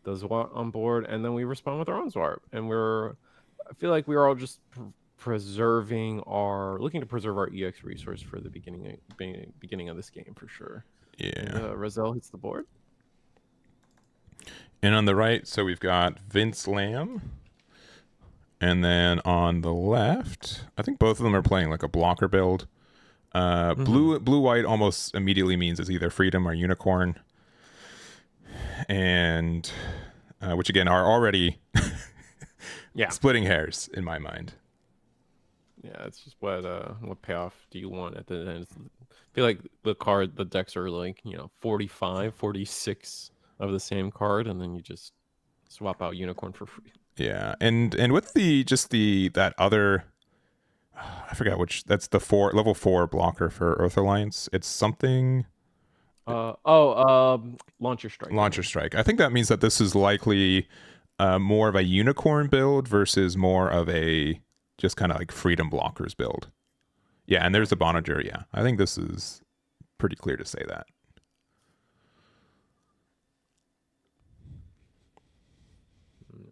Zwart on board, and then we respond with our own Zwart. And I feel like we're all just looking to preserve our EX resource for the beginning of this game for sure. Yeah. And, Razel hits the board. And on the right, so we've got Vince Lamb. And then on the left, I think both of them are playing like a blocker build. Blue white almost immediately means it's either freedom or unicorn. And which again are already splitting hairs in my mind. Yeah, it's just what payoff do you want at the end? I feel like the decks are like, 45, 46 of the same card, and then you just swap out unicorn for free. Yeah, and with that other, I forgot which, that's the level 4 blocker for Earth Alliance. It's something. Launcher Strike. Launcher Strike. I think that means that this is likely more of a unicorn build versus more of a just kind of like freedom blockers build. Yeah, and there's the Bonager. Yeah, I think this is pretty clear to say that.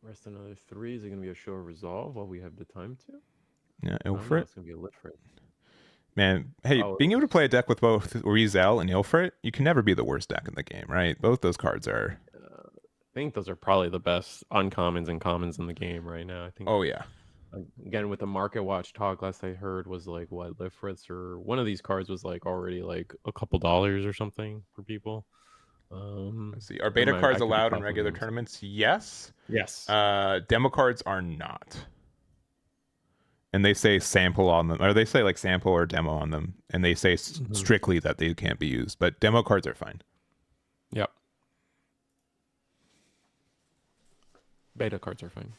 Rest another 3. Is it going to be a show of resolve while we have the time to? Yeah, Ilfrit. It's going to be a Litfrit. Man, hey, being able to play a deck with both Rizel and Ilfrit, you can never be the worst deck in the game, right? Both those cards are. I think those are probably the best uncommons and commons in the game right now. I think. Oh yeah. Again, with the market watch talk, last I heard was like what Lifritz or one of these cards was like already like a couple dollars or something for people. Let's see. Are Or beta cards I could be allowed in talking regular nonsense. tournaments? Yes. Yes. Demo cards are not. And they say sample on them, or they say like sample or demo on them, and they say Mhm. strictly that they can't be used. But demo cards are fine. Yep. Beta cards are fine.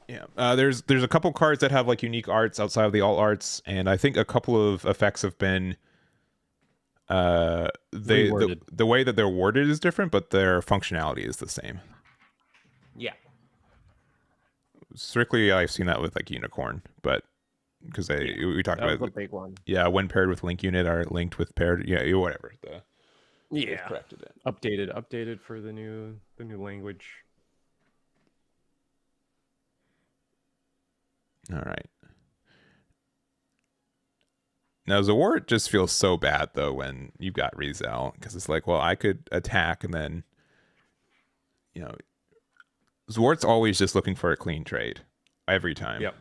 Yeah. There's a couple cards that have like unique arts outside of the alt arts, and I think a couple of effects have been Reworded. the way that they're worded is different, but their functionality is the same. Yeah. Strictly, I've seen that with like Unicorn, but because we talked That was about a big one. yeah, when paired with link unit are linked with paired whatever. They've Yeah. corrected it. Updated for the new language. All right. Now Zawart just feels so bad though when you've got Rizal, because it's like, well, I could attack and then, you know, Zwart's always just looking for a clean trade every time. Yep.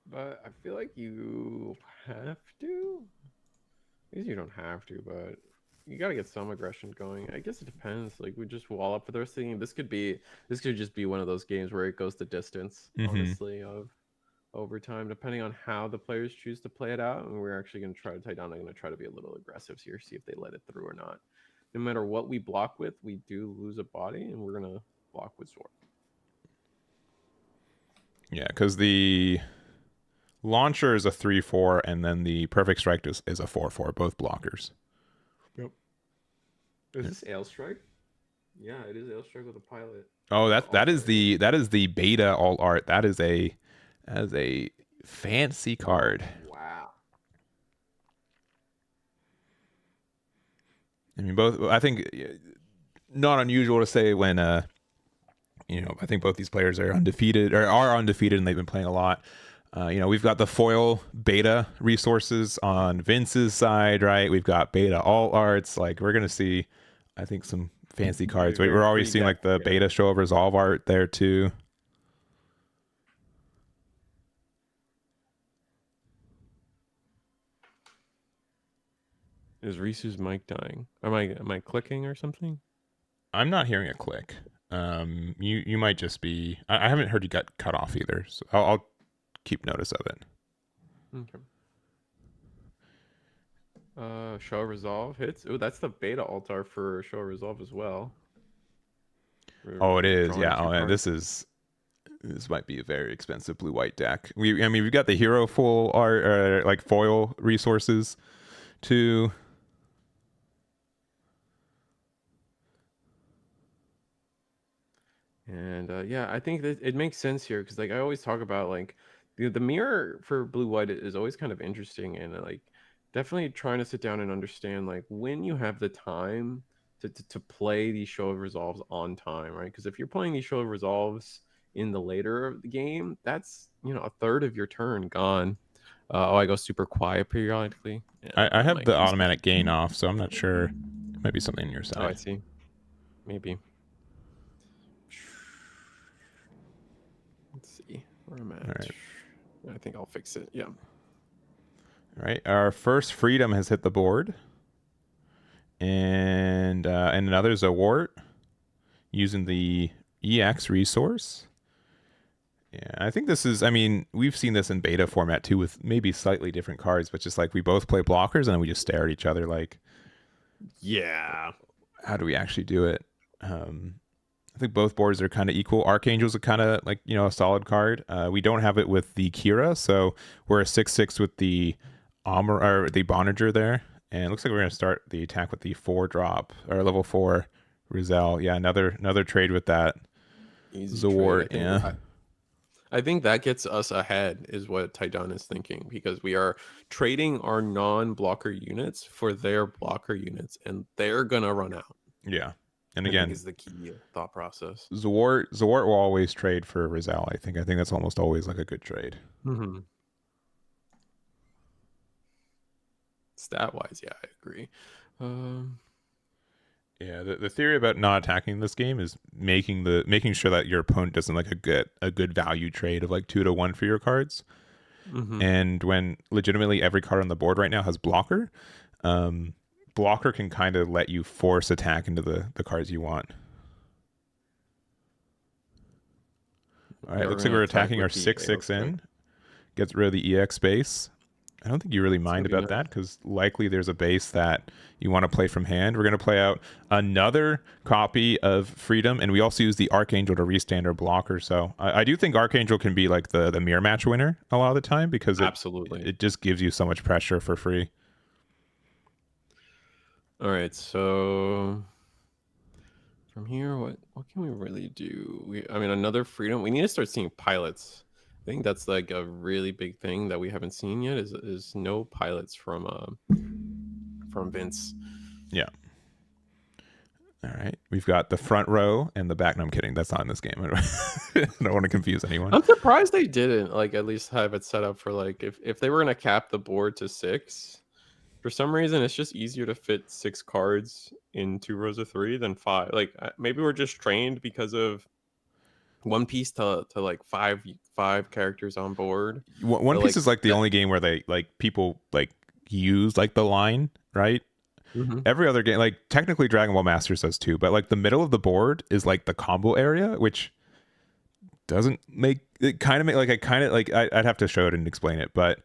But I feel like you have to. I guess you don't have to, but you got to get some aggression going. I guess it depends. Like we just wall up for the rest of the game. This could just be one of those games where it goes the distance, honestly, of overtime, depending on how the players choose to play it out. And we're actually going to try to tie down. I'm going to try to be a little aggressive here, see if they let it through or not. No matter what we block with, we do lose a body, and we're going to block with sword. Yeah, because the launcher is a 3/4, and then the perfect strike is a 4/4, both blockers. Yep. Is this Ale Strike? Yeah, it is Ale Strike with a pilot. Oh, that is the beta alt art. That is a fancy card. Wow. I mean, both. I think not unusual to say when I think both these players are undefeated, and they've been playing a lot. We've got the foil beta resources on Vince's side, right? We've got beta alt arts. Like we're gonna see, I think, some fancy cards. We're already seeing like the beta show of resolve art there too. Is Risu's mic dying? Am I clicking or something? I'm not hearing a click. You might just be. I haven't heard you got cut off either, so I'll keep notice of it. Okay. Show resolve hits. Oh, that's the beta altar for show resolve as well. Oh, it is. Yeah. Oh, yeah. This might be a very expensive blue-white deck. We've got the hero full art, like foil resources, too. And yeah, I think that it makes sense here because like I always talk about like the mirror for blue white is always kind of interesting and like definitely trying to sit down and understand like when you have the time to play these show of resolves on time, right? Because if you're playing these show of resolves in the later of the game, that's a third of your turn gone. I go super quiet periodically. Yeah, I have the automatic gain off, so I'm not sure. It might be something on your side. Oh, I see. Maybe. Let's see where I'm at. All right. I think I'll fix it. Yeah. All right. Our first freedom has hit the board, and another Zawart using the EX resource. Yeah, I think this is. I mean, we've seen this in beta format too, with maybe slightly different cards, but just like we both play blockers and then we just stare at each other like, yeah, how do we actually do it? I think both boards are kind of equal. Archangel's a kind of like a solid card. We don't have it with the Kira, so we're a 6/6 with the or the Bonager there, and it looks like we're gonna start the attack with the 4-drop or level 4 Rizal. Yeah, another trade with that Zawart. Yeah. I think that gets us ahead is what Taidan is thinking because we are trading our non-blocker units for their blocker units and they're gonna run out. Yeah. And again, is the key thought process. Zawart will always trade for Rizal. I think that's almost always like a good trade. Mm-hmm. Stat wise, yeah, I agree. Yeah, the theory about not attacking this game is making sure that your opponent doesn't like get a good value trade of like 2 to 1 for your cards. Mm-hmm. And when legitimately every card on the board right now has blocker, blocker can kind of let you force attack into the cards you want. All right, Yeah, we're looks like gonna we're attack attacking our with the 6/6 airstrike. in. Gets rid of the EX base. I don't think you really It's mind gonna be about nice. that because likely there's a base that you want to play from hand. We're going to play out another copy of Freedom, and we also use the Archangel to restand our blocker. So I do think Archangel can be like the mirror match winner a lot of the time because Absolutely. it just gives you so much pressure for free. All right, so from here, what can we really do? I mean, another freedom. We need to start seeing pilots. I think that's like a really big thing that we haven't seen yet. Is no pilots from Vince. Yeah. All right. We've got the front row and the back. No, I'm kidding. That's not in this game. I don't want to confuse anyone. I'm surprised they didn't like at least have it set up for like if they were gonna cap the board to 6. For some reason, it's just easier to fit 6 cards in 2 rows of 3 than 5. Like maybe we're just trained because of One Piece to like five characters on board. One But Piece like is like the only game where they like people like use like the line, right? Mhm. Every other game, like technically Dragon Ball Masters does too, but like the middle of the board is like the combo area, which doesn't make it kind of make like I kind of like I'd have to show it and explain it, but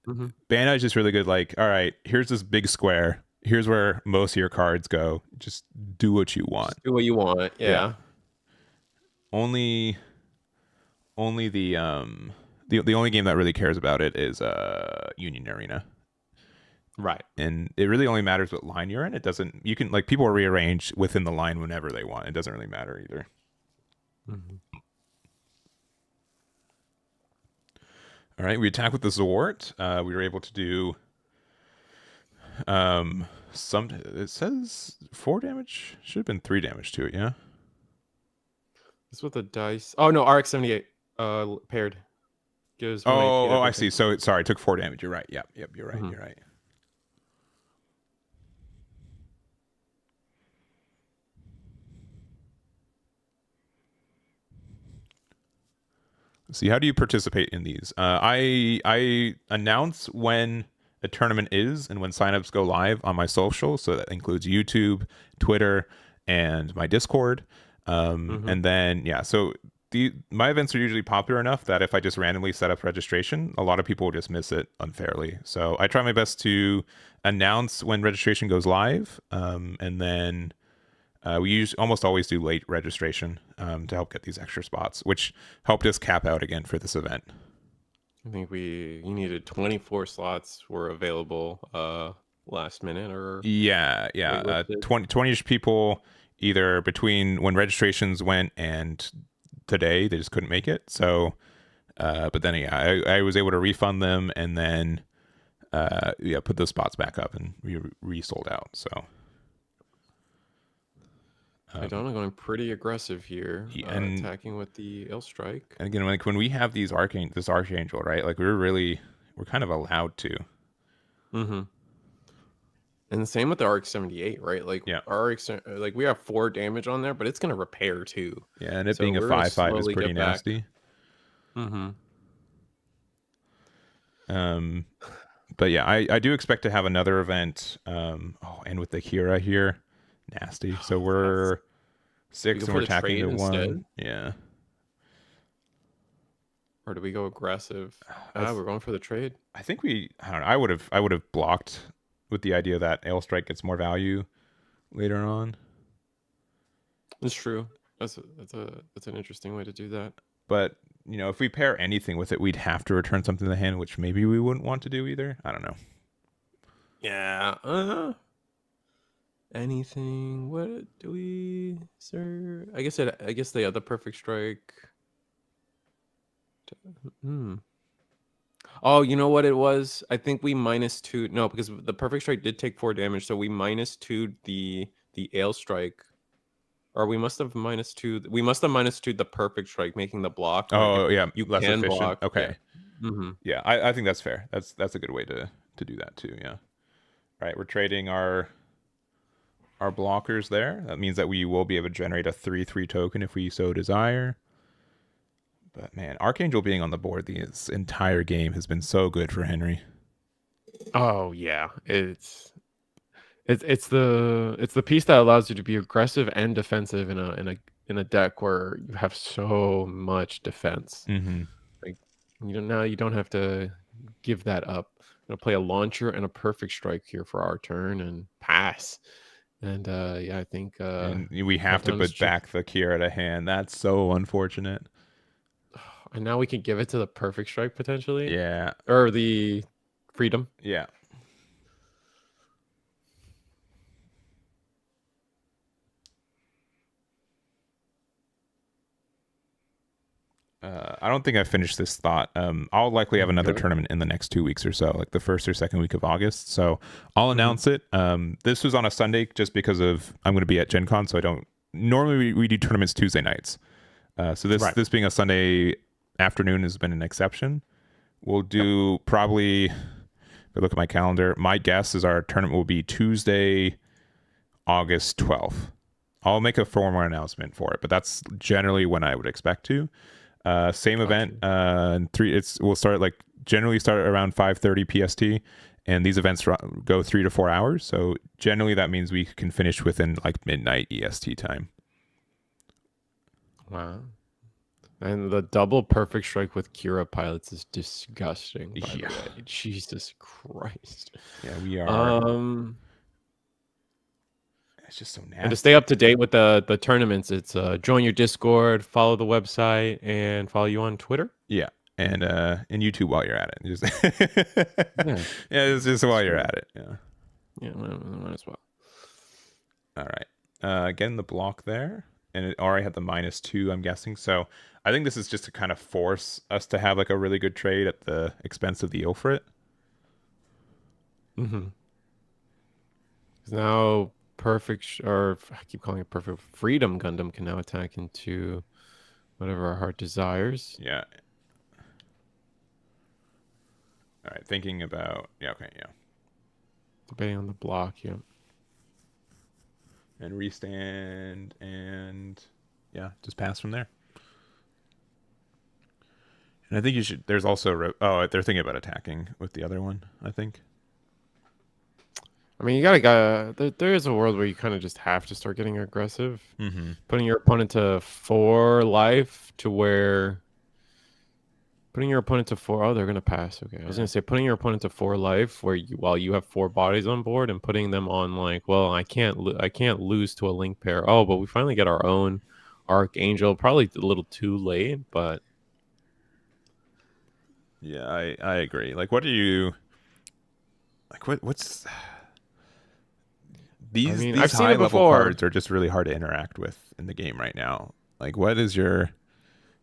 Mhm. Bandai's just really good. Like, all right, here's this big square. Here's where most of your cards go. Just do what you want. Just do what you want. Yeah. Yeah. Only the only game that really cares about it is Union Arena. Right. And it really only matters what line you're in. It doesn't you can like people rearrange within the line whenever they want. It doesn't really matter either. Mhm. All right, we attack with the Zwart. We were able to do some. It says 4 damage. Should have been 3 damage to it. Yeah. This with the dice. Oh no, RX-78 paired gives 1 AP to Oh, I everything. see. So sorry, it took 4 damage. You're right. Yep. You're right. Mhm. You're right. See, how do you participate in these? I announce when a tournament is and when signups go live on my social. So that includes YouTube, Twitter, and my Discord. Mhm. And then yeah, so my events are usually popular enough that if I just randomly set up registration, a lot of people will just miss it unfairly. So I try my best to announce when registration goes live, and then we almost always do late registration to help get these extra spots, which helped us cap out again for this event. I think you needed 24 slots were available last minute or Yeah. waitlisted. 20-ish people either between when registrations went and today, they just couldn't make it. So, but then yeah, I was able to refund them and then put those spots back up and we resold out. So. Idona going pretty aggressive here, And attacking with the airstrike. And again, like when we have this archangel, right? Like we're kind of allowed to. Mm-hmm. And the same with the RX-78, right? Like Yeah. like we have 4 damage on there, but it's gonna repair too. Yeah, and it So being a we're gonna 5/5 is slowly pretty get back. nasty. Mm-hmm. But yeah, I do expect to have another event. And with the Kira here, nasty. So we're 6 go and for we're the attacking trade to instead? 1. Yeah. Or do we go aggressive? I We're going for the trade. think I don't know. I would have blocked with the idea that Ailstrike gets more value later on. It's true. That's an interesting way to do that. But if we pair anything with it, we'd have to return something to the hand, which maybe we wouldn't want to do either. I don't know. Yeah. Anything? What do we, sir? I guess they have the perfect strike. Oh, you know what it was? I think we -2. No, because the perfect strike did take 4 damage, so we -2 the ale strike. Or we must have -2. We must have -2 the perfect strike, making the block. Oh yeah, you less can efficient. block. Okay. Yeah. Mm-hmm. Yeah, I think that's fair. That's a good way to do that too. Yeah. All right, we're trading our our blockers there. That means that we will be able to generate a 3/3 token if we so desire. But man, Archangel being on the board this entire game has been so good for Henry. Oh yeah, it's the piece that allows you to be aggressive and defensive in a deck where you have so much defense. Mm-hmm. Like you don't have to give that up. I'm gonna play a launcher and a perfect strike here for our turn and pass. And yeah, I think And we have to down is put back the Kira to hand. That's so unfortunate. and now we can give it to the perfect strike potentially, Yeah. or the freedom. Yeah. I don't think I finished this thought. I'll likely have another tournament in the next 2 weeks or so, like the first or second week of August. So I'll announce it. This was on a Sunday just because of I'm going to be at Gen Con, so I don't normally we do tournaments Tuesday nights. So this being a Sunday afternoon has been an exception. We'll do probably. If I look at my calendar, my guess is our tournament will be Tuesday, August 12th. I'll make a formal announcement for it, but that's generally when I would expect to. Same event. And we'll start generally start around 5:30 PST, and these events go 3 to 4 hours. So generally that means we can finish within like midnight EST time. Wow. And the double perfect strike with Kira pilots is disgusting. By the way. Jesus Christ. Yeah, we are. It's just so nasty. And to stay up to date with the tournaments, it's join your Discord, follow the website, and follow you on Twitter. Yeah, and YouTube while you're at it. It's just while you're at it. Yeah, might as well. All right, getting the block there, and it already had the -2, I'm guessing. So I think this is just to kind of force us to have like a really good trade at the expense of the Ilfrit. Now perfect, or I keep calling it perfect, freedom Gundam can now attack into whatever our heart desires. Yeah. All right, thinking about Debating on the block, yeah. And restand and just pass from there. And I think you should. There's also they're thinking about attacking with the other one, I think. I mean, you gotta there is a world where you kind of just have to start getting aggressive, putting your opponent to 4 life to where putting your opponent to 4. Oh, they're gonna pass. Okay, I was gonna say putting your opponent to 4 life while you have 4 bodies on board and putting them on like, well, I can't lose to a link pair. Oh, but we finally get our own Archangel. Probably a little too late, but yeah, I agree. Like, what are you like? What's these high level cards are just really hard to interact with in the game right now. Like, what is your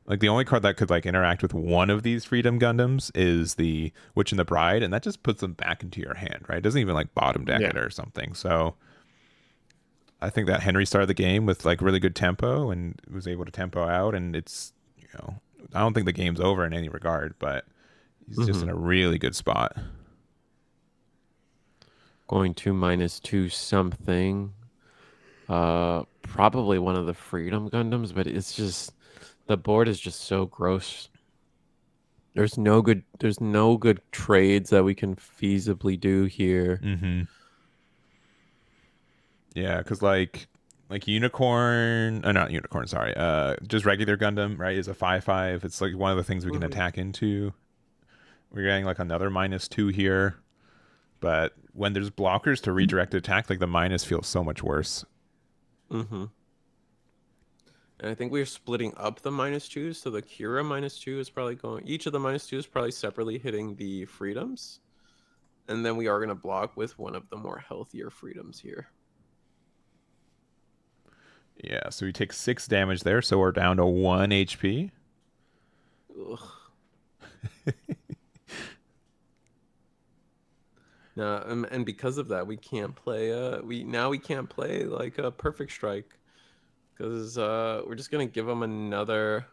the only card that could interact with one of these Freedom Gundams is the Witch and the Bride, and that just puts them back into your hand, right? It doesn't even bottom deck it or something. So I think that Henry started the game with really good tempo and was able to tempo out, and it's I don't think the game's over in any regard, but he's just in a really good spot. Going to -2 something. Probably one of the Freedom Gundams, but it's just the board is just so gross. There's no good trades that we can feasibly do here. Yeah, because Unicorn, not Unicorn, sorry, just regular Gundam, right, is a 5/5. It's one of the things we can attack into. We're getting another -2 here, but when there's blockers to redirect attack, the minus feels so much worse. And I think we're splitting up the -2s, so the Kira -2 is probably going. Each of the -2 is probably separately hitting the freedoms, and then we are going to block with one of the more healthier freedoms here. Yeah, so we take 6 damage there, so we're down to 1 HP. Ugh. Now, and because of that, we can't play. We can't play a perfect strike, because we're just gonna give them another.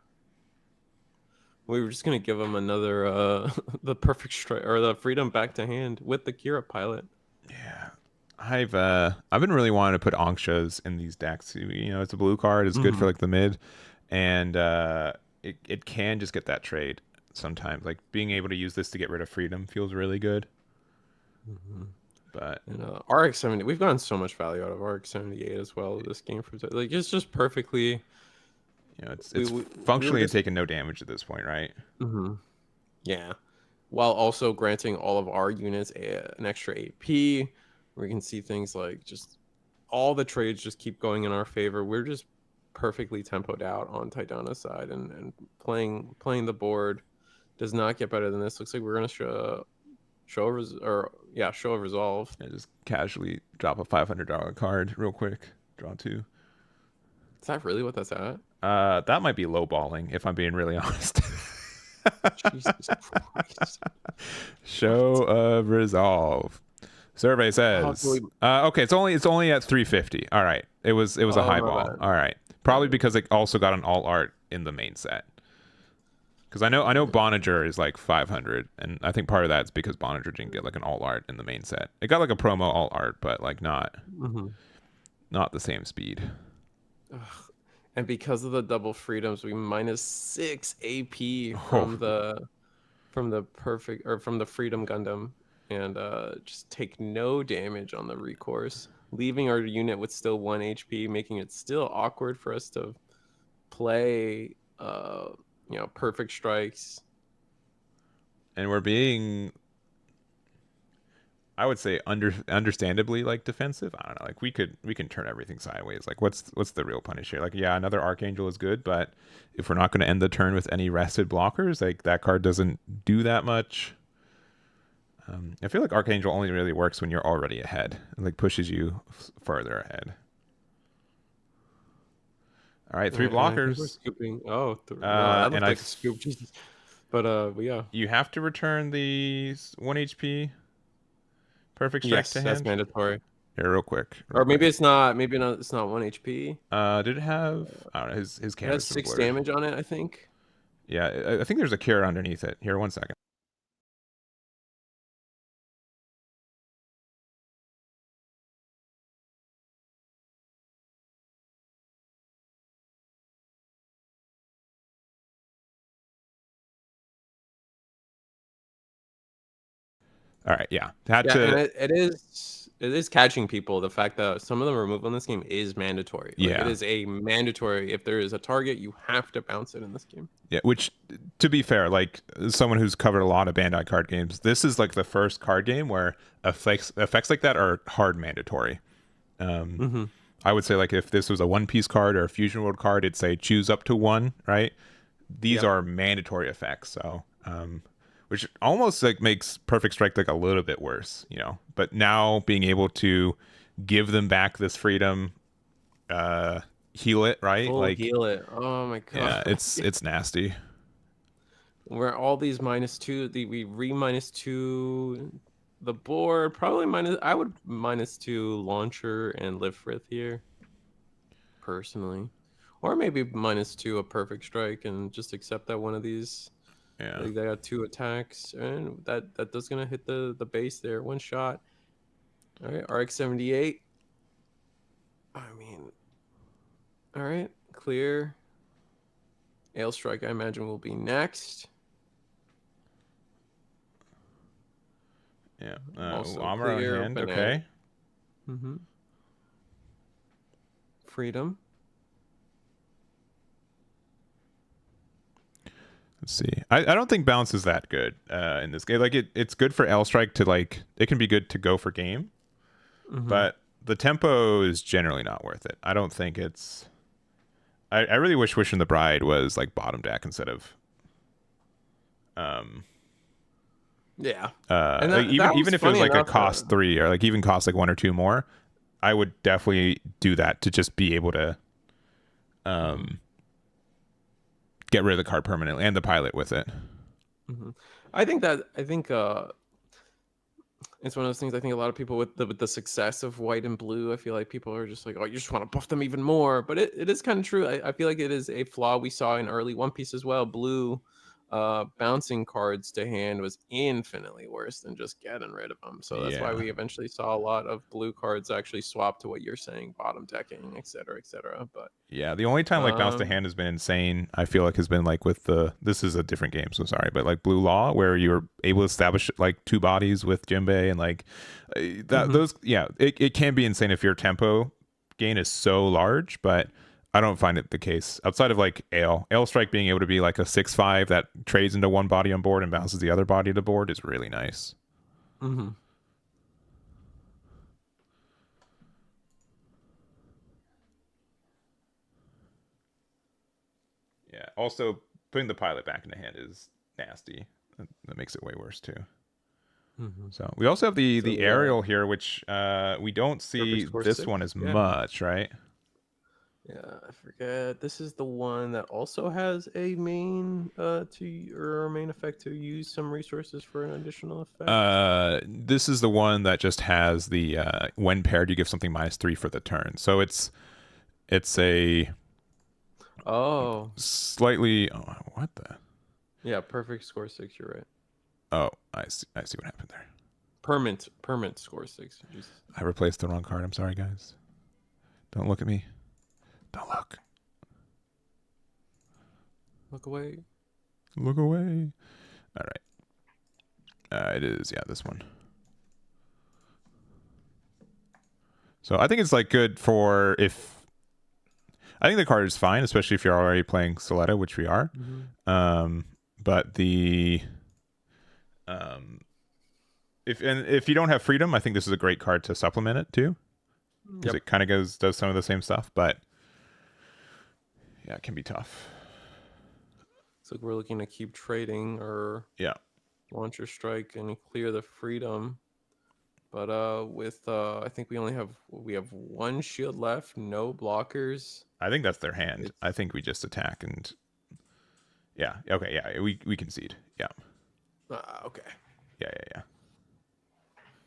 We were just gonna give them another the perfect strike or the freedom back to hand with the Kira pilot. Yeah, I've been really wanting to put Angsha's in these decks. It's a blue card. It's good for like the mid, and it can just get that trade sometimes. Like being able to use this to get rid of freedom feels really good. But RX-70, we've gotten so much value out of RX-78 as well. This game like it's just perfectly. It's functionally taking no damage at this point, right? Yeah, while also granting all of our units an extra AP. We can see things like just all the trades just keep going in our favor. We're just perfectly tempoed out on Taidana's side, and playing the board does not get better than this. Looks like we're gonna show a resolve. Yeah, just casually drop a $500 card real quick. Draw 2. Is that really what that's at? That might be lowballing if I'm being really honest. Jesus Christ. Show of resolve. Survey says okay, it's only at 350. All right. It was a high ball. All right. Probably because it also got an alt art in the main set. Because I know Bonager is like 500, and I think part of that's because Bonager didn't get like an alt art in the main set. It got like a promo alt art, but like not the same speed. Ugh. And because of the double freedoms, we -6 AP from the freedom Gundam, and just take no damage on the recourse, leaving our unit with still 1 HP, making it still awkward for us to play perfect strikes. And we're being, I would say, understandably like defensive. I don't know. Like we can turn everything sideways. Like what's the real punish here? Like yeah, another Archangel is good, but if we're not going to end the turn with any rested blockers, like that card doesn't do that much. I feel like Archangel only really works when you're already ahead. It like pushes you farther ahead. All right, 3 blockers. We're scooping. Oh, that looks like a scoop. Jesus. But yeah. You have to return the 1 HP perfect strike to hand. Yes, that's mandatory. Here, real quick. Or maybe it's not. Maybe not. It's not 1 HP. Did it have? I don't know. His camera has 6 damage on it, I think. Yeah, I think there's a cure underneath it. Here, 1 second. All right, yeah. And it is catching people. The fact that some of the removal in this game is mandatory. Like, it is a mandatory. If there is a target, you have to bounce it in this game. Yeah, which, to be fair, like someone who's covered a lot of Bandai card games, this is like the first card game where effects like that are hard mandatory. I would say like if this was a One Piece card or a Fusion World card, it'd say choose up to 1, right? These are mandatory effects, so which almost like makes Perfect Strike like a little bit worse, But now being able to give them back this freedom, heal it, right? Heal it. Oh my god. Yeah, it's nasty. Where all these -2, we -2 the board, probably I would -2 launcher and live frith here, personally, or maybe -2 a Perfect Strike and just accept that one of these. Yeah, like they got 2 attacks, and that does gonna hit the base there, 1 shot. All right, RX-78. I mean, all right, clear. Ale Strike, I imagine, will be next. Yeah, Amara on hand, okay. Freedom. Let's see. I don't think bounce is that good in this game. Like it's good for L Strike to like. It can be good to go for game, but the tempo is generally not worth it. I don't think it's. I really wish Wishing the Bride was like bottom deck instead of. Yeah. Like even if it was like a cost 3 or like even cost like 1 or 2 more, I would definitely do that to just be able to. Get rid of the card permanently and the pilot with it. I think it's one of those things. I think a lot of people with the success of white and blue, I feel like people are just like, oh, you just want to buff them even more. But it is kind of true. I feel like it is a flaw we saw in early One Piece as well. Blue bouncing cards to hand was infinitely worse than just getting rid of them. So that's why Yeah. we eventually saw a lot of blue cards actually swap to what you're saying, bottom decking, et cetera, et cetera. But Yeah, the only time like bounce to hand has been insane, I feel like, has been like with this is a different game, so sorry, but like Blue Law, where you're able to establish like two bodies with Jinbei and like that those it can be insane if your tempo gain is so large, but I don't find it the case outside of like Ale Strike being able to be like a 6/5 that trades into one body on board and bounces the other body to the board is really nice. Mm-hmm. Yeah. Also, putting the pilot back in the hand is nasty. That makes it way worse too. Mm-hmm. So we also have the aerial here, which we don't see this 6. one as much, right? Yeah, I forget. This is the one that also has a main main effect to use some resources for an additional effect. This is the one that just has the when paired, you give something -3 for the turn. So it's a slightly what the perfect score 6. You're right. Oh, I see what happened there. Permanent score 6. Jesus. I replaced the wrong card. I'm sorry, guys. Don't look at me. Don't look. Look away. Look away. All right. It is, this one. So I think it's like good for I think the card is fine, especially if you're already playing Soletta, which we are. Mm-hmm. But if you don't have freedom, I think this is a great card to supplement it too, because it kind of does some of the same stuff, but yeah, it can be tough. Looks like we're looking to keep trading or launcher strike and clear the freedom. But with I think we have one shield left, no blockers. I think that's their hand. I think we just attack and we concede. Yeah. Okay. Yeah.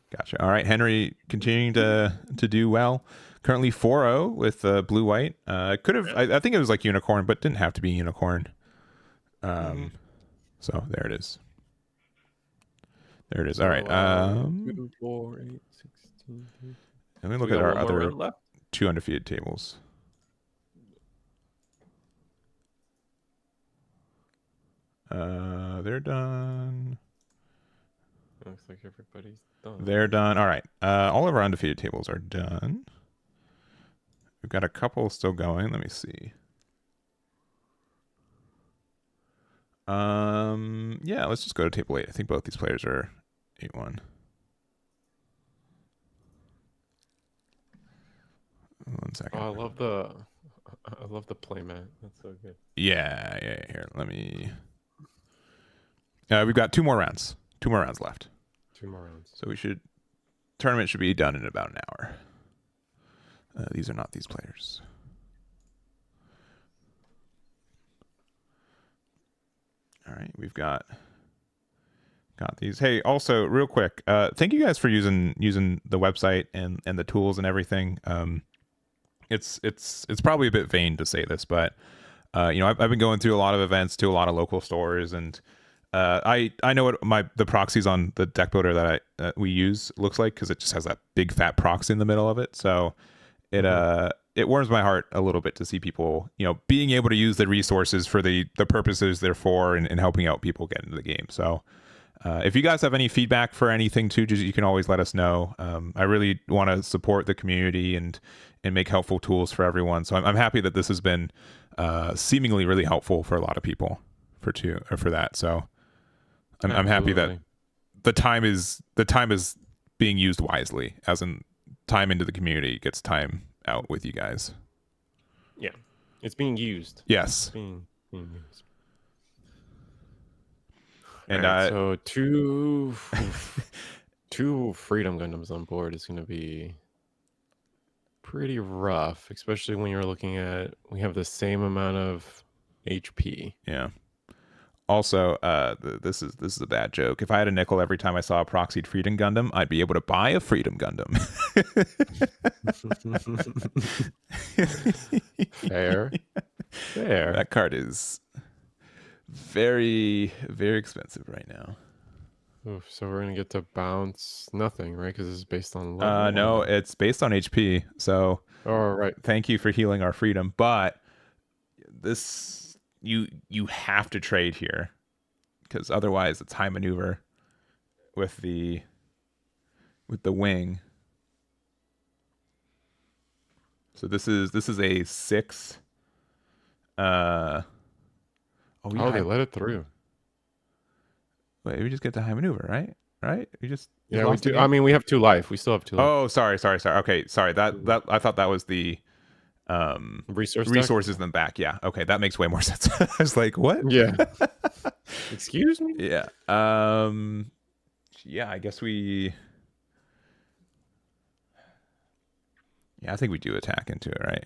Gotcha. All right, Henry continuing to do well. Currently 4-0 with blue white. Could have I think it was like unicorn, but didn't have to be unicorn. So there it is. There it is. All right. 2, 4, 8, 16. Let me look at our other 2 undefeated tables. They're done. Looks like everybody's done. They're done. All right. All of our undefeated tables are done. We've got a couple still going. Let me see. Let's just go to table 8. I think both these players are 8-1. One second. Oh, I love the playmat. That's so good. Yeah. Here, let me. We've got 2 more rounds. 2 more rounds left. 2 more rounds. So tournament should be done in about an hour. These are not these players. All right, we've got these. Hey, also real quick, thank you guys for using the website and the tools and everything. It's probably a bit vain to say this, but I've been going through a lot of events to a lot of local stores, and I know what the proxies on the deck builder that we use looks like, because it just has that big fat proxy in the middle of it. So it warms my heart a little bit to see people, being able to use the resources for the purposes they're for, and helping out people get into the game. So if you guys have any feedback for anything too, you can always let us know. I really want to support the community and make helpful tools for everyone. So I'm happy that this has been seemingly really helpful for a lot of people for that. So I'm happy that the time is being used wisely, as in time into the community gets time out with you guys. Yeah, it's being used. Yes, it's being used. And right, so two Freedom Gundams on board is going to be pretty rough, especially when you're looking at we have the same amount of HP. Yeah. Also, this is a bad joke. If I had a nickel every time I saw a proxied Freedom Gundam, I'd be able to buy a Freedom Gundam. Fair. That card is very, very expensive right now. Oof, so we're gonna get to bounce nothing, right? Because this is based on level. No, it's based on HP. So Oh, right. thank you for healing our freedom, but this you have to trade here because otherwise it's high maneuver with the wing. So this is a 6. Oh, Oh, they let it through. Wait, we just get the high maneuver, right? Right? We just Yeah, we lost the do. game? I mean, we have 2 life. We still have 2 life. Oh, sorry. Okay, sorry. That I thought that was the Resource deck? resources them back. Yeah. Okay, that makes way more sense. I was like, what? Yeah. Excuse me? Yeah. Yeah, I guess we. Yeah, I think we do attack into it, right?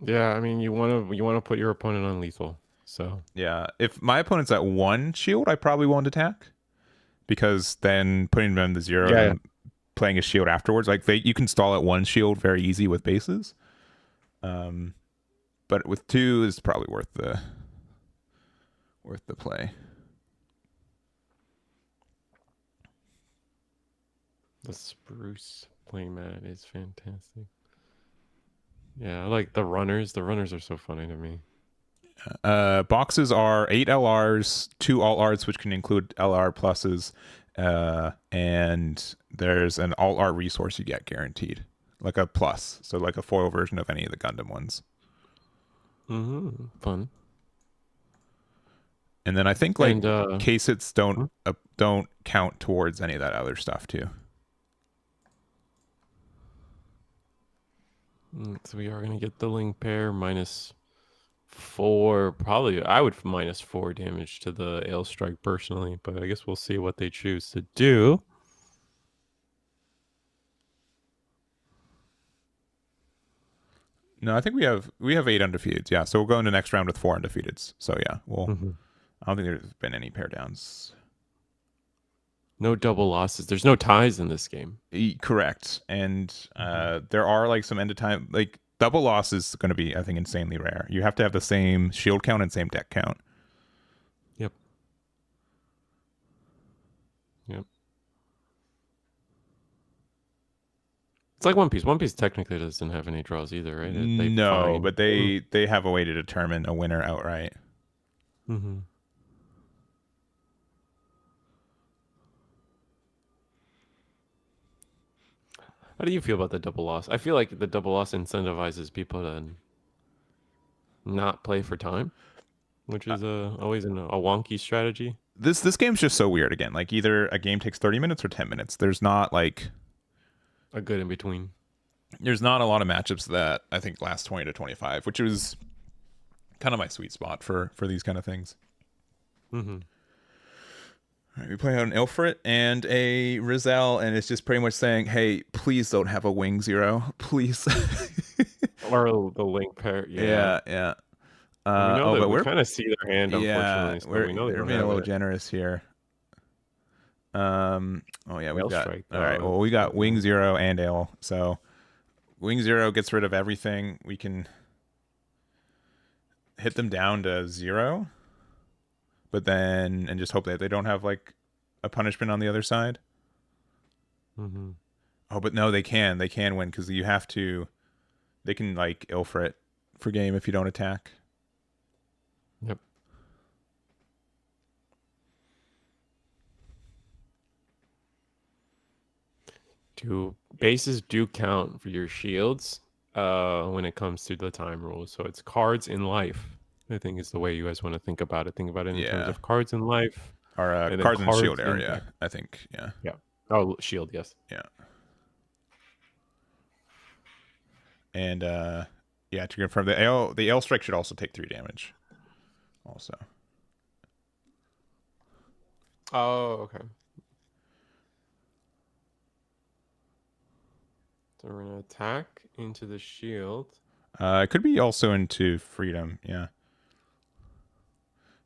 Yeah, I mean, you wanna put your opponent on lethal. So Yeah. If my opponent's at 1 shield, I probably won't attack because then putting them to 0 Yeah, and playing a shield afterwards, like you can stall at 1 shield very easy with bases. But with 2 is probably worth the play. the spruce playmat is fantastic. Yeah, I like the runners. The runners are so funny to me. Boxes are 8 LRs, 2 alt arts, which can include LR pluses, and there's an alt art resource you get guaranteed, like a plus, so like a foil version of any of the Gundam ones. Fun. And then I think like And case hits don't count towards any of that other stuff too. so we are gonna get the link pair -4. Probably I would -4 damage to the ale strike personally, but I guess we'll see what they choose to do. No, I think we have 8 undefeateds. Yeah, so we'll go into next round with 4 undefeateds. So yeah, we'll. I don't think there's been any pair downs. No double losses. There's no ties in this game. Correct. And there are like some end of time, like double loss is going to be, I think, insanely rare. You have to have the same shield count and same deck count. Yep. It's like One Piece. One Piece technically doesn't have any draws either, right? No, but they have a way to determine a winner outright. How do you feel about the double loss? I feel like the double loss incentivizes people to not play for time, which is always a wonky strategy. This game's just so weird again. Like either a game takes 30 minutes or 10 minutes. There's not like a good in between. There's not a lot of matchups that I think last 20 to 25, which was kind of my sweet spot for these kind of things. All right, we play out an Ilfrit and a Rizal, and it's just pretty much saying, hey, please don't have a wing 0. Please. Or the link pair. Yeah. Yeah. We know that we kind of see their hand, unfortunately. So we know they're being a little generous here. Oh, yeah, we've got... Strike, all right, well, we got wing 0 and ale. So wing 0 gets rid of everything. We can hit them down to 0. But then, and just hope that they don't have like a punishment on the other side. Oh, but no, they can win because you have to. They can like Ilfrit for game if you don't attack. Yep. Bases do count for your shields when it comes to the time rules. So it's cards in life. I think is the way you guys want to think about it. Think about it in terms of cards in life. Or cards in the shield area, I think. Yeah. Yeah. Oh, shield, yes. Yeah. And yeah, to confirm the L strike should also take 3 damage. Also. Oh, okay. So we're gonna attack into the shield. It could be also into freedom, yeah.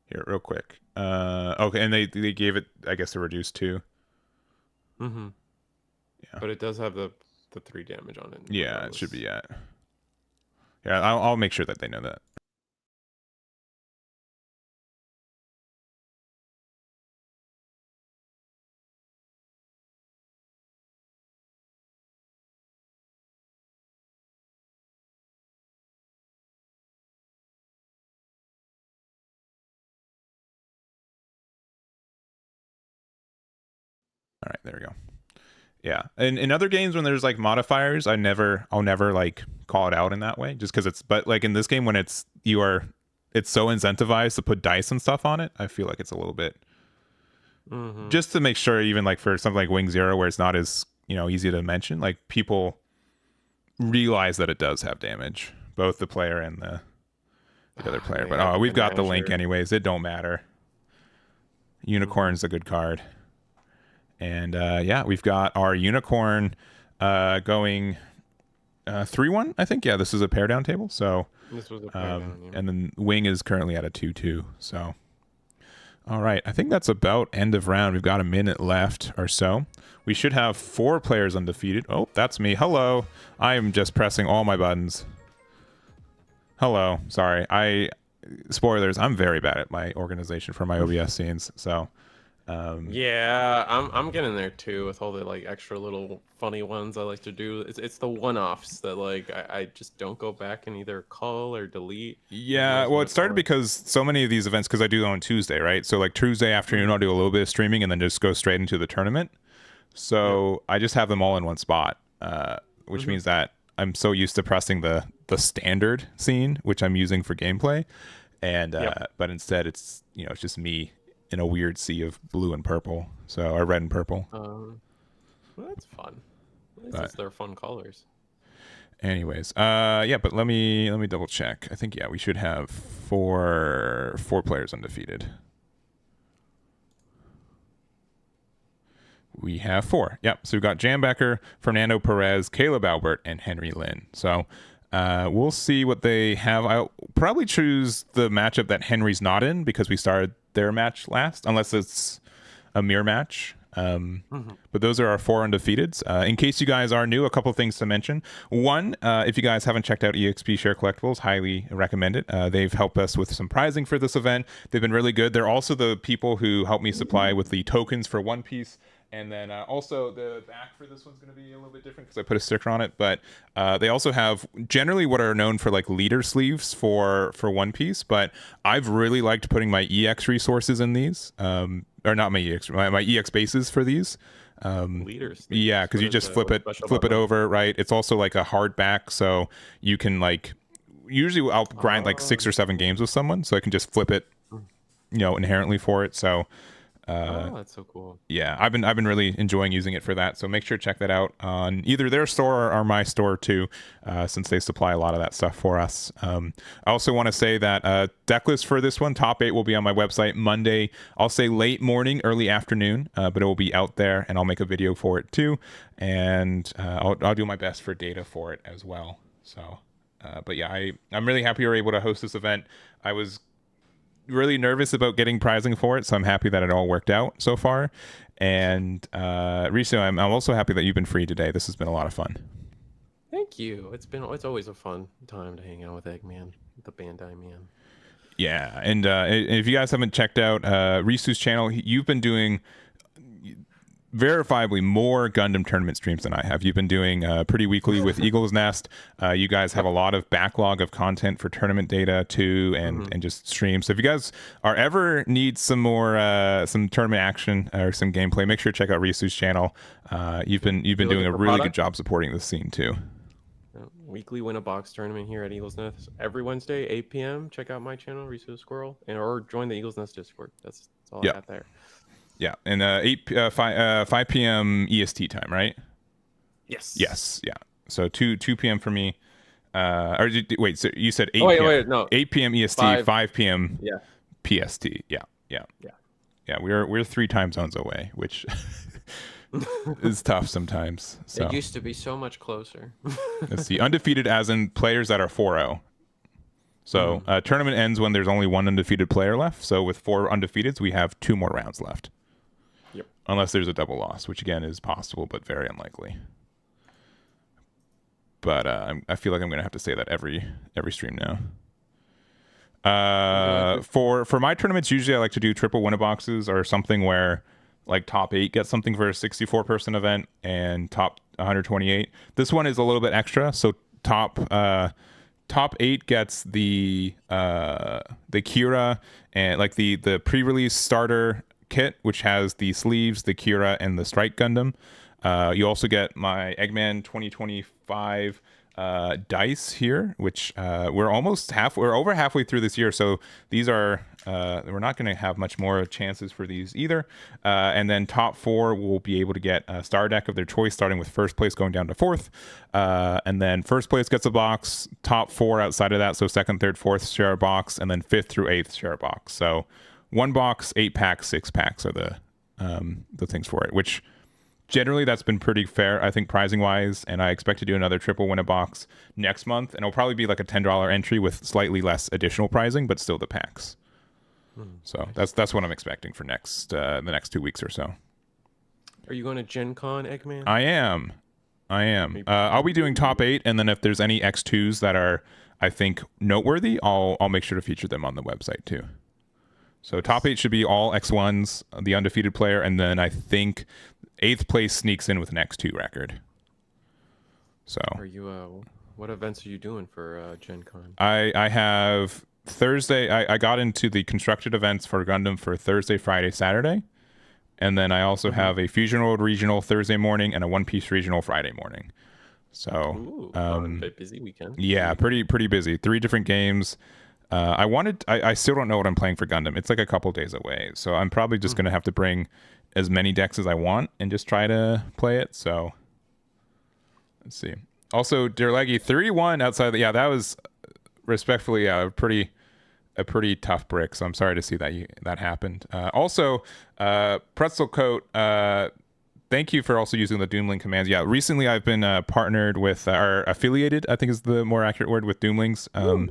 Here, real quick. Okay, and they gave it, I guess, a reduced 2. Yeah. But it does have the 3 damage on it. Yeah, it should be, yeah. Yeah, I'll make sure that they know that. All right, there we go. Yeah, and in other games when there's like modifiers, I'll never like call it out in that way, just because but like in this game when it's so incentivized to put dice and stuff on it, I feel like it's a little bit just to make sure, even like for something like Wing Zero where it's not as easy to mention, like people realize that it does have damage, both the player and the other player. But we've got the link anyways, it don't matter. Unicorn's a good card. And yeah, we've got our unicorn going 3-1, I think. Yeah, this is a pair down table. So this was a pair down, yeah. And then wing is currently at a 2-2. So all right, I think that's about end of round. We've got a minute left or so. We should have 4 players undefeated. Oh, that's me. Hello. I am just pressing all my buttons. Hello. Sorry. Spoilers, I'm very bad at my organization for my OBS scenes. So yeah, I'm getting there too with all the like extra little funny ones I like to do. It's the one-offs that like I just don't go back and either call or delete. Yeah, well, it started because so many of these events, because I do on Tuesday, right? So like Tuesday afternoon, I'll do a little bit of streaming and then just go straight into the tournament. So I just have them all in one spot, which means that I'm so used to pressing the standard scene, which I'm using for gameplay, and but instead it's it's just me in a weird sea of blue and purple, or red and purple. Well, that's fun. At least they're fun colors. Anyways, yeah, but let me double check. I think we should have four players undefeated. We have 4. Yep. So we've got Jambecker, Fernando Perez, Caleb Albert, and Henry Lin. So we'll see what they have. I'll probably choose the matchup that Henry's not in because we started their match last, unless it's a mirror match. But those are our 4 undefeateds. In case you guys are new, a couple things to mention. One, if you guys haven't checked out EXP Share Collectibles, highly recommend it. They've helped us with some prizing for this event. They've been really good. They're also the people who helped me supply with the tokens for One Piece. And then also the back for this one's going to be a little bit different because I put a sticker on it. But they also have generally what are known for like leader sleeves for One Piece. But I've really liked putting my EX resources in these. Or not my EX, my EX bases for these. Leaders. Yeah, because you just flip it over, right? It's also like a hard back, so you can like usually I'll grind like 6 or 7 games with someone, so I can just flip it, inherently for it. So that's so cool. Yeah, I've been really enjoying using it for that. So make sure to check that out on either their store or my store too, since they supply a lot of that stuff for us. I also want to say that deck list for this one, top 8, will be on my website Monday. I'll say late morning, early afternoon, but it will be out there, and I'll make a video for it too, and I'll do my best for data for it as well. So, but yeah, I'm really happy we were able to host this event. I was really nervous about getting prizing for it, so I'm happy that it all worked out so far. And Riso, I'm also happy that you've been free today. This has been a lot of fun. Thank you. It's always a fun time to hang out with Eggman, the Bandai man. Yeah, and if you guys haven't checked out Risu's channel, you've been doing verifiably more Gundam tournament streams than I have. You've been doing pretty weekly with Eagle's Nest. You guys have a lot of backlog of content for tournament data too, and just streams. So if you guys are ever need some more some tournament action or some gameplay, make sure to check out Risu's channel. You've been doing a really good job supporting this scene too. Weekly win a box tournament here at Eagle's Nest every Wednesday, 8 p.m. Check out my channel, Risu Squirrel, or join the Eagle's Nest Discord. That's all I got there. Yeah, and 5 p.m. EST time, right? Yes. Yes, yeah. So 2 p.m. for me. Wait, so you said 8 p.m. Wait, no. 8 p.m. EST, 5 p.m. PST. Yeah. We're 3 time zones away, which is tough sometimes. So it used to be so much closer. Let's see. Undefeated as in players that are 4-0. So tournament ends when there's only 1 undefeated player left. So with 4 undefeateds, we have 2 more rounds left. Yep. Unless there's a double loss, which again is possible, but very unlikely. But I feel like I'm going to have to say that every stream now. For my tournaments, usually I like to do triple winner boxes or something where like top 8 gets something for a 64-person event and top 128. This one is a little bit extra. So top 8 gets the Kira and like the pre-release starter kit, which has the sleeves, the Kira, and the Strike Gundam. You also get my Eggman 2025 dice here, which we're over halfway through this year, so these are we're not going to have much more chances for these either. And then top 4 will be able to get a star deck of their choice, starting with first place going down to 4th, and then first place gets a box. Top 4 outside of that, so 2nd, 3rd, 4th share a box, and then 5th through 8th share a box. So 1 box, 8 packs, 6 packs are the things for it, which generally that's been pretty fair, I think, pricing wise. And I expect to do another triple win a box next month, and it'll probably be like a $10 entry with slightly less additional pricing, but still the packs. So that's what I'm expecting for the next 2 weeks or so. Are you going to Gen Con, Eggman? I am. I'll be doing top 8, and then if there's any X2s that are, I think, noteworthy, I'll make sure to feature them on the website too. So top 8 should be all X1s, the undefeated player, and then I think 8th place sneaks in with an X2 record. So Are you what events are you doing for Gen Con? I have Thursday. I got into the constructed events for Gundam for Thursday, Friday, Saturday, and then I also have a Fusion World regional Thursday morning and a One Piece regional Friday morning. So busy weekend. Yeah, pretty busy. 3 different games. I still don't know what I'm playing for Gundam. It's like a couple days away, so I'm probably just gonna have to bring as many decks as I want and just try to play it. So let's see. Also, Dear Leggy 31 outside of that was respectfully a pretty tough brick. So I'm sorry to see that happened. Also, Pretzel Coat, thank you for also using the Doomling commands. Yeah, recently I've been partnered with or affiliated, I think is the more accurate word, with Doomlings. I've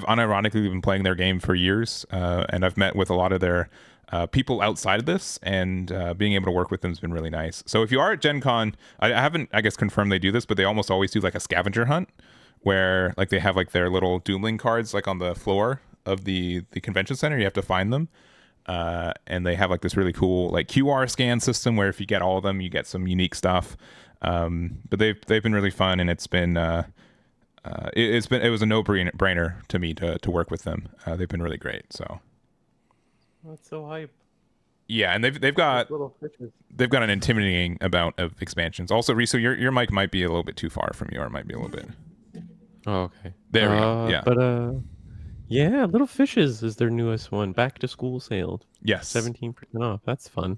unironically been playing their game for years, and I've met with a lot of their people outside of this, and being able to work with them has been really nice. So if you are at Gen Con, I haven't, I guess, confirmed they do this, but they almost always do like a scavenger hunt where like they have like their little Doomling cards like on the floor of the convention center. You have to find them, and they have like this really cool like QR scan system where if you get all of them, you get some unique stuff. But they've been really fun, and it was a no-brainer to me to work with them. They've been really great. So that's so hype. Yeah, and they've got an intimidating amount of expansions. Also, Riso, your mic might be a little bit too far from you, or it might be a little bit. Oh, okay. There we go. Yeah. But yeah, Little Fishes is their newest one. Back to school sale. Yes. 17% off. That's fun.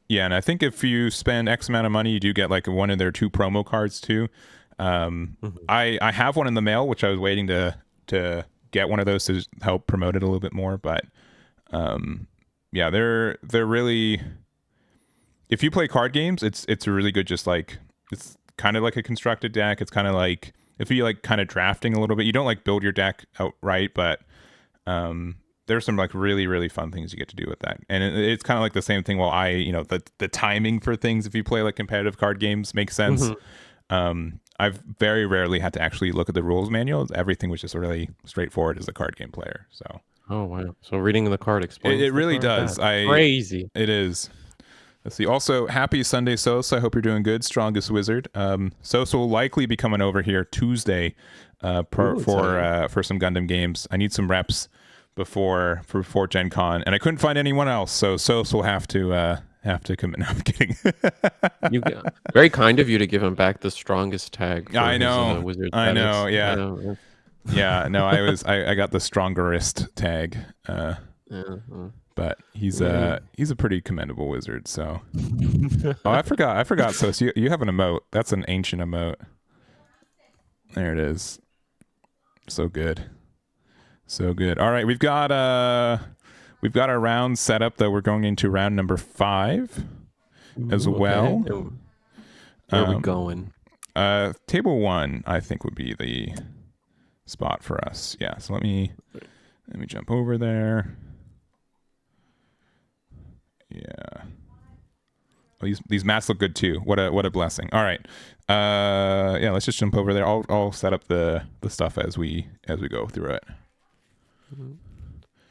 Yeah, and I think if you spend X amount of money, you do get like one of their 2 promo cards too. I have one in the mail, which I was waiting to get one of those to help promote it a little bit more. But yeah, they're really, if you play card games, it's really good. Just like, it's kind of like a constructed deck. It's kind of like, if you like kind of drafting a little bit, you don't like build your deck outright, but there's some like really, really fun things you get to do with that. And it's kind of like the same thing. While the timing for things, if you play like competitive card games, makes sense. I've very rarely had to actually look at the rules manual. Everything was just really straightforward as a card game player. So. Oh wow! So reading the card explains. It really does. Crazy. It is. Let's see. Also, happy Sunday, Sos. I hope you're doing good. Strongest Wizard. Sos will likely be coming over here Tuesday for some Gundam games. I need some reps before Gen Con, and I couldn't find anyone else, so Sos will have to come in. No, I'm kidding. Very kind of you to give him back the strongest tag. I know. His, wizard I know. status. Yeah. Yeah. No, I got the strongerest tag. But he's a pretty commendable wizard. So. Oh, I forgot. So you have an emote. That's an ancient emote. There it is. So good. All right, we've got our round set up, though. We're going into round number 5 as well. Okay. Where are we going? Table 1, I think, would be the spot for us. Yeah. So let me jump over there. Yeah. Oh, these mats look good too. What a blessing. All right. Yeah. Let's just jump over there. I'll set up the stuff as we go through it.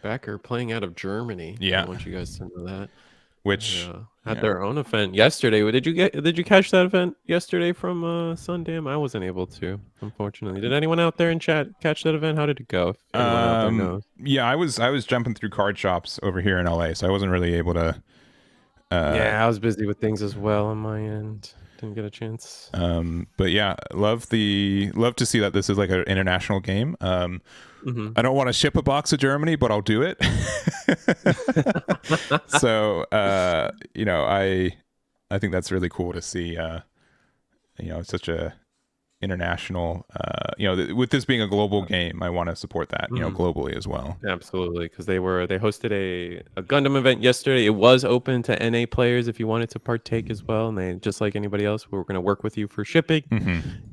Backer playing out of Germany. Yeah. I want you guys to know that. which had yeah. their own event yesterday. Did you catch that event yesterday from Sundam? I wasn't able to, unfortunately. Did anyone out there in chat catch that event? How did it go? If anyone out there knows. Yeah, I was jumping through card shops over here in LA, so I wasn't really able to. Yeah, I was busy with things as well on my end. Didn't get a chance. But yeah, love to see that this is like an international game. I don't want to ship a box to Germany, but I'll do it. So I think that's really cool to see. Such a international. With this being a global game, I want to support that. Globally as well. Absolutely, because they hosted a Gundam event yesterday. It was open to NA players if you wanted to partake as well, and they, just like anybody else, we were going to work with you for shipping.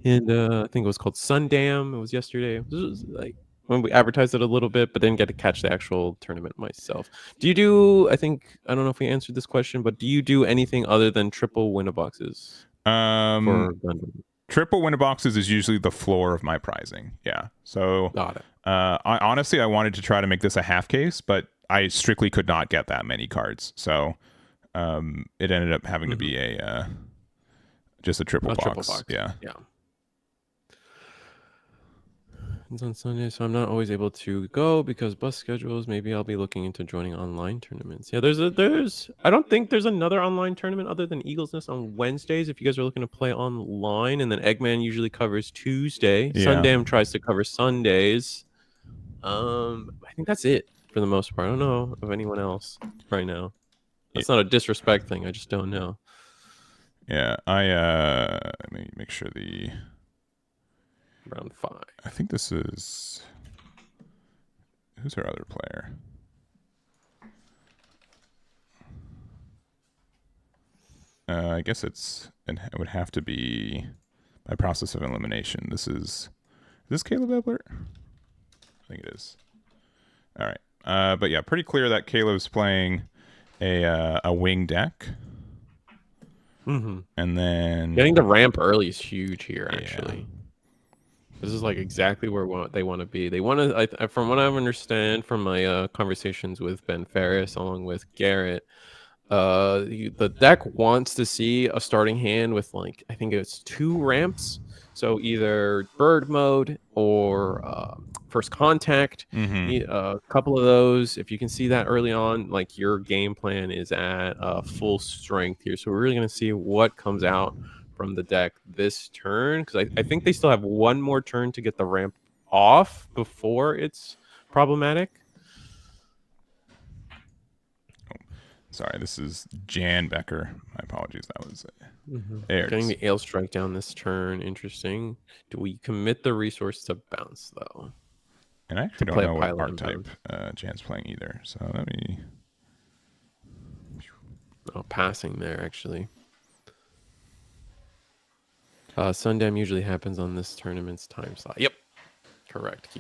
And I think it was called Sundam. It was yesterday. It was like when we advertised it a little bit, but didn't get to catch the actual tournament myself. Do you do? I don't know if we answered this question, but do you do anything other than triple winner boxes for Gundam? Triple winner boxes is usually the floor of my pricing. Yeah. So Got it. I wanted to try to make this a half case, but I strictly could not get that many cards. So it ended up having to be just a triple box. Yeah. It's on Sunday, so I'm not always able to go because bus schedules. Maybe I'll be looking into joining online tournaments. Yeah, I don't think there's another online tournament other than Eagles Nest on Wednesdays if you guys are looking to play online, and then Eggman usually covers Tuesday. Yeah. Sundam tries to cover Sundays. I think that's it for the most part. I don't know of anyone else right now. That's not a disrespect thing. I just don't know. Yeah, let me make sure the round 5. I think this is who's our other player? I guess it would have to be by process of elimination. Is this Caleb Eblert? I think it is. All right. But yeah, pretty clear that Caleb's playing a wing deck. And then getting the ramp early is huge here, actually. This is like exactly where they want to be. They want to, from what I understand from my conversations with Ben Ferris along with Garrett, the deck wants to see a starting hand with like, I think it's 2 ramps. So either bird mode or first contact, a couple of those. If you can see that early on, like your game plan is at full strength here. So we're really going to see what comes out from the deck this turn, because I think they still have one more turn to get the ramp off before it's problematic. Sorry, this is Jan Becker. My apologies. That was Getting the Ale Strike down this turn. Interesting. Do we commit the resource to bounce, though? And I actually don't know what archetype Jan's playing either. So let me... Oh, passing there, actually. Sundam usually happens on this tournament's time slot. Yep. Correct,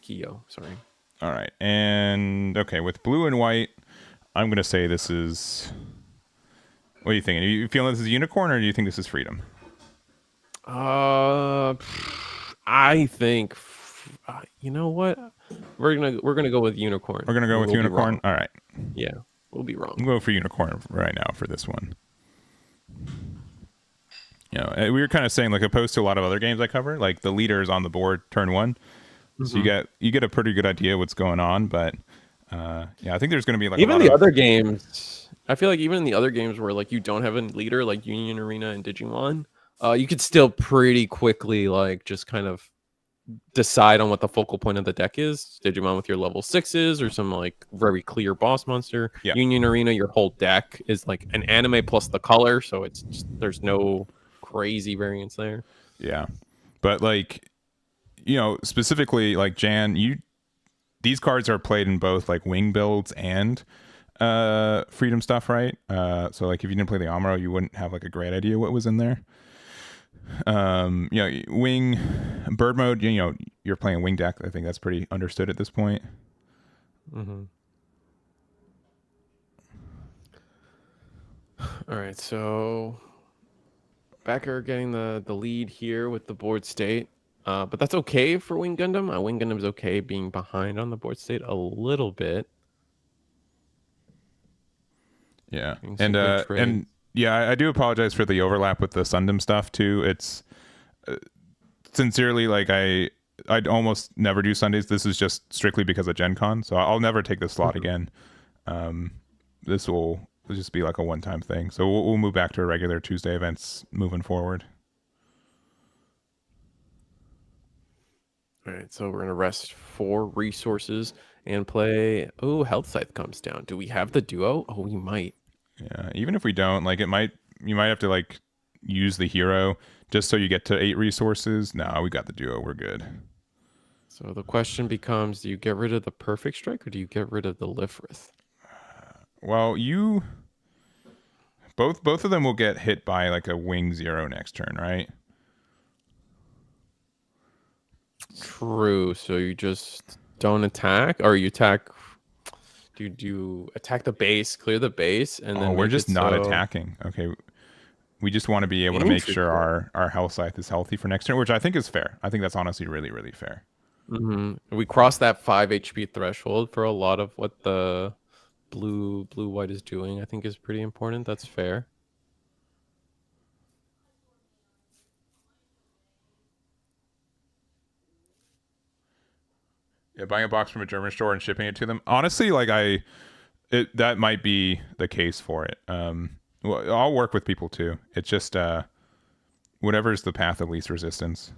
Kyo, sorry. All right. And, okay, with blue and white, I'm going to say this is... What are you thinking? Are you feeling this is Unicorn, or do you think this is Freedom? I think... you know what? We're gonna go with Unicorn. We're going to go with Unicorn? All right. Yeah, we'll be wrong. We'll go for Unicorn right now for this one. We were kind of saying, like, opposed to a lot of other games I cover, like the leader is on the board turn 1, so you get a pretty good idea what's going on. But I think there's going to be like even the other games. I feel like even in the other games where like you don't have a leader, like Union Arena and Digimon, you could still pretty quickly like just kind of decide on what the focal point of the deck is. Digimon with your level 6s or some like very clear boss monster. Union Arena, your whole deck is like an anime plus the color, so it's just, there's no crazy variance there. Yeah, but like, specifically like Jan, these cards are played in both like wing builds and freedom stuff, right? So like if you didn't play the Amuro, you wouldn't have like a great idea what was in there. Wing bird mode, you're playing wing deck. I think that's pretty understood at this point. All right, so Becker getting the lead here with the board state, but that's okay for Wing Gundam. Wing Gundam's okay being behind on the board state a little bit. Yeah, Getting some good trades. and yeah, I do apologize for the overlap with the Sundom stuff too. It's sincerely like I'd almost never do Sundays. This is just strictly because of Gen Con, so I'll never take this slot again. This will just be like a one-time thing. So we'll move back to regular Tuesday events moving forward. All right, so we're gonna rest 4 resources and play. Oh, Health Scythe comes down. Do we have the duo? Oh, we might. Yeah, even if we don't, like you might have to like use the hero just so you get to 8 resources. No, we got the duo. We're good. So the question becomes: do you get rid of the Perfect Strike or do you get rid of the Lifrith? Well, you both of them will get hit by like a wing 0 next turn, right? True. So you just don't attack, or you attack. Do you attack the base, clear the base, and then we're make just it not so- attacking. Okay. We just want to be able to make sure Interesting. our health scythe is healthy for next turn, which I think is fair. I think that's honestly really, really fair. We cross that 5 HP threshold for a lot of what the blue white is doing. I think is pretty important. That's fair. Yeah, buying a box from a German store and shipping it to them. Honestly, like that might be the case for it. Well, I'll work with people too. It's just whatever's the path of least resistance.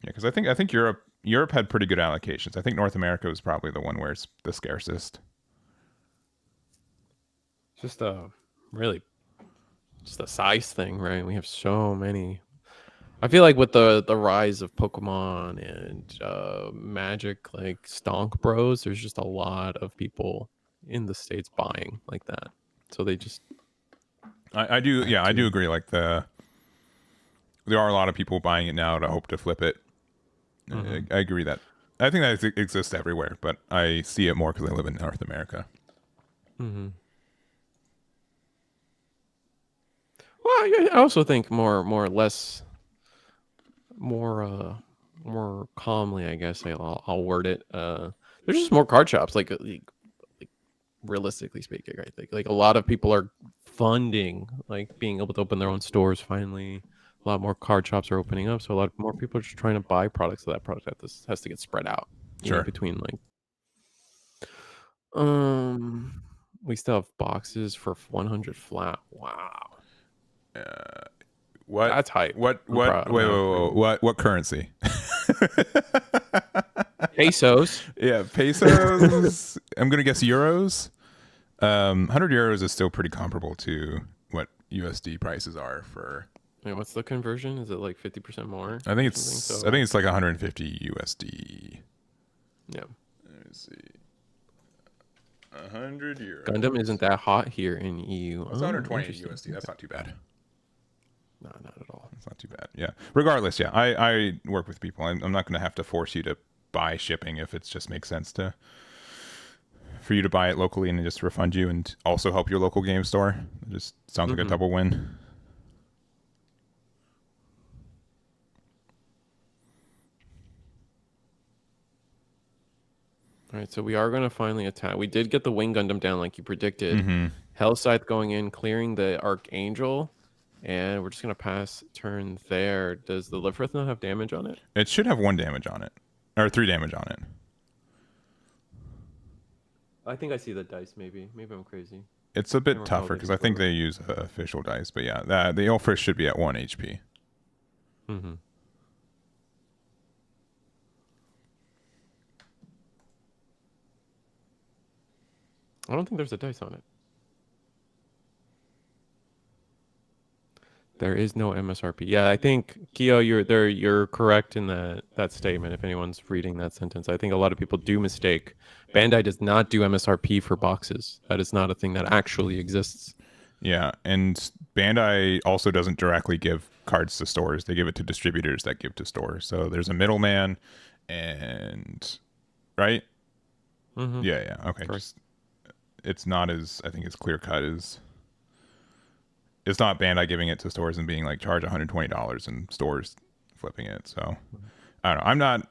Yeah, because I think Europe had pretty good allocations. I think North America was probably the one where it's the scarcest. Just really just a size thing, right? We have so many. I feel like with the rise of Pokemon and Magic, like Stonk Bros, there's just a lot of people in the States buying like that. So they just I do I do agree. Like there are a lot of people buying it now to hope to flip it. I agree that. I think that exists everywhere, but I see it more because I live in North America. Well, I also think more or less more calmly, I guess I'll word it. There's just more card shops, like realistically speaking, right? Like a lot of people are funding, like being able to open their own stores finally. A lot more card shops are opening up, so a lot more people are just trying to buy products. So that product has to get spread out, Sure. between like. We still have boxes for 100 flat. Wow, What? that's hype. What? What currency? Pesos. Yeah, pesos. I'm gonna guess euros. 100 euros is still pretty comparable to what USD prices are for. Wait, what's the conversion? Is it like 50% more? I think or it's something? So, I think it's like 150 USD. yeah. Let me see. 100 euros. Gundam isn't that hot here in EU. That's 120 interesting. USD. That's not too bad. No, not at all. That's not too bad. Yeah. Regardless, yeah, I work with people. I'm not going to have to force you to buy shipping if it just makes sense for you to buy it locally and just refund you and also help your local game store. It just sounds like a double win. All right, so we are going to finally attack. We did get the Wing Gundam down like you predicted. Hell Scythe going in, clearing the Archangel, and we're just going to pass turn there. Does the Lifrith not have damage on it? It should have 1 damage on it, or 3 damage on it. I think I see the dice, maybe. Maybe I'm crazy. It's a bit tougher because I think they use official dice, but yeah, the Elfish should be at 1 HP. I don't think there's a dice on it. There is no MSRP. Yeah, I think Kyo, you're correct in that statement. If anyone's reading that sentence, I think a lot of people do mistake. Bandai does not do MSRP for boxes. That is not a thing that actually exists. Yeah, and Bandai also doesn't directly give cards to stores. They give it to distributors that give to stores. So there's a middleman, and right? Yeah. Okay. Just, it's not as I think it's clear cut as. It's not Bandai giving it to stores and being like charge $120 and stores flipping it. So I don't know.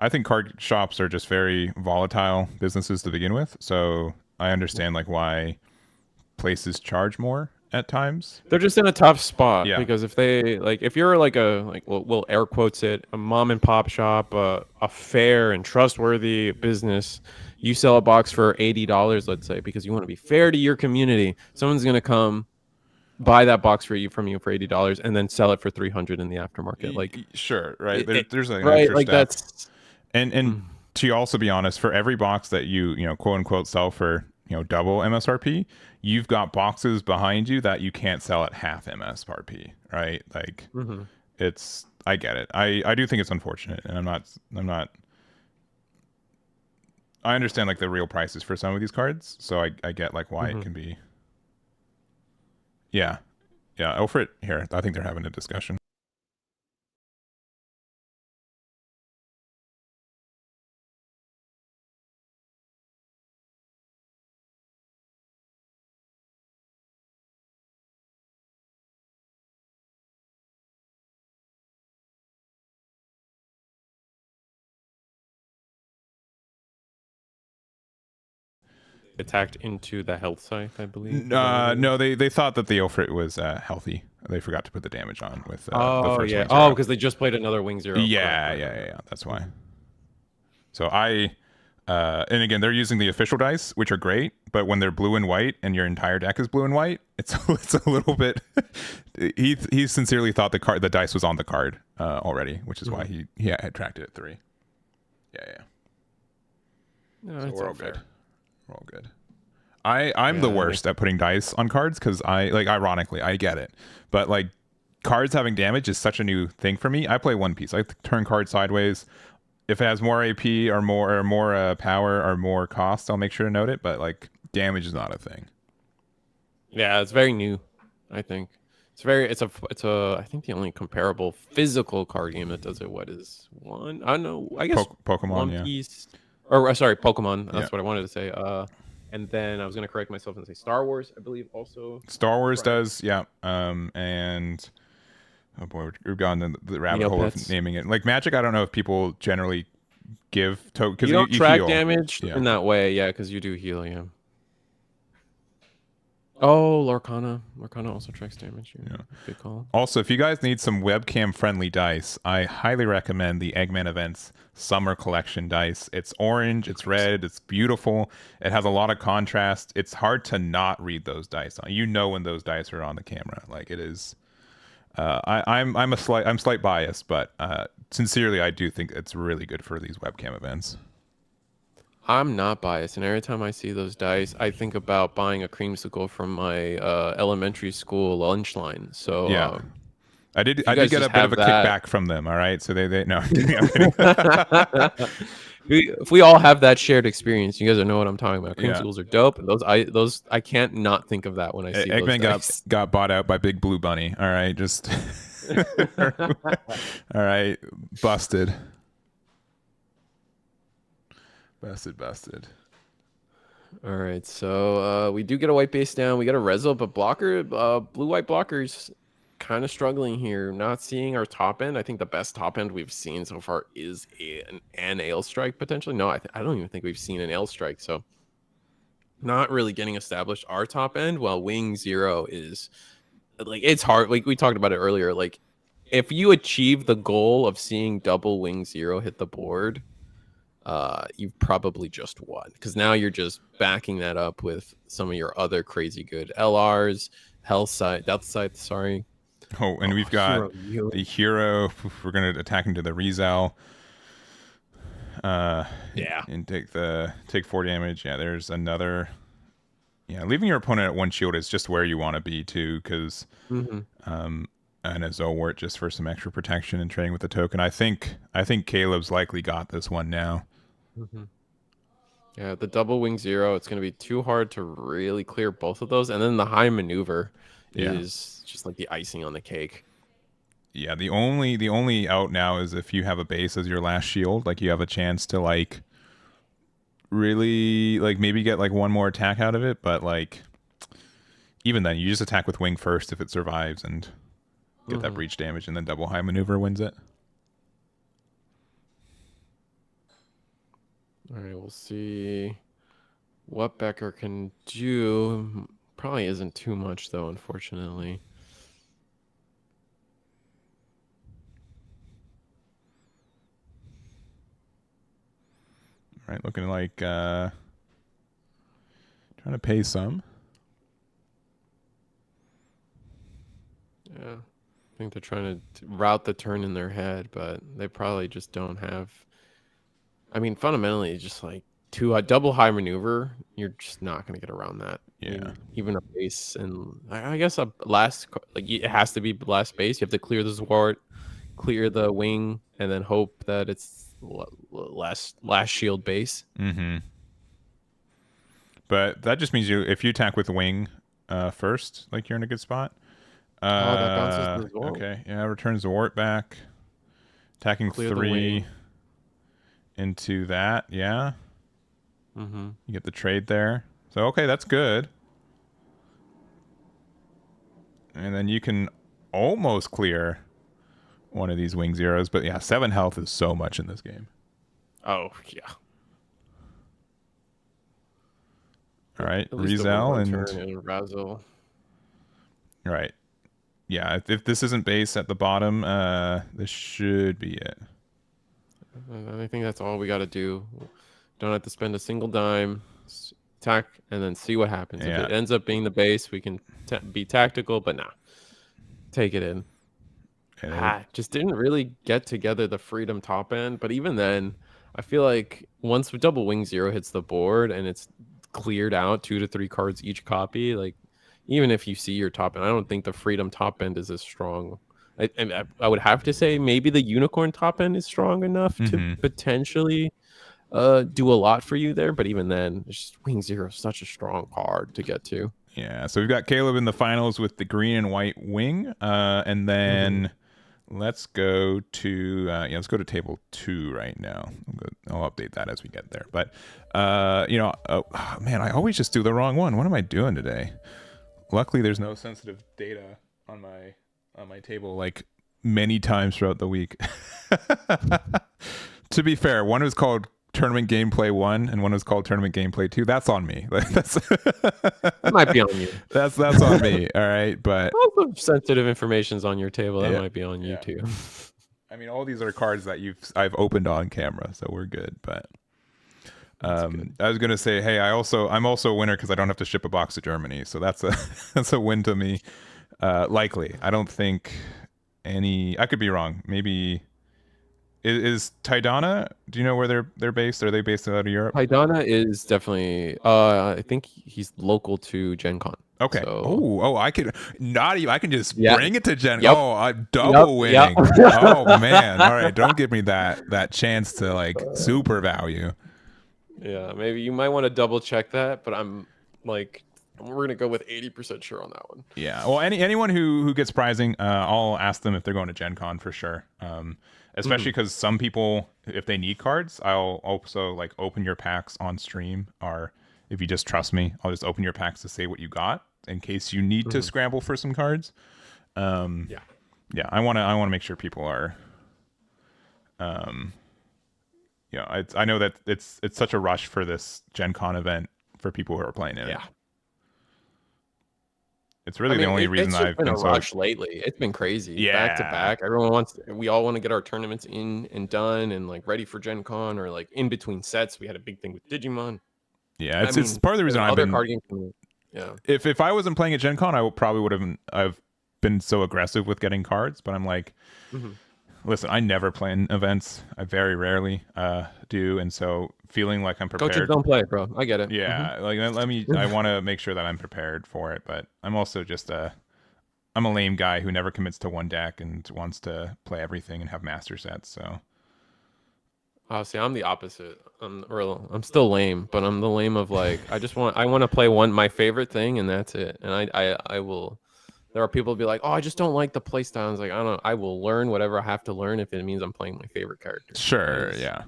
I think card shops are just very volatile businesses to begin with. So I understand like why places charge more at times. They're just in a tough spot Yeah. because if they like, if you're like we'll air quotes it, a mom and pop shop, a fair and trustworthy business, you sell a box for $80, let's say, because you want to be fair to your community. Someone's gonna come buy that box from you for $80 and then sell it for 300 in the aftermarket. Like, Sure, right. There's like an right, extra like step. that's And to also be honest, for every box that you know quote unquote sell for double MSRP, you've got boxes behind you that you can't sell at half MSRP, right? Like it's I get it. I do think it's unfortunate, and I'm not. I understand like the real prices for some of these cards, so I get like why it can be. Yeah, Alfred here. I think they're having a discussion. attacked into the health site, I believe. No, they thought that the Alfred was healthy. They forgot to put the damage on with the first yeah. Wing Zero. Oh, because they just played another Wing Zero. Yeah, Correct. yeah. That's why. So and again, they're using the official dice, which are great, but when they're blue and white and your entire deck is blue and white, it's a little bit. he sincerely thought the dice was on the card already, which is why he had tracked it at 3. Yeah. No, So it's we're all fair. good. We're all good. I'm the worst at putting dice on cards because ironically I get it, but like cards having damage is such a new thing for me. I play one piece. I turn cards sideways. If it has more AP or more power or more cost, I'll make sure to note it. But like damage is not a thing. Yeah, it's very new. I think it's a. I think the only comparable physical card game that does it. What is one? I don't know. I guess Pokemon. One Piece. Or sorry, Pokemon. That's Yeah. what I wanted to say. And then I was gonna correct myself and say Star Wars. I believe also. Star Wars does, yeah. And oh boy, we've gone in the rabbit hole of naming it. Like Magic, I don't know if people generally give because you don't track heal. damage Yeah. in that way, yeah, because you do heal, yeah. Oh, Lorcana. Lorcana also tracks damage. Yeah. Good call. Also, if you guys need some webcam friendly dice, I highly recommend the Eggman Events Summer Collection dice. It's orange, it's red, it's beautiful. It has a lot of contrast. It's hard to not read those dice. You know when those dice are on the camera. Like it is. I'm slight biased, but sincerely, I do think it's really good for these webcam events. I'm not biased, and every time I see those dice, I think about buying a creamsicle from my elementary school lunch line. So yeah, I did get guys a just bit of a have that- kickback from them. All right, so they no. I'm kidding. if we all have that shared experience, you guys know what I'm talking about. Yeah. Creamsicles are dope, and those I can't not think of that when I see Eggman those dice. got bought out by Big Blue Bunny. All right, just all right, busted. Busted. All right, so we do get a white base down. We get a Rezo, but blocker, blue-white blockers kind of struggling here. Not seeing our top end. I think the best top end we've seen so far is an Ale Strike, potentially. No, I don't even think we've seen an Ale Strike, so not really getting established our top end, while Wing Zero is, like, it's hard. Like, we talked about it earlier. Like, if you achieve the goal of seeing double Wing Zero hit the board, you've probably just won, because now you're just backing that up with some of your other crazy good LRs, Death Scythe, sorry. Oh, and we've got the hero. We're gonna attack into the Rizal. Yeah, and take 4 damage. Yeah, there's another. Yeah, leaving your opponent at 1 shield is just where you want to be too, because and a Zolwart just for some extra protection and trading with the token. I think Caleb's likely got this one now. Yeah, the double Wing Zero, it's going to be too hard to really clear both of those. And then the high maneuver is just like the icing on the cake. Yeah, the only out now is if you have a base as your last shield, like you have a chance to like really like maybe get like one more attack out of it, but like even then you just attack with Wing first if it survives and get that breach damage, and then double high maneuver wins it. All right, we'll see what Becker can do. Probably isn't too much though, unfortunately. All right, looking like trying to pay some. Yeah, I think they're trying to route the turn in their head, but they probably just don't have. I mean, fundamentally, it's just like a double high maneuver. You're just not going to get around that. I Yeah. mean, even a base, and I guess a like it has to be last base. You have to clear the Zwart, clear the wing, and then hope that it's last shield base. Mm-hmm. But that just means if you attack with wing first, like you're in a good spot. Oh, that bounces the Zwart. Okay, yeah, returns the wart back. Attacking Clear the 3 wing. into that, yeah. Mm-hmm. You get the trade there. So okay, that's good. And then you can almost clear one of these wing zeros, but yeah, 7 health is so much in this game. Oh yeah. All right, At least Rizel and and Razzle. right. Yeah, if this isn't base at the bottom, this should be it. I think that's all we got to do. Don't have to spend a single dime. Attack and then see what happens. Yeah. If it ends up being the base, we can be tactical, but nah, take it in. Just didn't really get together the freedom top end, but even then, I feel like once double wing zero hits the board and it's cleared out 2 to 3 cards each copy, like even if you see your top end, I don't think the freedom top end is as strong. I would have to say maybe the unicorn top end is strong enough to potentially do a lot for you there, but even then, it's just wing zero is such a strong card to get to. Yeah, so we've got Caleb in the finals with the green and white wing, and then let's go to let's go to table 2 right now. I'll update that as we get there. But man, I always just do the wrong one. What am I doing today? Luckily, there's no sensitive data on my table like many times throughout the week. To be fair, one was called Tournament Gameplay 1 and one was called Tournament Gameplay 2. That's on me. That might be on you. That's on me. All right, but also sensitive information's on your table. That might be on you too. I mean, all these are cards that I've opened on camera, so we're good. But I was gonna say, hey, I'm also a winner because I don't have to ship a box to Germany, so that's a win to me. Likely, I don't think any. I could be wrong. Maybe. Is Taidana? Do you know where they're based? Are they based out of Europe? Taidana is definitely. I think he's local to Gen Con. Okay. So. I can I can just bring it to Gen. Yep. Oh, I'm double winning. Oh man. All right. Don't give me that chance to like super value. Yeah, maybe you might want to double check that, but I'm like, we're gonna go with 80% sure on that one. Yeah. Well, anyone who gets prizing, I'll ask them if they're going to Gen Con for sure. Especially because some people, if they need cards, I'll also like open your packs on stream, or if you just trust me, I'll just open your packs to say what you got in case you need to scramble for some cards. Yeah. I want to make sure people are. I know that it's such a rush for this Gen Con event for people who are playing in it. Yeah. It's really the only reason I've been a rush lately. It's been crazy. Yeah. Back to back. We all want to get our tournaments in and done and like ready for Gen Con, or like in between sets. We had a big thing with Digimon. Yeah, it's part of the reason I've been. Card games, yeah. If I wasn't playing at Gen Con, I probably would have. I've been so aggressive with getting cards, but I'm like, listen, I never play in events. I very rarely do, and so feeling like I'm prepared. Coaches don't play, bro. I get it. Yeah, like let me. I want to make sure that I'm prepared for it, but I'm also just I'm a lame guy who never commits to one deck and wants to play everything and have master sets. So. Oh, see, I'm the opposite. I'm still lame, but I'm the lame of like I want to play my favorite thing, and that's it. And I will. There are people who be like, oh, I just don't like the play style. I was like, I will learn whatever I have to learn if it means I'm playing my favorite character. Sure, yeah.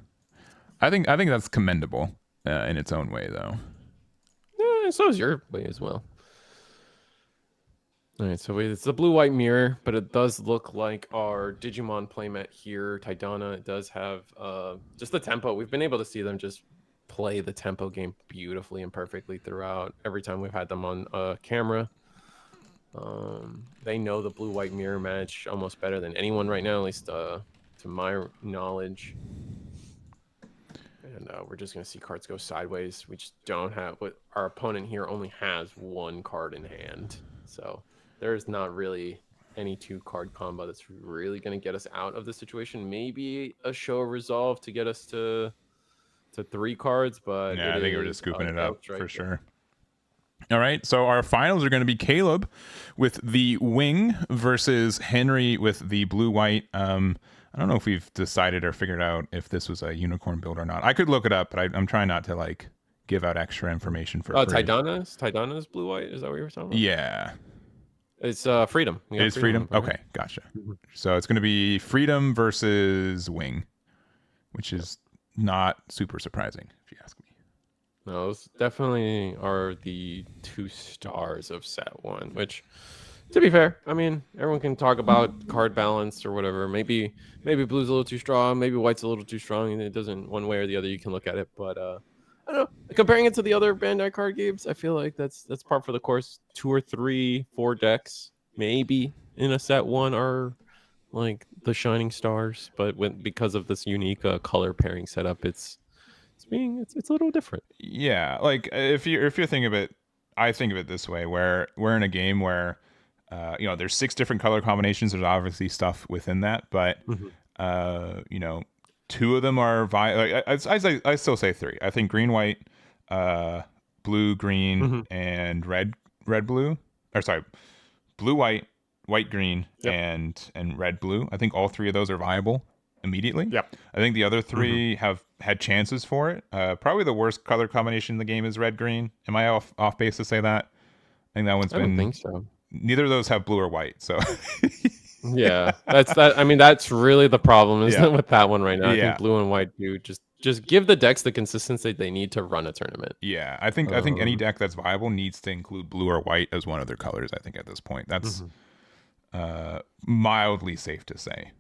I think that's commendable in its own way, though. Yeah, so is your way as well. All right, so it's the blue-white mirror, but it does look like our Digimon playmat here, Taidana. It does have just the tempo. We've been able to see them just play the tempo game beautifully and perfectly throughout. Every time we've had them on camera, they know the blue-white mirror match almost better than anyone right now, at least to my knowledge. And we're just going to see cards go sideways. We just don't have what our opponent here only has one card in hand. So there's not really any 2-card combo that's really going to get us out of the situation. Maybe a show of resolve to get us to 3 cards, but yeah, I think we're just scooping it up for sure. All right, so our finals are going to be Caleb with the wing versus Henry with the blue-white. I don't know if we've decided or figured out if this was a unicorn build or not. I could look it up, but I'm trying not to like give out extra information for free. Tidana's blue-white? Is that what you were talking about? Yeah. It's Freedom. It is Freedom? Okay, gotcha. So it's going to be Freedom versus Wing, which is not super surprising, if you ask me. No, those definitely are the 2 stars of set 1, which, to be fair, I mean, everyone can talk about card balance or whatever. Maybe blue's a little too strong, maybe white's a little too strong, and it doesn't one way or the other. You can look at it, but I don't know. Comparing it to the other Bandai card games, I feel like that's par for the course. 2 or 3, 4 decks, maybe in a set 1 are like the shining stars, but because of this unique color pairing setup, it's a little different. Yeah, like if you're thinking of it, I think of it this way: where we're in a game where there's 6 different color combinations. There's obviously stuff within that, but 2 of them are I still say 3. I think green, white, blue, green, and red, blue. Or sorry, blue, white, green, and red, blue. I think all 3 of those are viable immediately. Yep. I think the other 3 have had chances for it. Probably the worst color combination in the game is red, green. Am I off base to say that? I think that one's been. I don't think so. Neither of those have blue or white, so yeah, that's that. I mean, that's really the problem, isn't it, with that one right now? I think blue and white do just give the decks the consistency they need to run a tournament. Yeah, I think any deck that's viable needs to include blue or white as one of their colors. I think at this point, that's mildly safe to say.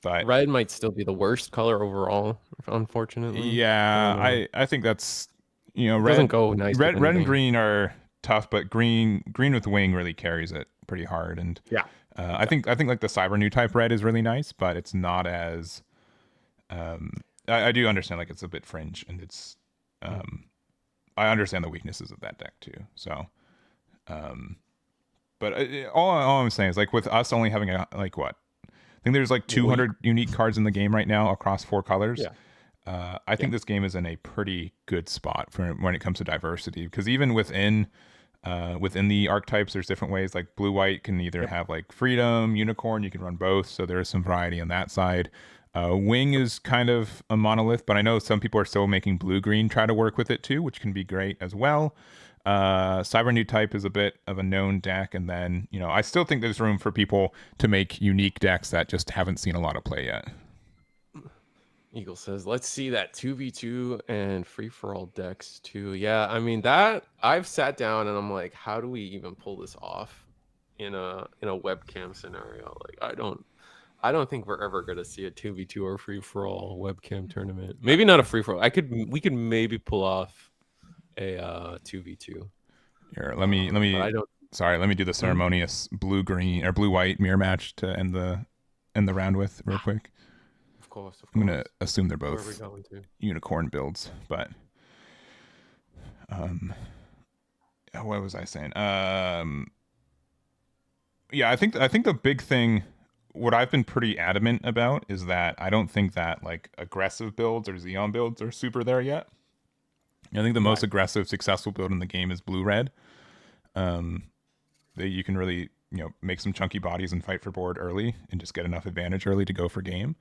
But red might still be the worst color overall, unfortunately. Yeah, I think that's red doesn't go nice. Red and green are tough, but green with wing really carries it pretty hard. And I think like the cyber new type red is really nice, but it's not as I do understand like it's a bit fringe, and it's I understand the weaknesses of that deck too. So but all I'm saying is like with us only having I think there's like 200 unique cards in the game right now across 4 colors. I think this game is in a pretty good spot for when it comes to diversity, because even within the archetypes, there's different ways. Like blue white can either have like freedom, unicorn. You can run both, so there is some variety on that side. Wing is kind of a monolith, but I know some people are still making blue green try to work with it too, which can be great as well. Cyber new type is a bit of a known deck, and then I still think there's room for people to make unique decks that just haven't seen a lot of play yet. Eagle says, let's see that 2v2 and free-for-all decks too. Yeah, I mean, that I've sat down and I'm like, how do we even pull this off in a webcam scenario? Like, I don't think we're ever gonna see a 2v2 or free-for-all webcam tournament. Maybe not a free-for-all. We could maybe pull off a 2v2. Here, let me do the ceremonious blue green or blue white mirror match to end the round with real quick. Of course. I'm gonna assume they're both unicorn builds, but what was I saying? Yeah, I think the big thing, what I've been pretty adamant about, is that I don't think that like aggressive builds or Xeon builds are super there yet. I think the most aggressive, successful build in the game is blue-red. That you can really make some chunky bodies and fight for board early and just get enough advantage early to go for game.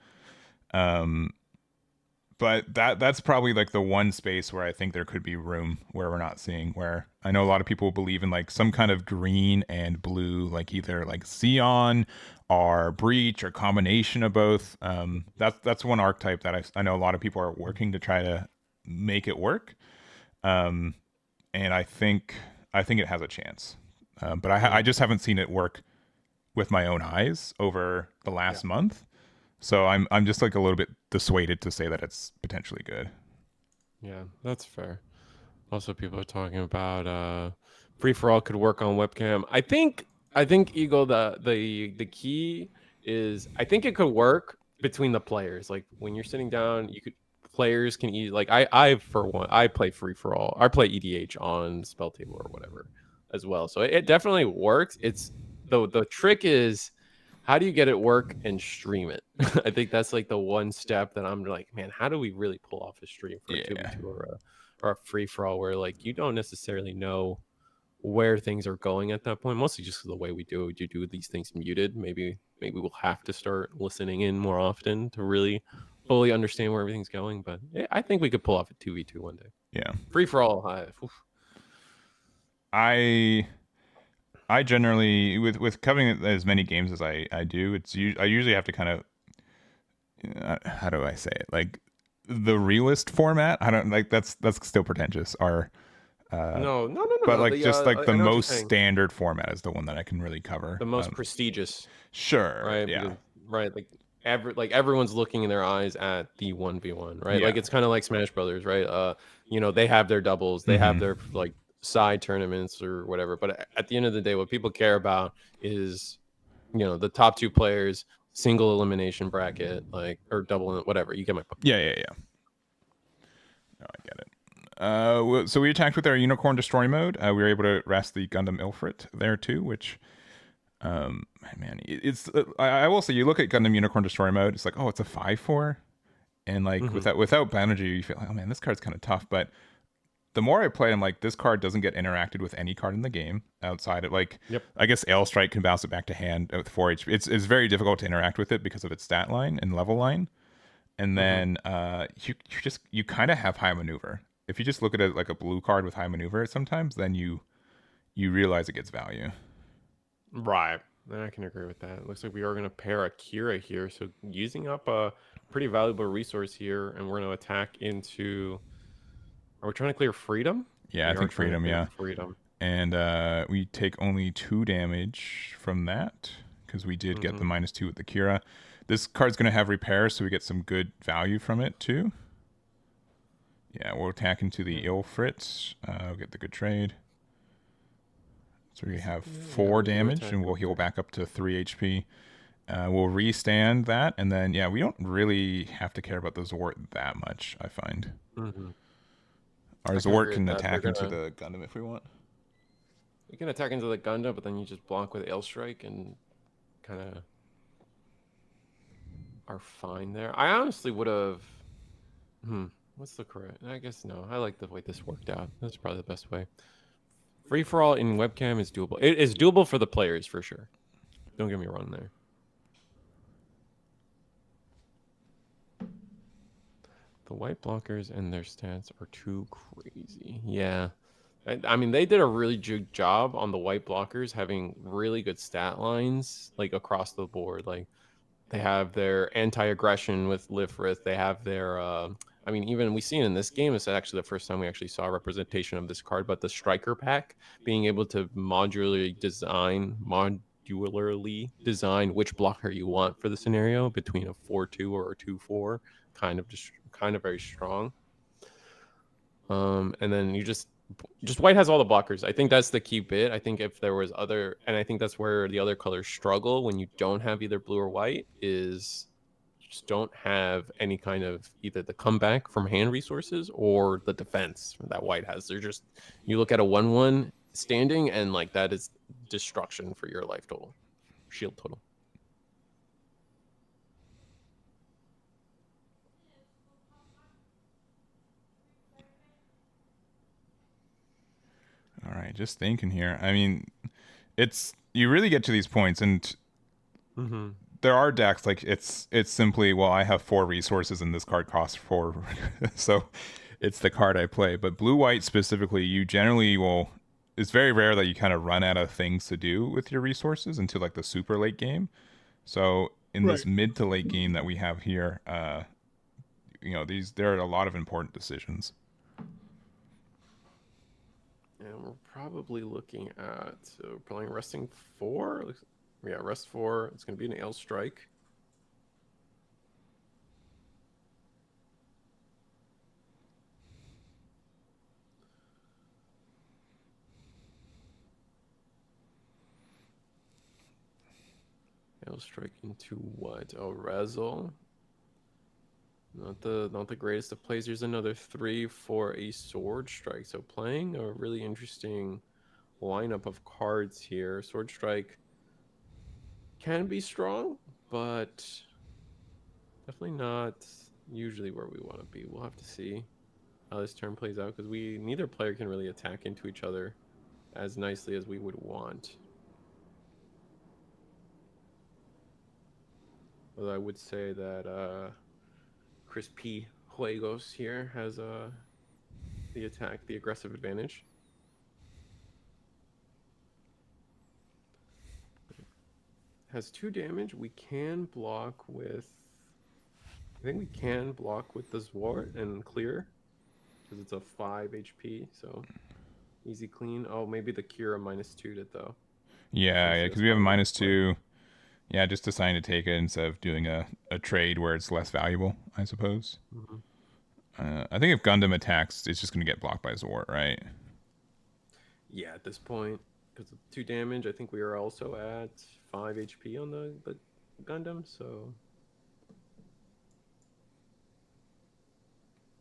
But that's probably like the one space where I think there could be room where we're not seeing, where I know a lot of people believe in like some kind of green and blue, like either like Xeon or Breach or combination of both. That's one archetype that I know a lot of people are working to try to make it work. And I think it has a chance. But I just haven't seen it work with my own eyes over the last month. So I'm just like a little bit dissuaded to say that it's potentially good. Yeah, that's fair. Also, people are talking about free for all could work on webcam. I think Eagle, the key is I think it could work between the players. Like when you're sitting down, you could players can eat like I for one I play free for all. I play EDH on Spell Table or whatever as well. So it definitely works. It's the trick is how do you get it work and stream it? I think that's like the one step that I'm like, man, how do we really pull off a stream for a Yeah. 2v2 or a free for all where like you don't necessarily know where things are going at that point, mostly just the way we do these things muted. Maybe we'll have to start listening in more often to really fully understand where everything's going. But yeah, I think we could pull off a 2v2 one day. Yeah. Free for all. I generally with covering as many games as I do, I usually have to kind of how do I say it, like the realist format. I don't like that's still pretentious. No. But like just like the I know what you're most saying. standard format is the one that I can really cover. The most prestigious, Sure. right? Yeah. Because, right, like everyone's looking in their eyes at the 1v1, right? Yeah. Like it's kind of like Smash Brothers, right? They have their doubles, they have their like side tournaments or whatever, but at the end of the day what people care about is the top two players, single elimination bracket, like, or double, whatever. You get my point. Yeah. No, I get it. So we attacked with our Unicorn Destroy mode. We were able to rest the Gundam Ilfrit there too, which, man, it's. I will say, you look at Gundam Unicorn Destroy mode, it's like, oh, it's a 5/4, and like without Bannergy, you feel like, oh man, this card's kind of tough. But the more I play, I'm like, this card doesn't get interacted with any card in the game outside of like, Yep. I guess Ale Strike can bounce it back to hand with 4 HP. It's very difficult to interact with it because of its stat line and level line. And then you kind of have high maneuver. If you just look at it like a blue card with high maneuver, sometimes then you realize it gets value. Right. I can agree with that. It looks like we are going to pair Akira here, so using up a pretty valuable resource here, and we're going to attack into. Are we trying to clear freedom? Yeah, We I are think trying to freedom. clear Yeah, freedom. and we take only 2 damage from that because we did get the -2 with the Kira. This card's going to have repair, so we get some good value from it too. Yeah, we'll attack into the Ilfrit. We'll get the good trade. So we have 4 damage, and we'll heal back up to 3 HP. We'll restand that, and then, yeah, we don't really have to care about the Zort that much, I find. Our Zort can attack into the Gundam if we want. You can attack into the Gundam, but then you just block with Ale Strike and kind of are fine there. I honestly would have. What's the correct? I guess no. I like the way this worked out. That's probably the best way. Free for all in webcam is doable. It is doable for the players for sure. Don't get me wrong there. The white blockers and their stats are too crazy. Yeah. I mean, they did a really good job on the white blockers having really good stat lines like across the board. Like they have their anti-aggression with Lifrith. They have their I mean, even we see it in this game. It's actually the first time we actually saw a representation of this card, but the striker pack being able to modularly design which blocker you want for the scenario between a 4/2 or a 2/4, kind of very strong. And then you just white has all the blockers. I think that's the key bit. I think if there was other, and I think that's where the other colors struggle when you don't have either blue or white, is you just don't have any kind of either the comeback from hand resources or the defense that white has. They're just, you look at a 1/1 standing and like that is destruction for your life total, shield total. All right, just thinking here. I mean, you really get to these points, and there are decks like it's simply, well, I have 4 resources and this card costs 4, so it's the card I play. But blue white specifically, you generally will. It's very rare that you kind of run out of things to do with your resources until like the super late game. So in this mid to late game that we have here, there are a lot of important decisions. And we're probably looking at playing resting 4. Yeah, rest 4. It's going to be an Ale Strike. Rail Strike into what? Oh, Rezel. Not the greatest of plays. Here's another 3 for a Sword Strike. So playing a really interesting lineup of cards here. Sword Strike can be strong, but definitely not usually where we want to be. We'll have to see how this turn plays out because neither player can really attack into each other as nicely as we would want. Although I would say that Chris P. Juegos here has the aggressive advantage. Has 2 damage. We can block with. I think we can block with the Zwart and clear because it's a 5 HP. So easy clean. Oh, maybe the Kira -2'd it though. Yeah, Honestly, because that's we have a probably -2. Yeah, just deciding to take it instead of doing a trade where it's less valuable, I suppose. Mhm. I think if Gundam attacks, it's just going to get blocked by Zort, right? Yeah, at this point, because of 2 damage, I think we are also at 5 HP on the Gundam, so.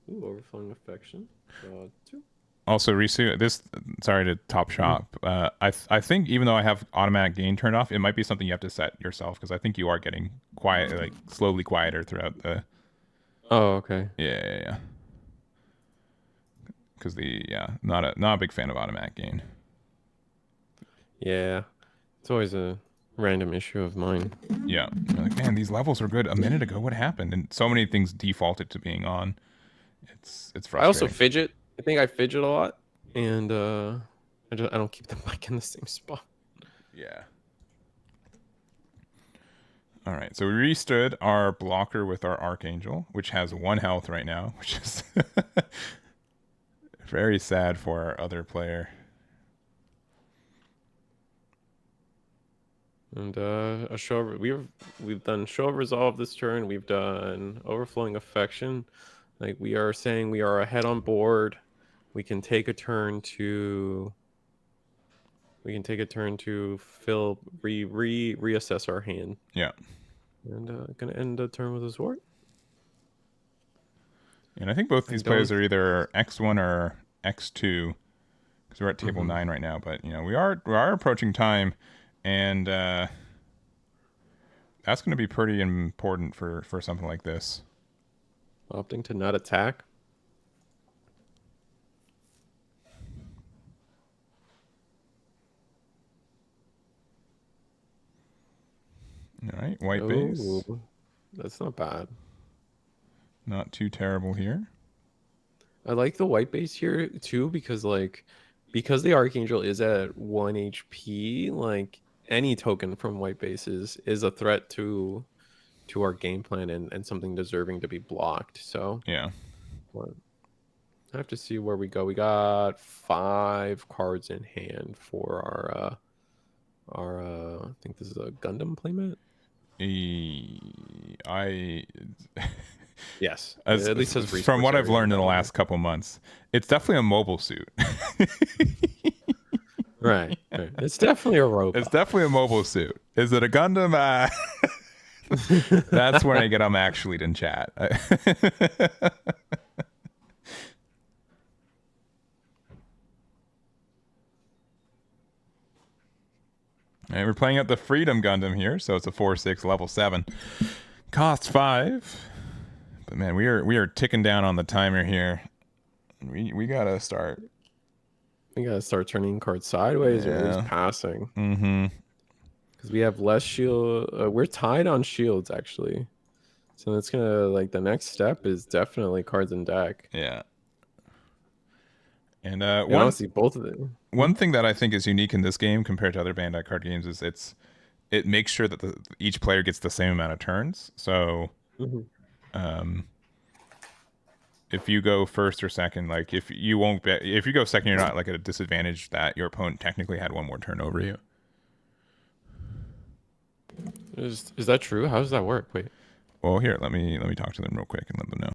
Ooh, Overflowing Affection. 2. Also, Risu, sorry to top shop. I think even though I have automatic gain turned off, it might be something you have to set yourself because I think you are getting quiet, like slowly quieter throughout the. Oh, okay. Yeah. Because not a big fan of automatic gain. Yeah, it's always a random issue of mine. Yeah, you're like, man, these levels were good a minute ago. What happened? And so many things defaulted to being on. It's I also frustrating. fidget. I think I fidget a lot, and I don't keep them like in the same spot. Yeah. All right, so we restood our blocker with our Archangel, which has 1 health right now, which is very sad for our other player. And a show we've done Show of Resolve this turn. We've done Overflowing Affection. Like we are saying, we are ahead on board. We can take a turn to. We can take a turn to reassess our hand. Yeah. And gonna end the turn with a sword. And I think both these players are either X1 or X2 because we're at table 9 right now. But we are approaching time, and that's going to be pretty important for something like this. Opting to not attack. All right, white base. That's not bad. Not too terrible here. I like the white base here too because the Archangel is at 1 HP, like any token from white bases is a threat to our game plan and something deserving to be blocked. So yeah, I have to see where we go. We got 5 cards in hand for our I think this is a Gundam playmat. Yes, at least from what I've learned in the last couple months, it's definitely a mobile suit. Right. It's definitely a robot. It's definitely a mobile suit. Is it a Gundam? That's when I get actually in chat. All right, we're playing out the Freedom Gundam here, so it's a 4/6 level 7. Costs 5. But man, we are ticking down on the timer here. We gotta start. We gotta start turning cards sideways or at least passing. Mm-hmm. Because we have less shield. We're tied on shields actually, so that's gonna the next step is definitely cards in deck. Yeah. And honestly, both of them. One thing that I think is unique in this game compared to other Bandai card games is it makes sure that each player gets the same amount of turns. So, if you go first or second, like if you go second, you're not like at a disadvantage that your opponent technically had 1 more turn over you. Is that true? How does that work? Wait. Well, here, let me talk to them real quick and let them know.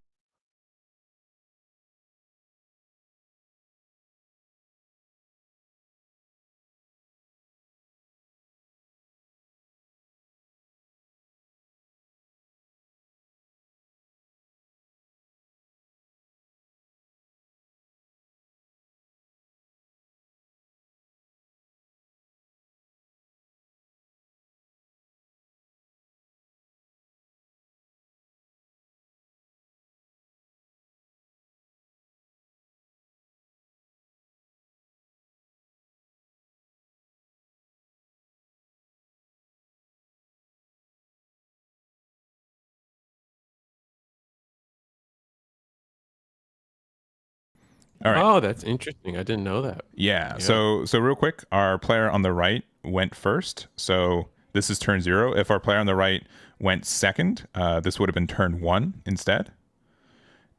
All right. Oh, that's interesting. I didn't know that. Yeah. Yeah. So real quick, our player on the right went first. So this is turn 0. If our player on the right went second, this would have been turn 1 instead.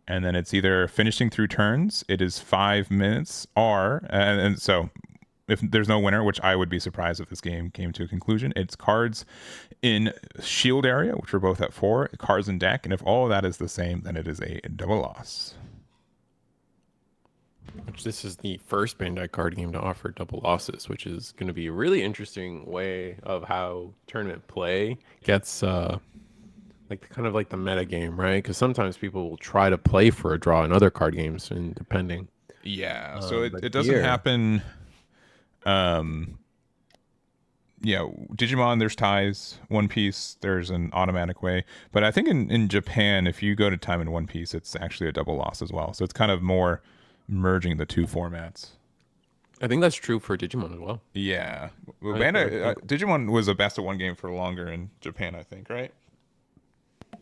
And then it's either finishing through turns, it is 5 minutes, or and so if there's no winner, which I would be surprised if this game came to a conclusion, it's cards in shield area, which we're both at 4, cards in deck, and if all of that is the same, then it is a double loss. Which this is the first Bandai card game to offer double losses, which is going to be a really interesting way of how tournament play gets like kind of like the meta game, right? Because sometimes people will try to play for a draw in other card games, and depending. Yeah, so but it doesn't here- happen. Yeah, Digimon, there's ties. One Piece, there's an automatic way. But I think in Japan, if you go to time in One Piece, it's actually a double loss as well. So it's kind of more merging the two formats. I think that's true for Digimon as well. Yeah. Well, Right, Bandai, I think- Digimon was a best of one game for longer in Japan, I think, right?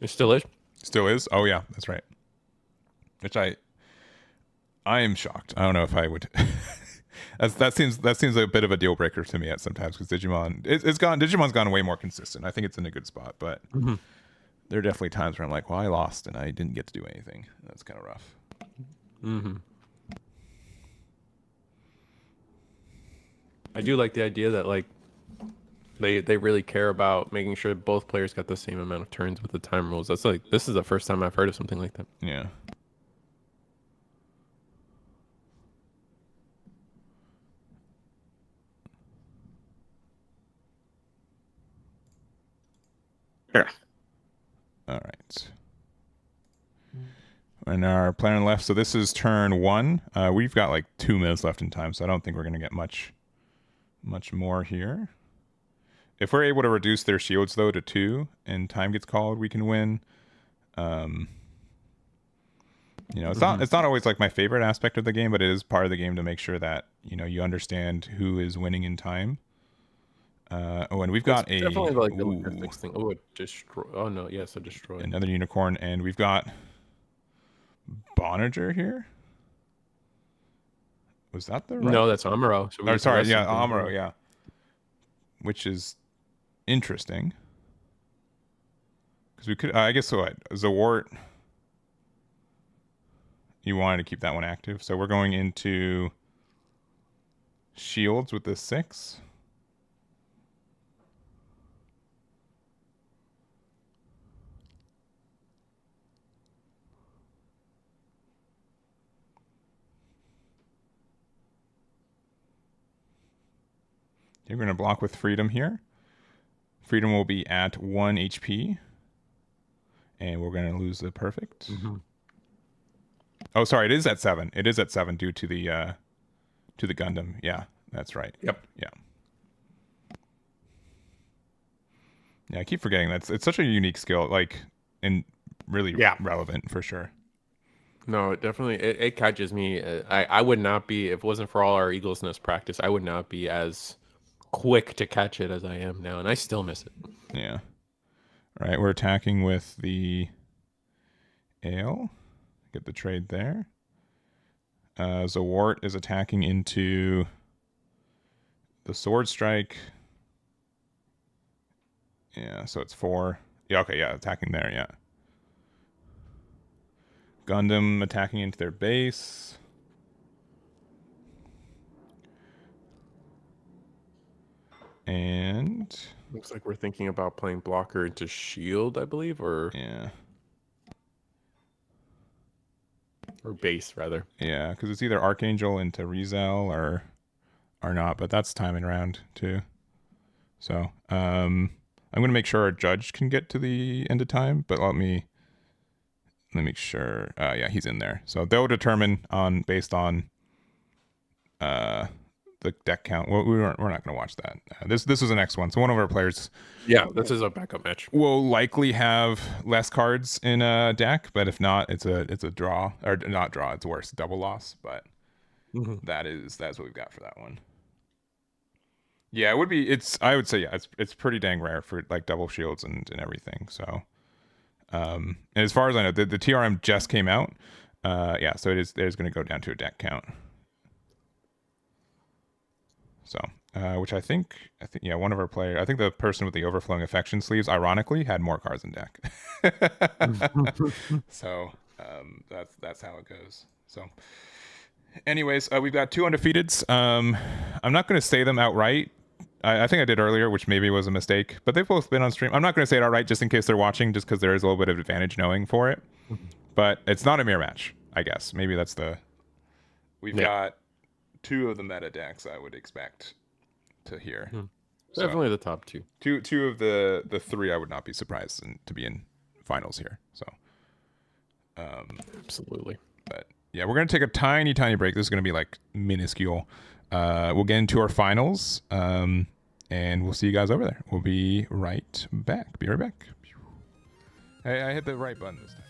It still is. Still is? Oh, yeah, that's right. Which I am shocked. I don't know if I would. that seems a bit of a deal breaker to me at sometimes because Digimon's gone way more consistent. I think it's in a good spot, but there are definitely times where I'm like, well, I lost and I didn't get to do anything. That's kind of rough. I do like the idea that like they really care about making sure both players got the same amount of turns with the time rules. That's like this is the first time I've heard of something like that. Yeah. Yeah. All right. And our player on the left. So this is turn 1. We've got like 2 minutes left in time, so I don't think we're gonna get much more here. If we're able to reduce their shields though to 2 and time gets called, we can win. It's not always like my favorite aspect of the game, but it is part of the game to make sure that you understand who is winning in time. And we've got It's definitely like the ooh, logistics thing. Oh, a destroy. Oh no, yes, a destroy. another unicorn, and we've got Bonager here. Was that the right? No, that's Amuro. So Oh, sorry, yeah, Amuro. Amuro, yeah. Which is interesting. Because we could, I guess, what? Zawart. You wanted to keep that one active. So we're going into shields with the 6. You're going to block with Freedom here. Freedom will be at 1 HP. And we're going to lose the perfect. Oh, sorry, it is at 7. It is at 7 due to the Gundam. Yeah, that's right. Yep. Yeah. Yeah, I keep forgetting that it's such a unique skill, like, and really relevant for sure. No, it definitely it catches me. I would not be if it wasn't for all our Eagles Nest practice. I would not be as quick to catch it as I am now, and I still miss it. Yeah. All right, we're attacking with the Ale. Get the trade there. Zawart is attacking into the Sword Strike. Yeah, so it's 4. Yeah, okay, yeah, attacking there, yeah. Gundam attacking into their base. And Looks like we're thinking about playing blocker into shield, I believe, or yeah. Or base rather. Yeah, because it's either Archangel into Rizel or not, but that's timing round too. So I'm gonna make sure our judge can get to the end of time, but let me make sure. Yeah, he's in there. So they'll determine based on the deck count. Well, we're not gonna watch that. This is the next one. So one of our players. Yeah, this is a backup match. Will likely have less cards in a deck, but if not, it's a draw, or not draw. It's worse, double loss. But that's what we've got for that one. Yeah, it would be. I would say yeah, it's pretty dang rare for like double shields and everything. So, and as far as I know, the TRM just came out. Yeah, so there's going to go down to a deck count. So, which I think, yeah, one of our players, I think the person with the overflowing affection sleeves, ironically, had more cards in deck. So that's how it goes. So, anyways, we've got 2 undefeateds. I'm not going to say them outright. I think I did earlier, which maybe was a mistake, but they've both been on stream. I'm not going to say it outright just in case they're watching, just because there is a little bit of advantage knowing for it. But it's not a mirror match, I guess. Maybe that's the. We've got 2 of the meta decks I would expect to hear. So, definitely the top 2. Two of the 3 I would not be surprised to be in finals here. So. Absolutely. But yeah, we're gonna take a tiny break. This is gonna be like minuscule. We'll get into our finals, and we'll see you guys over there. We'll be right back. Be right back. Hey, I hit the right button this time.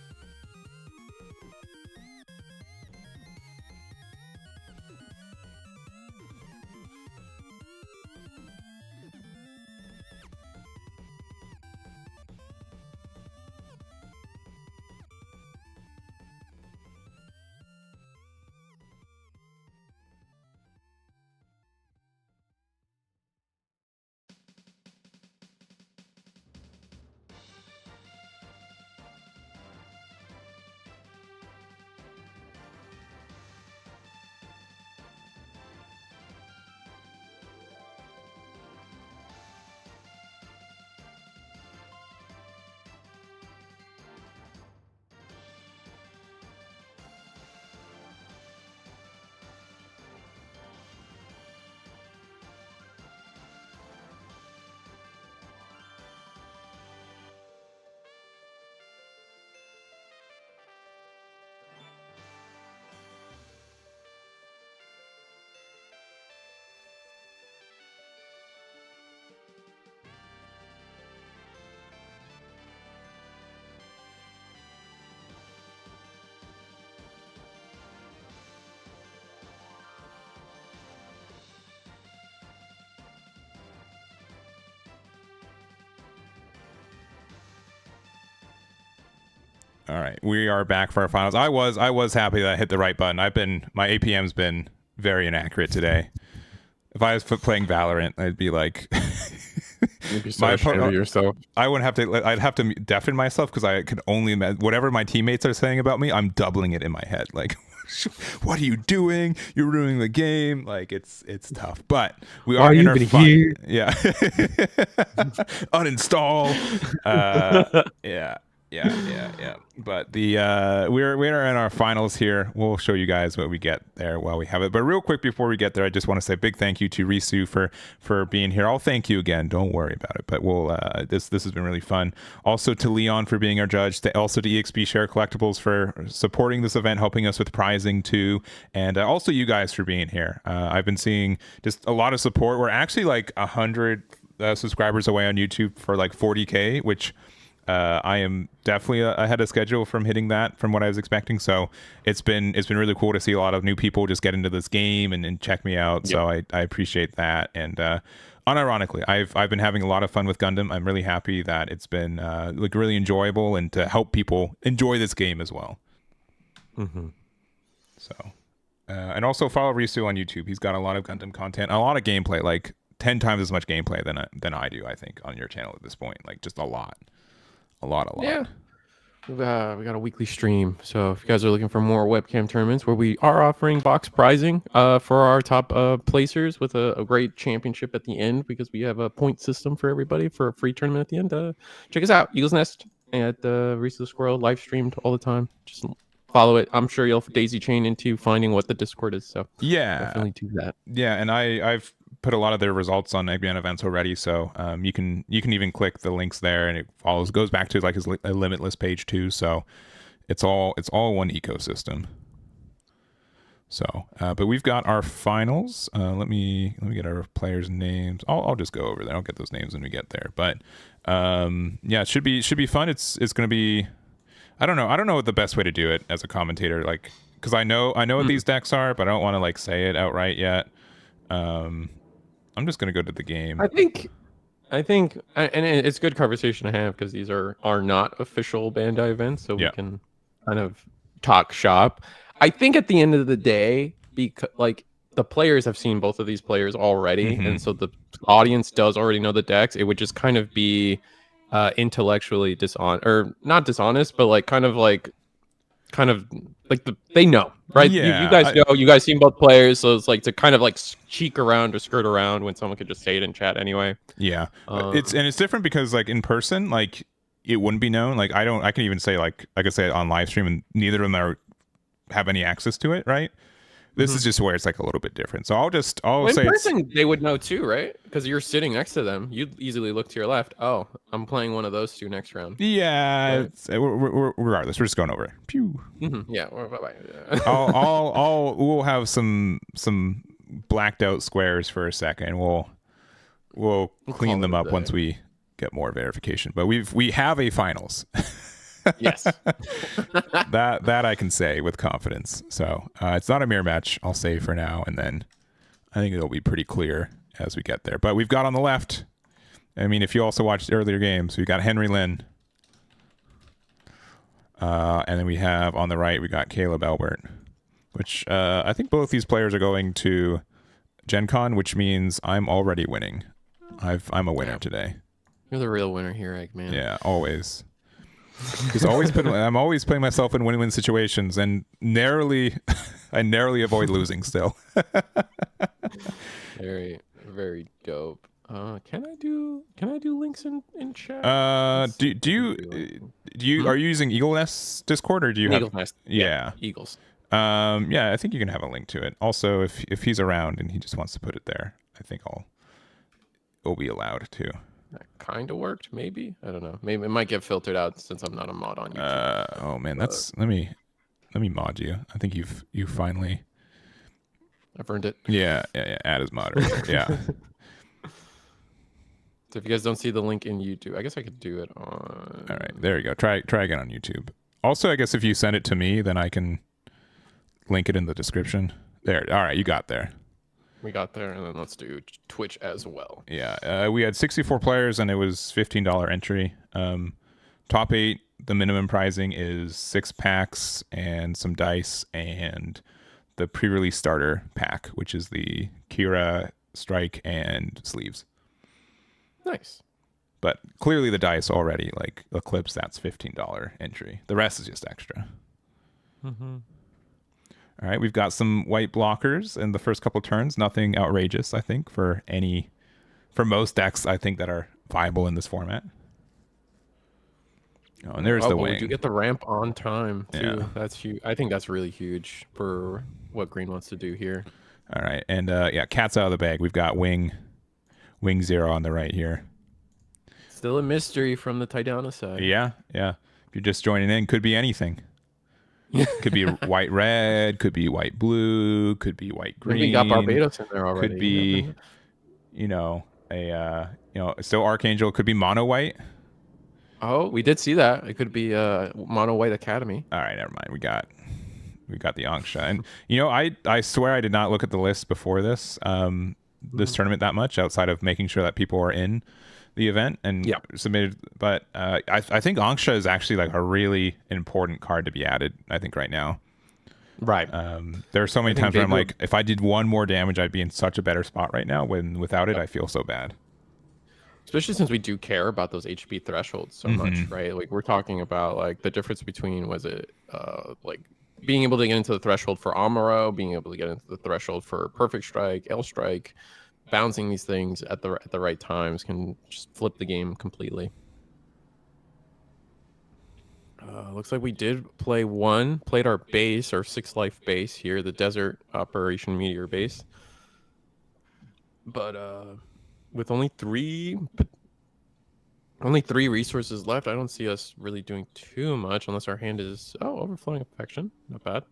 All right, we are back for our finals. I was happy that I hit the right button. My APM's been very inaccurate today. If I was playing Valorant, I'd be like, you'd be so ashamed of yourself. I wouldn't have to. I'd have to deafen myself because I could only whatever my teammates are saying about me. I'm doubling it in my head. Like, what are you doing? You're ruining the game. Like, it's tough. But we are in our fun. Yeah. Uninstall. Yeah. But we're in our finals here. We'll show you guys what we get there while we have it. But real quick before we get there, I just want to say a big thank you to Risu for being here. I'll thank you again. Don't worry about it. But we'll this has been really fun. Also to Leon for being our judge. Also to EXP Share Collectibles for supporting this event, helping us with prizing too, and also you guys for being here. I've been seeing just a lot of support. We're actually like 100 subscribers away on YouTube for like 40K, which. I am definitely ahead of schedule from hitting that from what I was expecting. So it's been really cool to see a lot of new people just get into this game and check me out. Yep. So I appreciate that. And unironically, I've been having a lot of fun with Gundam. I'm really happy that it's been like really enjoyable and to help people enjoy this game as well. Mm-hmm. So and also follow Risu on YouTube. He's got a lot of Gundam content, a lot of gameplay, like 10 times as much gameplay than I do, I think, on your channel at this point. Like just a lot. Yeah, we got a weekly stream. So if you guys are looking for more webcam tournaments where we are offering box prizing for our top placers with a great championship at the end, because we have a point system for everybody for a free tournament at the end. Check us out, Eagle's Nest at Reese the Squirrel, live streamed all the time. Just follow it. I'm sure you'll daisy chain into finding what the Discord is. So yeah, definitely do that. Yeah, and I've put a lot of their results on Eggman events already, so you can even click the links there, and it goes back to like his Limitless page too. So it's all one ecosystem. So, but we've got our finals. Let me get our players' names. I'll just go over there. I'll get those names when we get there. But yeah, it should be fun. It's going to be. I don't know what the best way to do it as a commentator, like, because I know what these decks are, but I don't want to like say it outright yet. I'm just gonna go to the game. I think, and it's good conversation to have because these are not official Bandai events, so we can kind of talk shop. I think at the end of the day, because like the players have seen both of these players already, and so the audience does already know the decks. It would just kind of be intellectually dishonest, or not dishonest, but like kind of like they know, right? You Yeah, guys know, you guys seen both players, so it's like to kind of like cheek around or skirt around when someone could just say it in chat anyway. yeah. It's different because like in person, like it wouldn't be known. Like I can even say like I could say it on live stream, and neither of them have any access to it, right? This is just where it's like a little bit different. So I'll In say person, they would know too, right? Because you're sitting next to them. You'd easily look to your left. Oh, I'm playing one of those two next round. yeah. Right. Regardless, we're just going over it. Pew. Yeah. Bye-bye. We'll have some blacked out squares for a second. We'll clean them up once we get more verification. But we have a finals. Yes. that I can say with confidence. So it's not a mirror match, I'll say for now, and then I think it'll be pretty clear as we get there. But we've got on the left, I mean, if you also watched earlier games, we've got Henry Lin. And then we have on the right, we got Caleb Albert, which I think both these players are going to Gen Con, which means I'm already winning. I'm a winner today. You're the real winner here, Eggman. Yeah, always. Because I'm always putting myself in win-win situations, and I narrowly avoid losing still. Very, very dope. Can I do links in chat? Are you using Eagle Nest Discord, or do you Eagle have Nest? Yeah. Eagles. Yeah, I think you can have a link to it. Also, if he's around and he just wants to put it there, I think it'll be allowed to. That kind of worked, maybe. I don't know. Maybe it might get filtered out since I'm not a mod on YouTube. Oh man, let me mod you. I think you finally. I've earned it. Yeah. Add as moderator. Yeah. So if you guys don't see the link in YouTube, I guess I could do it on. All right, there you go. Try again on YouTube. Also, I guess if you send it to me, then I can link it in the description. There. All right, you got there. We got there, and then let's do Twitch as well. Yeah, we had 64 players, and it was $15 entry. Top 8, the minimum prizing is 6 packs and some dice, and the pre-release starter pack, which is the Kira, Strike, and sleeves. Nice. But clearly the dice already, like Eclipse, that's $15 entry. The rest is just extra. All right, we've got some white blockers in the first couple turns. Nothing outrageous, I think, for most decks, I think, that are viable in this format. Oh, and there's the wing. We do get the ramp on time, too. Yeah. That's huge. I think that's really huge for what Green wants to do here. All right, and cat's out of the bag. We've got wing 0 on the right here. Still a mystery from the Tidana side. Yeah. If you're just joining in, could be anything. Could be white red, could be white blue, could be white green. We got Barbados in there already. Could be, still Archangel. Could be mono white. Oh, we did see that. It could be Mono White Academy. All right, never mind. We got the Angsha, and I swear I did not look at the list before this tournament that much, outside of making sure that people are in the event and submitted. But I think Angsha is actually like a really important card to be added, I think, right now. Right. There are so many times where I'm like, if I did one more damage, I'd be in such a better spot right now. When without it, I feel so bad. Especially since we do care about those HP thresholds so much, right? Like we're talking about like the difference between like being able to get into the threshold for Amuro, being able to get into the threshold for Perfect Strike, L Strike, bouncing these things at the right times can just flip the game completely. Looks like we did played our base, our 6-life base here, the Desert Operation Meteor base. But with only three resources left, I don't see us really doing too much unless our hand is Overflowing Affection. Not bad.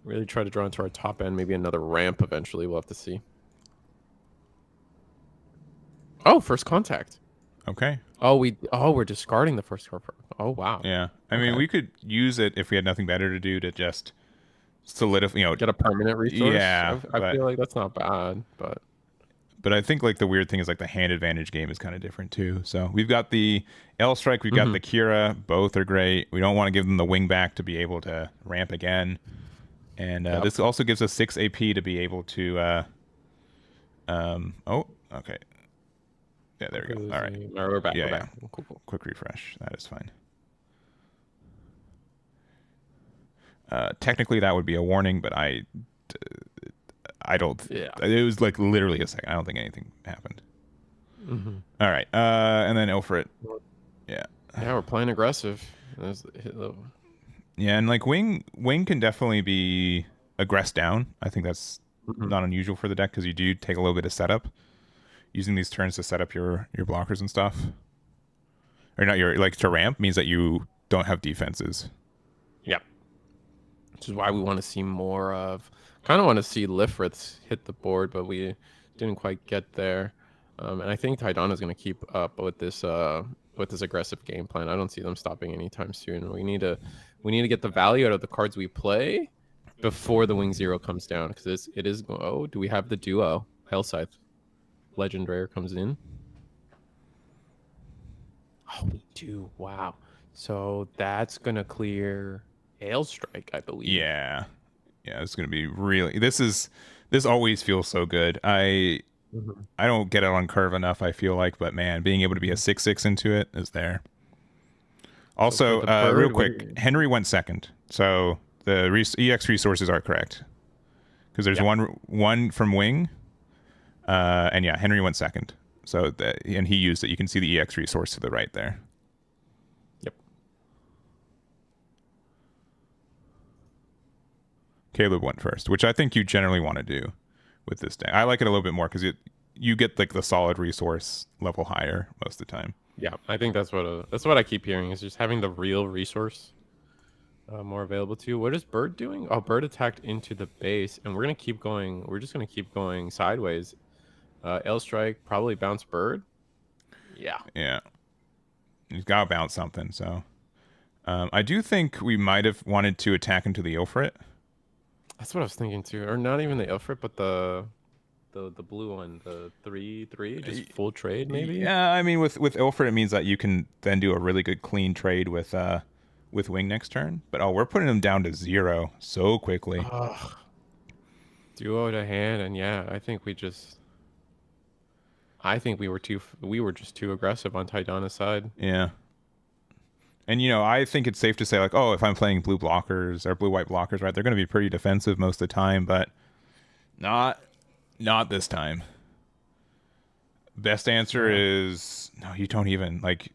Really try to draw into our top end, maybe another ramp eventually. We'll have to see. Oh, first contact. Okay. We're discarding the first card. Oh wow. Yeah. I mean, we could use it if we had nothing better to do to just solidify, get a permanent resource. Yeah. I feel like that's not bad, but But I think like the weird thing is like the hand advantage game is kind of different too. So we've got the L Strike, we've got the Kira. Both are great. We don't want to give them the wing back to be able to ramp again. And this also gives us 6 AP to be able to. Oh, okay. Yeah, there we go. All right. We're back. Yeah, we're back. Cool. Quick refresh. That is fine. Technically, that would be a warning, but I don't. Yeah. It was like literally a second. I don't think anything happened. All right. And then Ilfrit. Yeah. Yeah, we're playing aggressive. Yeah, and like wing can definitely be aggressed down. I think that's not unusual for the deck because you do take a little bit of setup, using these turns to set up your blockers and stuff. Or not your like to ramp means that you don't have defenses. Yeah. Which is why we want to see more of. Kind of want to see Lifriths hit the board, but we didn't quite get there. And I think Taidana is going to keep up with this aggressive game plan. I don't see them stopping anytime soon. We need to get the value out of the cards we play before the Wing Zero comes down, because it is. Oh, do we have the duo? Hellscythe, Legend Rare comes in. Oh, we do. Wow. So that's gonna clear Hail Strike, I believe. Yeah, it's gonna be really. This always feels so good. I don't get it on curve enough. I feel like, but man, being able to be a 6/6 into it is there. Also, real quick, Henry went second, so the EX resources are correct because there's one from Wing, and yeah, Henry went second. So and he used it. You can see the EX resource to the right there. Yep. Caleb went first, which I think you generally want to do with this deck. I like it a little bit more because you get like the solid resource level higher most of the time. Yeah, I think that's what I keep hearing is just having the real resource more available to you. What is Bird doing? Oh, Bird attacked into the base, and we're gonna keep going. We're just gonna keep going sideways. L Strike probably bounce Bird. Yeah. He's got to bounce something. So I do think we might have wanted to attack into the Ilfrit. That's what I was thinking too, or not even the Ilfrit, but the blue one, the 3/3, just full trade maybe. Yeah, I mean with Ilfrit it means that you can then do a really good clean trade with Wing next turn. But we're putting him down to 0 so quickly. Duo to hand, and yeah, I think we were just too aggressive on Taidana's side. Yeah. And I think it's safe to say like, if I'm playing blue blockers or blue-white blockers, right, they're going to be pretty defensive most of the time, but not this time. Best answer is no, you don't even like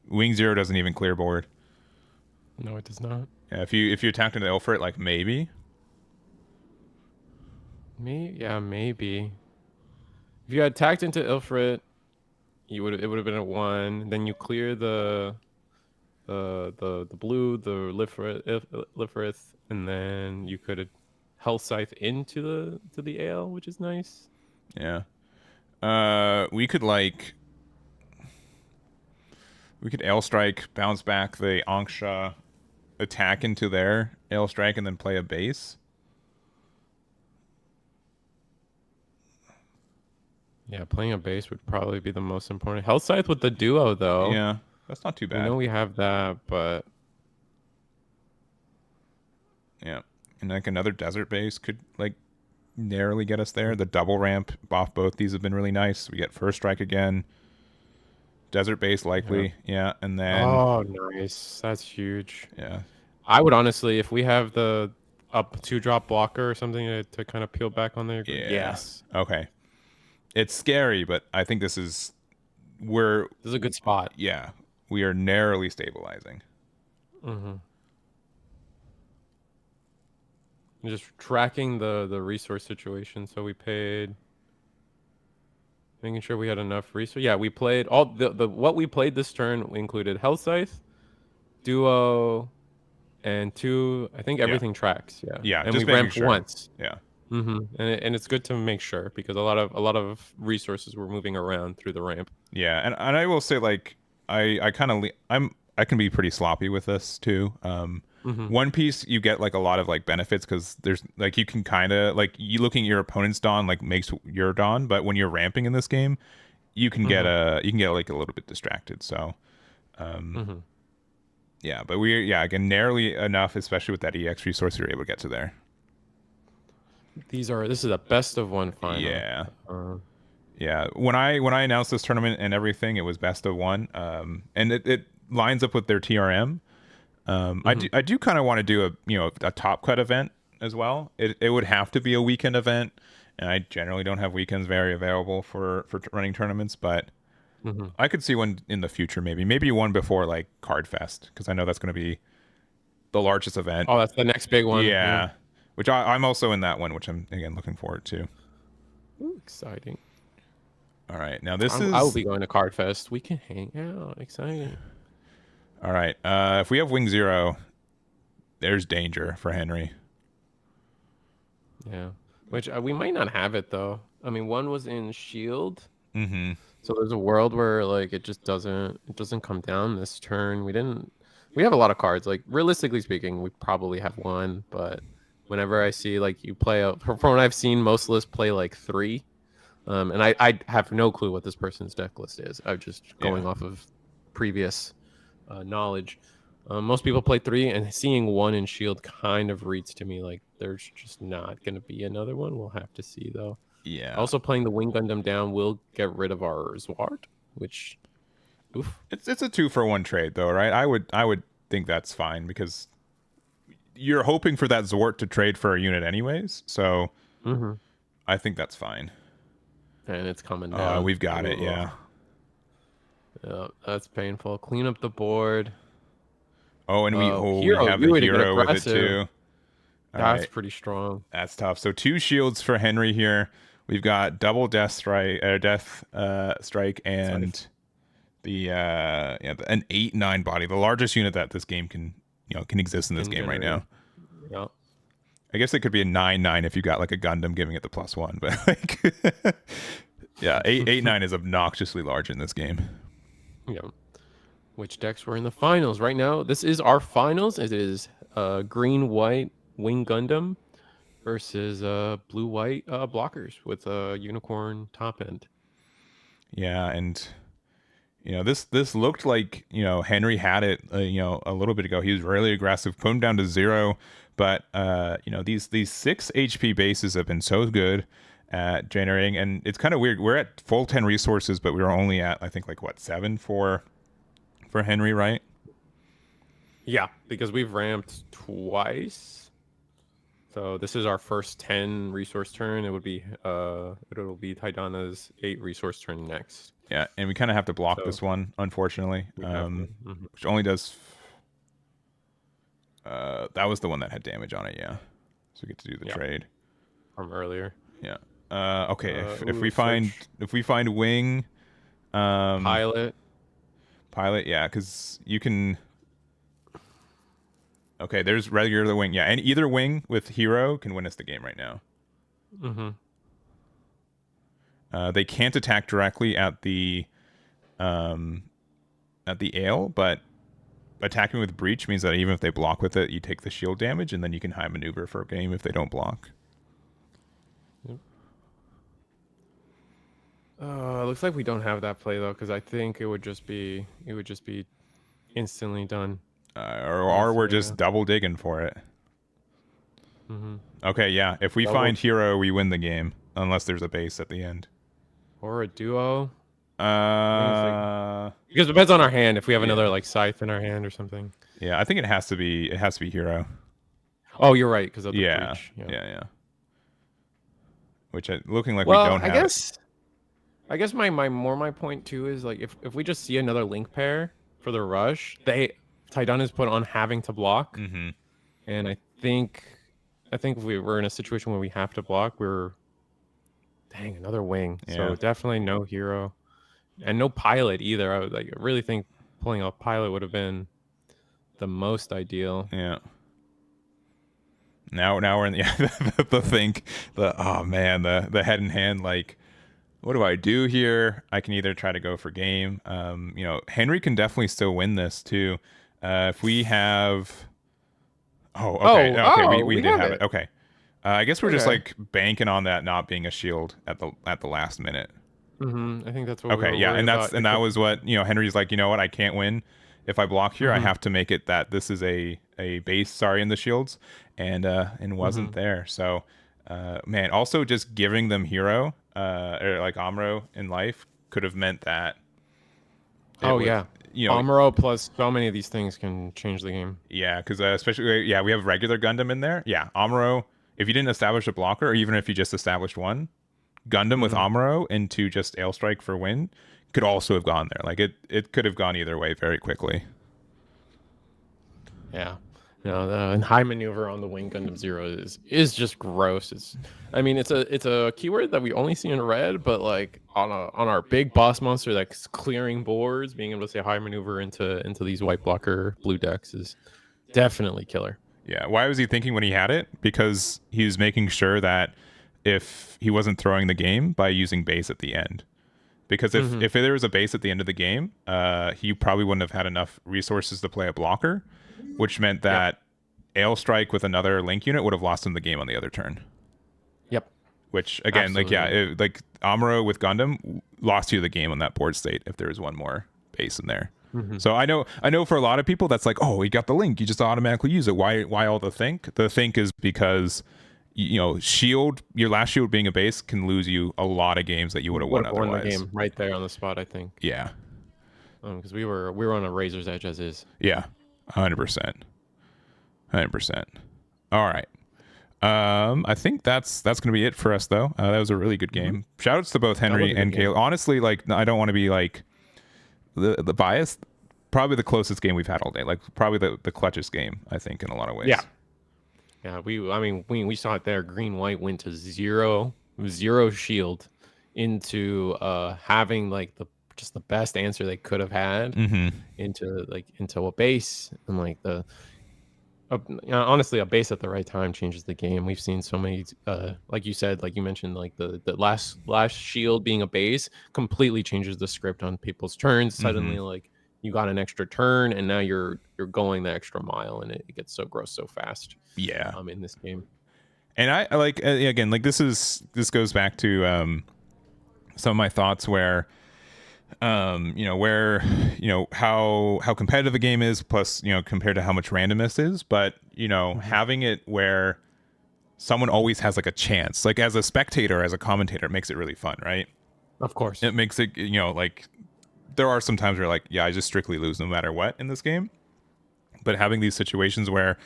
Wing Zero doesn't even clear board. No, it does not. Yeah, if you attacked into Ilfrit, like maybe. Maybe. If you had attacked into Ilfrit, it would have been a 1. Then you clear the blue, the Lifrith, and then you could Hellscythe into the AL, which is nice. Yeah. We could L Strike, bounce back the Anksha, attack into their L Strike, and then play a base. Yeah, playing a base would probably be the most important. Hellscythe with the duo, though. Yeah, that's not too bad. I know we have that, but yeah, and like another desert base could like narrowly get us there. The double ramp off both these have been really nice. We get first strike again. Desert base likely, yeah, and then nice. That's huge. Yeah, I would honestly, if we have the up 2-drop blocker or something to kind of peel back on there. Yeah. Yes. Okay. It's scary, but I think this is a good spot. Yeah, we are narrowly stabilizing. Just tracking the resource situation. So we paid, making sure we had enough resource. Yeah, we played all the what we played this turn included Hellscythe, Duo, and 2. I think everything tracks. Yeah, and we ramped once. Yeah. And it's good to make sure because a lot of resources were moving around through the ramp. Yeah, and I will say like I can be pretty sloppy with this too. One Piece, you get like a lot of like benefits because there's like you can kind of like you looking at your opponent's Dawn like makes your Dawn, but when you're ramping in this game, you can get like a little bit distracted. So, yeah, but again narrowly enough, especially with that EX resource, you're able to get to there. This is a best of one final. Yeah. Yeah, when I announced this tournament and everything, it was best of one, and it lines up with their TRM. I do kind of want to do a top cut event as well. It would have to be a weekend event, and I generally don't have weekends very available for running tournaments, but I could see one in the future, maybe one before like Card Fest, because I know that's going to be the largest event. Oh, that's the next big one. Yeah, which I'm also in that one, which I'm again looking forward to. Ooh, exciting. All right, now I will be going to Card Fest. We can hang out. Exciting. All right, if we have Wing Zero, there's danger for Henry. Yeah, which we might not have it though. I mean, one was in Shield, so there's a world where like it just doesn't come down this turn. We have a lot of cards. Like realistically speaking, we probably have one, but whenever I see like you play from what I've seen, most lists play like 3. And I have no clue what this person's deck list is. I'm just going off of previous knowledge. Most people play 3, and seeing 1 in Shield kind of reads to me like there's just not going to be another one. We'll have to see, though. Yeah. Also, playing the Wing Gundam down will get rid of our Zwart, which, oof. It's a 2-for-1 trade, though, right? I would think that's fine because you're hoping for that Zwart to trade for a unit anyways. So I think that's fine. And it's coming down. We've got it, yeah. Yeah, that's painful. Clean up the board. Oh, and we Hero, have a Hero with it too. That's pretty strong. That's tough. So 2 shields for Henry here. We've got double Death Strike, Strike, and an 8/9 body, the largest unit that this game can exist in this game right now. Yeah. I guess it could be a 9/9 if you got like a Gundam giving it the +1, but like, yeah, 8/9 is obnoxiously large in this game. Yeah. Which decks were in the finals right now? This is our finals. It is green-white Wing Gundam versus blue-white blockers with a unicorn top end. Yeah, and this looked like Henry had it a little bit ago. He was really aggressive, put him down to 0. But these 6 HP bases have been so good at generating, and it's kind of weird. We're at full 10 resources, but we were only at I think like 7 for Henry, right? Yeah, because we've ramped twice. So this is our first 10 resource turn. It'll be Taidana's 8 resource turn next. Yeah, and we kind of have to block this one, unfortunately, which only does. That was the one that had damage on it, yeah. So we get to do the trade from earlier. Yeah. Okay. If we find Wing, Pilot, yeah, because you can. Okay, there's regular Wing, yeah, and either Wing with Hero can win us the game right now. They can't attack directly at the Ale, but attacking with Breach means that even if they block with it, you take the shield damage, and then you can high maneuver for a game if they don't block. Looks like we don't have that play though, because I think it would just be instantly done. Or we're just double digging for it. Okay, yeah. If we find Hero, we win the game, unless there's a base at the end. Or a duo. Because it depends on our hand. If we have another like Scythe in our hand or something. Yeah, I think it has to be Hero. Oh, you're right, because of the breach. Yeah. Which looking like we don't have. I guess my point too is like if we just see another link pair for the rush, Taidana is put on having to block, and I think if we were in a situation where we have to block, another Wing. Yeah. So definitely no Hero. And no Pilot either. I really think pulling a Pilot would have been the most ideal. Yeah. Now we're in the head in hand, like, what do I do here? I can either try to go for game. Henry can definitely still win this too. If we have Oh, okay. Okay, we we did have have it. it. Okay. I guess we're just Okay. like banking on that not being a shield at the last minute. I think that's what we Okay, were yeah, worried about. and that was what, Henry's like, you know what, I can't win if I block here. I Mhm, have to make it that this is a base, sorry, in the shields, and wasn't mhm. there. So man, also just giving them hero or like Amro in life could have meant that it Oh was, yeah, you know, Amuro plus so many of these things can change the game. yeah, because especially, yeah, we have regular Gundam in there. Yeah, Amuro, if you didn't establish a blocker, or even if you just established one, Gundam with Mhm. Amuro into just Ailstrike for win could also have gone there. Like it could have gone either way very quickly. Yeah. No, the high maneuver on the Wing Gundam Zero is just gross. I mean, it's a keyword that we only see in red, but like on our big boss monster that's clearing boards, being able to say high maneuver into these white blocker blue decks is definitely killer. Yeah. Why was he thinking when he had it? Because he was making sure that if he wasn't throwing the game by using base at the end. Because Hmm. if there was a base at the end of the game, he probably wouldn't have had enough resources to play a blocker, which meant Yep. that Ailstrike with another link unit would have lost him the game on the other turn. Yep. Which again, like yeah, Absolutely. like Amuro with Gundam lost you the game on that board state if there was one more base in there. Hmm. So I know for a lot of people that's like, oh, you got the link, you just automatically use it. Why all the think? The think is because shield, your last shield being a base can lose you a lot of games that you would have Would won have won the otherwise. game right there on the spot, I think, Yeah, because we were on a razor's edge as is. yeah, 100%, 100%. All right. I think that's gonna be it for us though. That was a really good Hmm. game. Shoutouts to both That was Henry a good and game. Caleb. Honestly, like I don't want to be like the bias. Probably the closest game we've had all day. Like probably the clutchest game I think in a lot of ways. Yeah. Yeah, I mean, we saw it there. Green white went to zero shield into having like the best answer they could have had Mm-hmm. into a base and like honestly a base at the right time changes the game. We've seen so many like you said, like you mentioned, like the last shield being a base completely changes the script on people's turns. Mm-hmm. Suddenly, like you got an extra turn and now you're going the extra mile and it gets so gross so fast Yeah. in this game. And I like again, like this goes back to some of my thoughts where where how competitive the game is, plus compared to how much randomness is, but Mhm. having it where someone always has like a chance, like as a spectator, as a commentator, it makes it really fun, right? Of course. It makes it like there are some times where like, yeah, I just strictly lose no matter what in this game, but having these situations where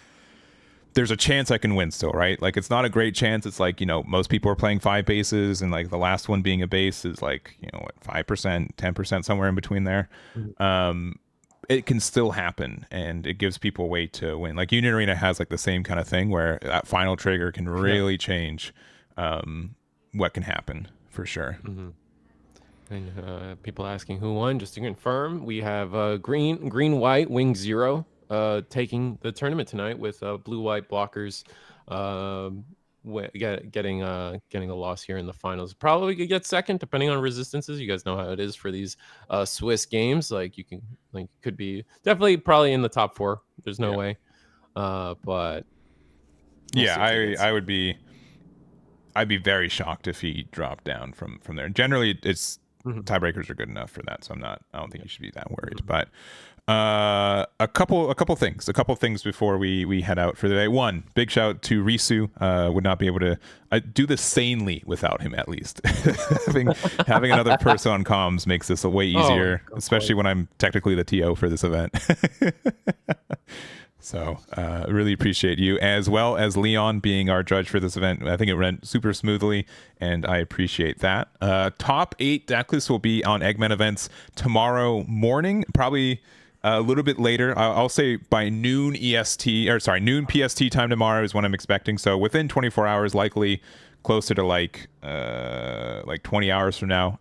there's a chance I can win still, right? Like it's not a great chance. It's like, most people are playing 5 bases and like the last one being a base is like, what, 5%, 10%, somewhere in between there. Mhm. It can still happen and it gives people a way to win. Like Union Arena has like the same kind of thing where that final trigger can Yeah. really change what can happen for sure. Hmm. And people asking who won, just to confirm, we have green white wing zero taking the tournament tonight with blue white blockers getting a loss here in the finals. Probably could get second depending on resistances. You guys know how it is for these Swiss games. Like you can could be definitely probably in the top 4. There's no Yeah. way. But we'll Yeah, see if they get I would be I'd be very shocked if he dropped down from there. Generally, it's Mhm. tiebreakers are good enough for that, so I don't think Yep. you should be that worried. Mhm. But a couple things before we head out for the day. One, big shout to Risu. Would not be able to do this sanely without him. At least having another person on comms makes this a way easier, Of especially course. when I'm technically the TO for this event. So really appreciate you, as well as Leon being our judge for this event. I think it went super smoothly, and I appreciate that. Top 8 deck lists will be on Eggman events tomorrow morning, probably a little bit later. I'll say by noon EST, or sorry, noon PST time tomorrow is when I'm expecting. So within 24 hours, likely closer to like 20 hours from now.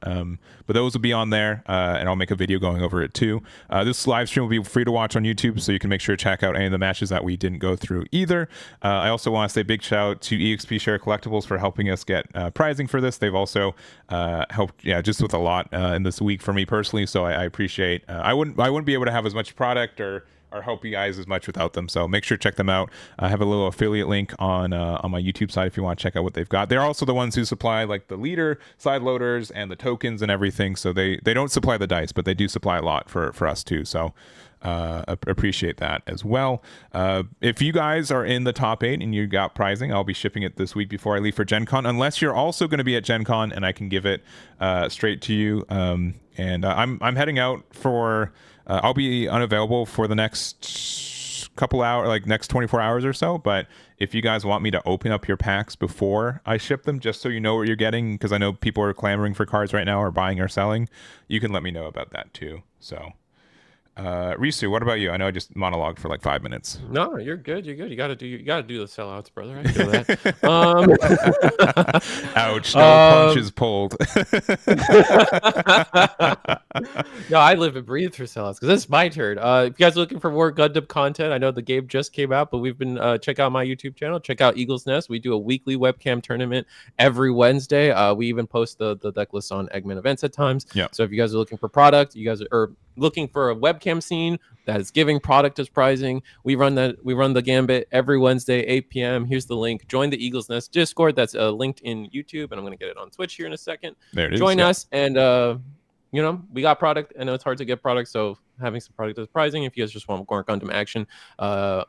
But those will be on there, and I'll make a video going over it too. This live stream will be free to watch on YouTube, so you can make sure to check out any of the matches that we didn't go through either. I also want to say big shout out to EXP Share Collectibles for helping us get prizing for this. They've also helped, just with a lot in this week for me personally. So I appreciate. I wouldn't be able to have as much product or help you guys as much without them. So make sure to check them out. I have a little affiliate link on my YouTube side if you want to check out what they've got. They're also the ones who supply like the leader side loaders and the tokens and everything. So they don't supply the dice, but they do supply a lot for us too. So appreciate that as well. If you guys are in the top 8 and you got prizing, I'll be shipping it this week before I leave for Gen Con, unless you're also going to be at Gen Con and I can give it straight to you. And I'm heading out for I'll be unavailable for the next couple hours, like next 24 hours or so. But if you guys want me to open up your packs before I ship them, just so you know what you're getting, because I know people are clamoring for cards right now or buying or selling, you can let me know about that too. So Risu, what about you? I know I just monologued for like 5 minutes. No, you're good. You're good. You gotta do the sellouts, brother. I feel that. Ouch! No punches pulled. No, I live and breathe for sellouts because it's my turn. If you guys are looking for more Gundam content, I know the game just came out, but we've been check out my YouTube channel. Check out Eagle's Nest. We do a weekly webcam tournament every Wednesday. We even post the deck list on Eggman events at times. Yeah. So if you guys are looking for product, you guys are looking for a webcam scene that is giving product as prizing, we run the gambit every Wednesday 8 p.m. Here's the link. Join the Eagles Nest Discord that's linked in YouTube, and I'm going to get it on Twitch here in a second. There it is. Join us, and we got product. I know it's hard to get product, so having some product is prizing. If you guys just want more Gundam action,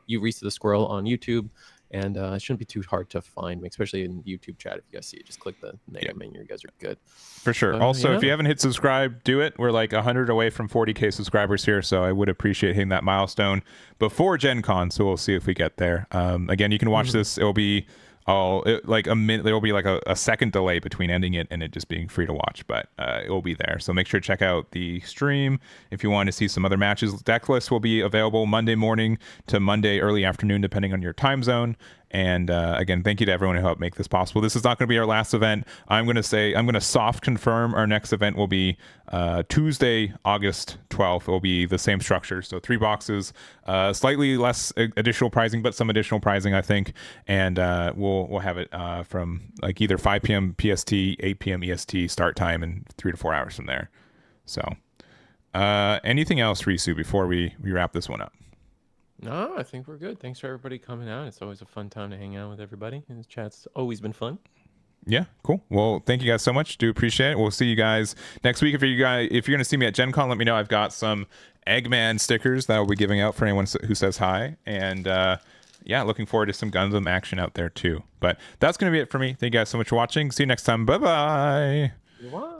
you reach the squirrel on YouTube, and it shouldn't be too hard to find, especially in YouTube chat. If you guys see it, just click the name and you guys are good. For sure. Also, if you haven't hit subscribe, do it. We're like 100 away from 40K subscribers here, so I would appreciate hitting that milestone before Gen Con, so we'll see if we get there. Again, you can watch this. It'll be like a minute. There will be like a second delay between ending it and it just being free to watch, but it will be there. So make sure to check out the stream if you want to see some other matches. Deck list will be available Monday morning to Monday early afternoon, depending on your time zone. And again, thank you to everyone who helped make this possible. This is not going to be our last event. I'm going to soft confirm our next event will be Tuesday, August 12th. It will be the same structure. So 3 boxes, slightly less additional pricing, but some additional pricing, I think. And we'll have it from like either 5 p.m. PST, 8 p.m. EST start time, and 3 to 4 hours from there. So anything else, Risu, before we wrap this one up? No, I think we're good. Thanks for everybody coming out. It's always a fun time to hang out with everybody. And the chat's always been fun. Yeah, cool. Well, thank you guys so much. Do appreciate it. We'll see you guys next week. If you're going to see me at Gen Con, let me know. I've got some Eggman stickers that I'll be giving out for anyone who says hi. And yeah, looking forward to some Gundam action out there too. But that's going to be it for me. Thank you guys so much for watching. See you next time. Bye-bye. What?